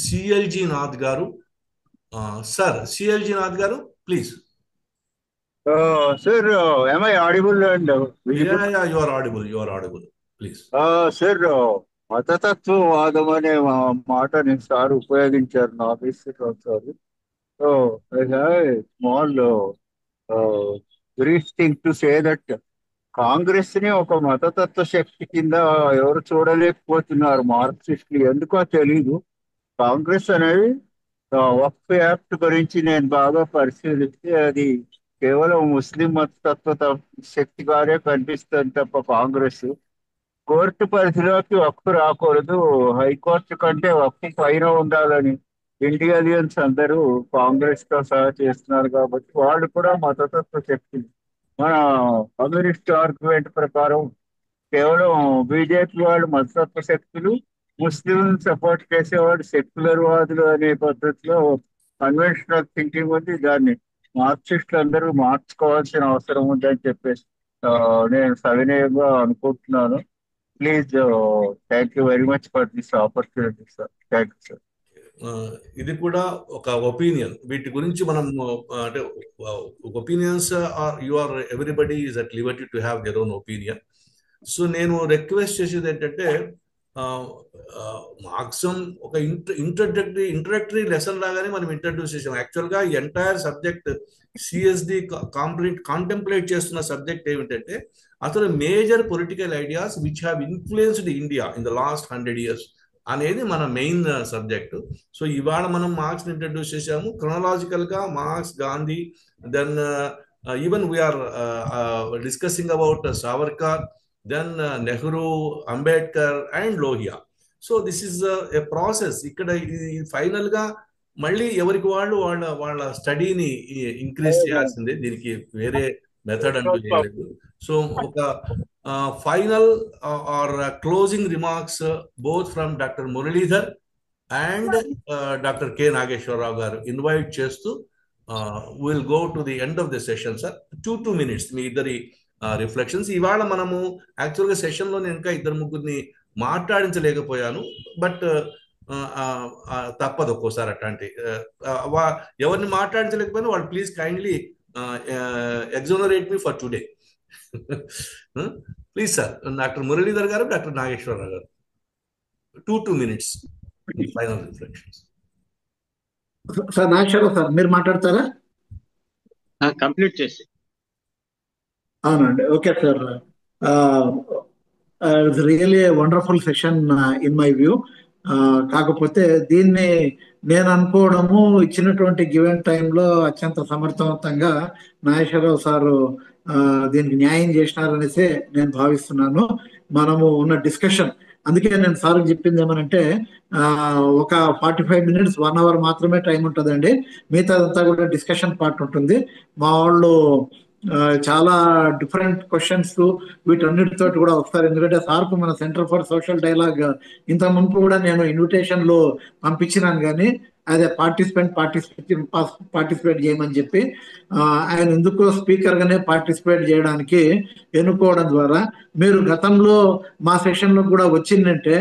సిఎల్జీ నాథ్ గారు. సార్ సిఎల్జీ నాథ్ గారు please. Sir, am I audible and visible? Yeah, you are audible. Please. Sir, మతతత్వవాదం అనే మాట నేను సార్ ఉపయోగించారు నా ఆఫీసులో sir. So I have a small brief thing to say that Congress ని ఒక మతతత్వ శక్తి కింద ఎవరు చూడలేకపోతున్నారు మార్క్సిస్టులు. ఎందుకో తెలీదు. కాంగ్రెస్ అనేది వక్ఫ్ యాక్ట్ గురించి నేను బాగా పరిశీలిస్తే అది కేవలం ముస్లిం మతతత్వ శక్తిగానే కనిపిస్తుంది తప్ప కాంగ్రెస్ కోర్టు పరిధిలోకి వక్ఫ్ రాకూడదు, హైకోర్టు కంటే వక్ఫ్ పైన ఉండాలని ఇండియన్స్ అందరూ కాంగ్రెస్ తో సహా చేస్తున్నారు. కాబట్టి వాళ్ళు కూడా మతతత్వ శక్తి. మన కమ్యూనిస్ట్ ఆర్గ్యుమెంట్ ప్రకారం కేవలం బీజేపీ వాళ్ళు మతతత్వ శక్తులు, ముస్లిం సపోర్ట్ చేసేవాడు సెక్యులర్ వాదులు అనే పద్ధతిలో కన్వెన్షనల్ థింకింగ్ ఉంది. దాన్ని మార్క్సిస్టులు అందరూ మార్చుకోవాల్సిన అవసరం ఉందని చెప్పేసి నేను సవినయంగా అనుకుంటున్నాను. Please, thank you very much for this opportunity sir. Thank you sir. ఇది కూడా ఒక ఒపీనియన్. వీటి గురించి మనం అంటే opinions are everybody is at liberty to have their own opinion. So నేను రిక్వెస్ట్ చేసేది ఏంటంటే మార్క్సం ఒక ఇంట్రడక్టరీ లెసన్ లాగానే మనం ఇంట్రడ్యూస్ చేసాం. యాక్చువల్గా ఈ ఎంటైర్ సబ్జెక్ట్ సిఎస్డి కాంటెంప్లేట్ చేస్తున్న సబ్జెక్ట్ ఏమిటంటే అసలు major political ideas which have influenced India in the last 100 years అనేది మన మెయిన్ సబ్జెక్ట్. సో ఇవాళ మనం మార్క్స్ ఇంట్రడ్యూస్ చేసాము క్రొనాలజికల్ గా, Marx, Gandhi, then even we are discussing about Savarkar, then Nehru, Ambedkar and Lohia. So this is a process. ఇక్కడ final గా మళ్ళీ ఎవరికి వాళ్ళు వాళ్ళ స్టడీని ఇంక్రీజ్ చేయాల్సిందే. దీనికి వేరే మెథడ్ అంటూ చేయలేదు. సో ఒక final or closing remarks both from doctor Muralidhar and doctor K Nageswara Rao garu invite చేస్తూ will go to the end of the session. Sir 2 minutes మీ ఇద్దరి రిఫ్లెక్షన్స్. ఇవాళ మనము యాక్చువల్గా సెషన్లో నేను ఇంకా 2-3 మాట్లాడించలేకపోయాను, బట్ తప్పదు ఒక్కోసారి అట్లాంటి. ఎవరిని మాట్లాడించలేకపోయినా వాళ్ళు please kindly exonerate me for today. Please sir, doctor Muralidhar garu, doctor Nageswara Rao garu 2 minutes final reflections. Sir Nageswara Rao sir మీరు మాట్లాడతారా? కంప్లీట్ చేసి అవునండి. Okay sir. It's really wonderful session in my view. కాకపోతే దీన్ని నేను అనుకోవడము ఇచ్చినటువంటి గివెన్ టైంలో అత్యంత సమర్థవంతంగా నాగేశ్వరరావు సారు దీనికి న్యాయం చేసినారనేసి నేను భావిస్తున్నాను. మనము ఉన్న డిస్కషన్, అందుకే నేను సార్కి చెప్పింది ఏమనంటే ఒక 45 minutes 1 hour మాత్రమే టైం ఉంటుందండి. మిగతాదంతా కూడా డిస్కషన్ పార్ట్ ఉంటుంది. మా వాళ్ళు చాలా డిఫరెంట్ క్వశ్చన్స్ వీటన్నిటితో కూడా వస్తారు. ఎందుకంటే సార్కు మన సెంటర్ ఫర్ సోషల్ డైలాగ్ ఇంత ముందు కూడా నేను ఇన్విటేషన్ లో పంపించినాను, కానీ అదే పార్టిసిపేట్ చేయమని చెప్పి ఆయన ఎందుకో స్పీకర్ గానే పార్టిసిపేట్ చేయడానికి ఎన్నుకోవడం ద్వారా మీరు గతంలో మా సెషన్ లో కూడా వచ్చిందంటే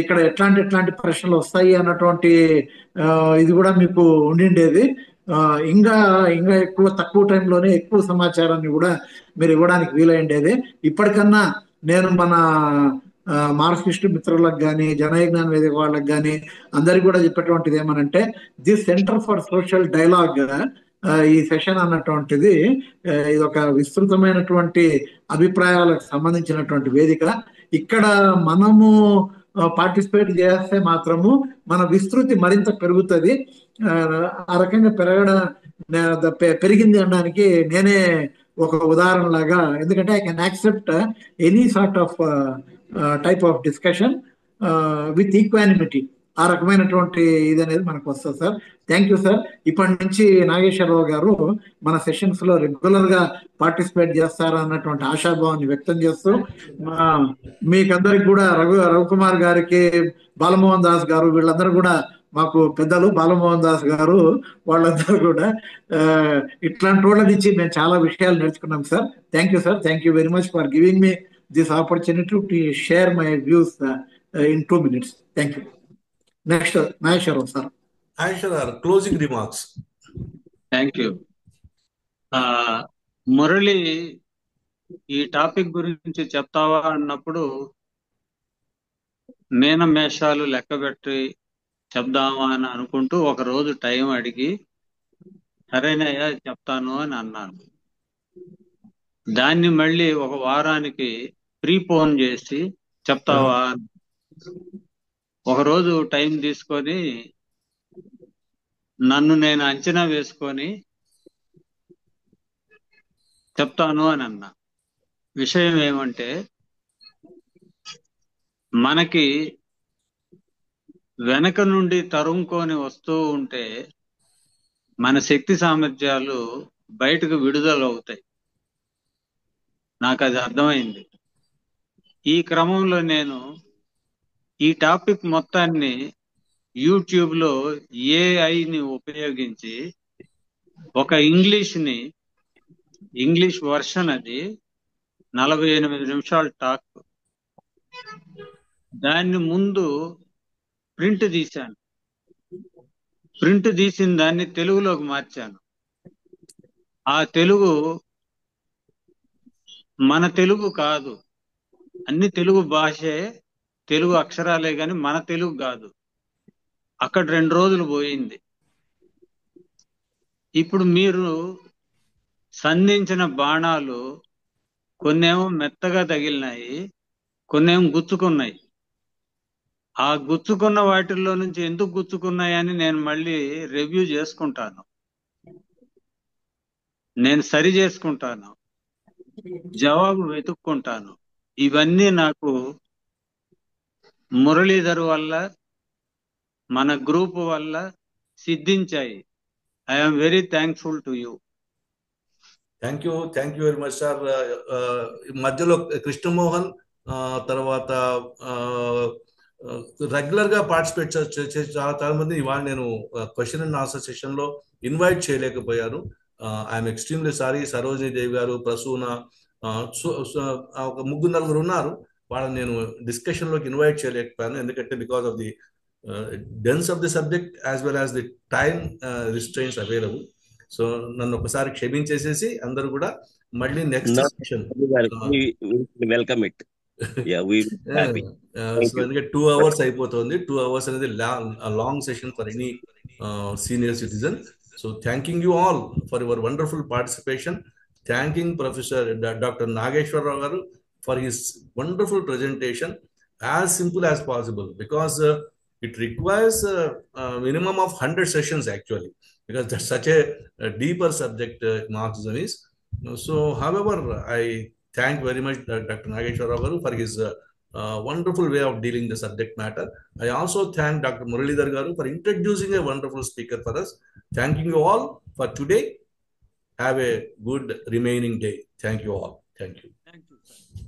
ఇక్కడ ఎట్లాంటి ప్రశ్నలు వస్తాయి అన్నటువంటి ఇది కూడా మీకు ఉండిండేది. ఇంకా ఇంకా తక్కువ టైంలోనే ఎక్కువ సమాచారాన్ని కూడా మీరు ఇవ్వడానికి వీలైండేది. ఇప్పటికన్నా నేను మన మార్క్సిస్ట్ మిత్రులకు కానీ జనయజ్ఞాన వేదిక వాళ్ళకి కానీ అందరికి కూడా చెప్పేటువంటిది ఏమనంటే, the centre for social dialogue ఈ సెషన్ అన్నటువంటిది ఇది ఒక విస్తృతమైనటువంటి అభిప్రాయాలకు సంబంధించినటువంటి వేదిక. ఇక్కడ మనము పార్టిసిపేట్ చేస్తే మాత్రము మన విస్తృతి మరింత పెరుగుతుంది. ఆ రకంగా పెరిగింది అనడానికి నేనే ఒక ఉదాహరణ లాగా, ఎందుకంటే I can accept any sort of type of discussion with equanimity. ఆ రకమైనటువంటి ఇది అనేది మనకు వస్తుంది సార్. Thank you sir. ఇప్పటి నుంచి నాగేశ్వరరావు గారు మన సెషన్స్ లో రెగ్యులర్ గా పార్టిసిపేట్ చేస్తారా అన్నటువంటి ఆశాభావాన్ని వ్యక్తం చేస్తూ, మీకందరికి కూడా రవికుమార్ గారికి, బాలమోహన్ దాస్ గారు, వీళ్ళందరూ కూడా మాకు పెద్దలు. బాలమోహన్ దాస్ గారు వాళ్ళందరూ కూడా ఇట్లాంటి వాళ్ళ నుంచి మేము చాలా విషయాలు నేర్చుకున్నాం sir. Thank you sir. Thank you very much for giving me this opportunity to share my views in 2 minutes. Thank you. Next Nageswara Rao sir. Nageswara Rao closing remarks. Thank you. Murali ఈ టాపిక్ గురించి చెప్తావా అన్నప్పుడు మేషాలు లెక్కబెట్టి చెప్దామా అని అనుకుంటూ ఒక రోజు టైం అడిగి సరేనయ్యా చెప్తాను అని అన్నాను. దాన్ని మళ్ళీ ఒక వారానికి ప్రీపోన్ చేసి చెప్తావా, ఒకరోజు టైం తీసుకొని నన్ను నేను అంచనా వేసుకొని చెప్తాను అని అన్నా. విషయం ఏమంటే, మనకి వెనక నుండి తరుముకొని వస్తూ ఉంటే మన శక్తి సామర్థ్యాలు బయటకు విడుదలవుతాయి. నాకు అది అర్థమైంది. ఈ క్రమంలో నేను ఈ టాపిక్ మొత్తాన్ని యూట్యూబ్ లో ఏఐని ఉపయోగించి ఒక ఇంగ్లీష్ వర్షన్, అది 48 నిమిషాల టాక్, దాన్ని ముందు ప్రింట్ తీశాను. ప్రింట్ తీసిన దాన్ని తెలుగులోకి మార్చాను. ఆ తెలుగు మన తెలుగు కాదు, అన్ని తెలుగు భాషే, తెలుగు అక్షరాలే, కానీ మన తెలుగు కాదు. అక్కడ 2 రోజులు పోయింది. ఇప్పుడు మీరు సంధించిన బాణాలు కొన్నేమో మెత్తగా తగిలినాయి, కొన్నేమో గుచ్చుకున్నాయి. ఆ గుచ్చుకున్న వాటిల్లో నుంచి ఎందుకు గుచ్చుకున్నాయని నేను మళ్ళీ రివ్యూ చేసుకుంటాను, నేను సరి చేసుకుంటాను, జవాబు వెతుక్కుంటాను. ఇవన్నీ నాకు మురళీధర్ వల్ల, మన గ్రూప్ వల్ల సిద్ధించాయి. I'm very thankful to you. Thank you very much sir. మధ్యలో కృష్ణమోహన్ తర్వాత రెగ్యులర్ గా పార్టిసిపేట్ చేసే చాలా మంది ఇవాళ నేను క్వశ్చన్ అండ్ ఆన్సర్ సెషన్ లో ఇన్వైట్ చేయలేకపోయాను. I'm extremely sorry. Sarojini Devi garu, Prasuna, ఒక 3-4 ఉన్నారు. వాళ్ళని నేను డిస్కషన్ లోకి ఇన్వైట్ చేయలేకపోయాను, ఎందుకంటే because of the dense of the subject as well as the time restraints available. So నన్ను ఒకసారి క్షమించేసేసి అందరూ కూడా మళ్ళీ నెక్స్ట్ సెషన్ వెల్కమ్ ఇట్. ఎందుకంటే 2 hours అయిపోతుంది. 2 hours అనేది long session for any senior citizen. So thanking you all for your wonderful participation. thanking Professor Dr. Nageshwar Rao garu for his wonderful presentation, as simple as possible, because it requires a minimum of 100 sessions actually, because that's such a deeper subject, Marxism is. So, however, I thank very much Dr. Nageshwar Rao garu for his wonderful way of dealing the subject matter. I also thank Dr. Muralidhar garu for introducing a wonderful speaker for us. Thanking you all for today. Have a good remaining day. Thank you all. Thank you. Thank you, sir.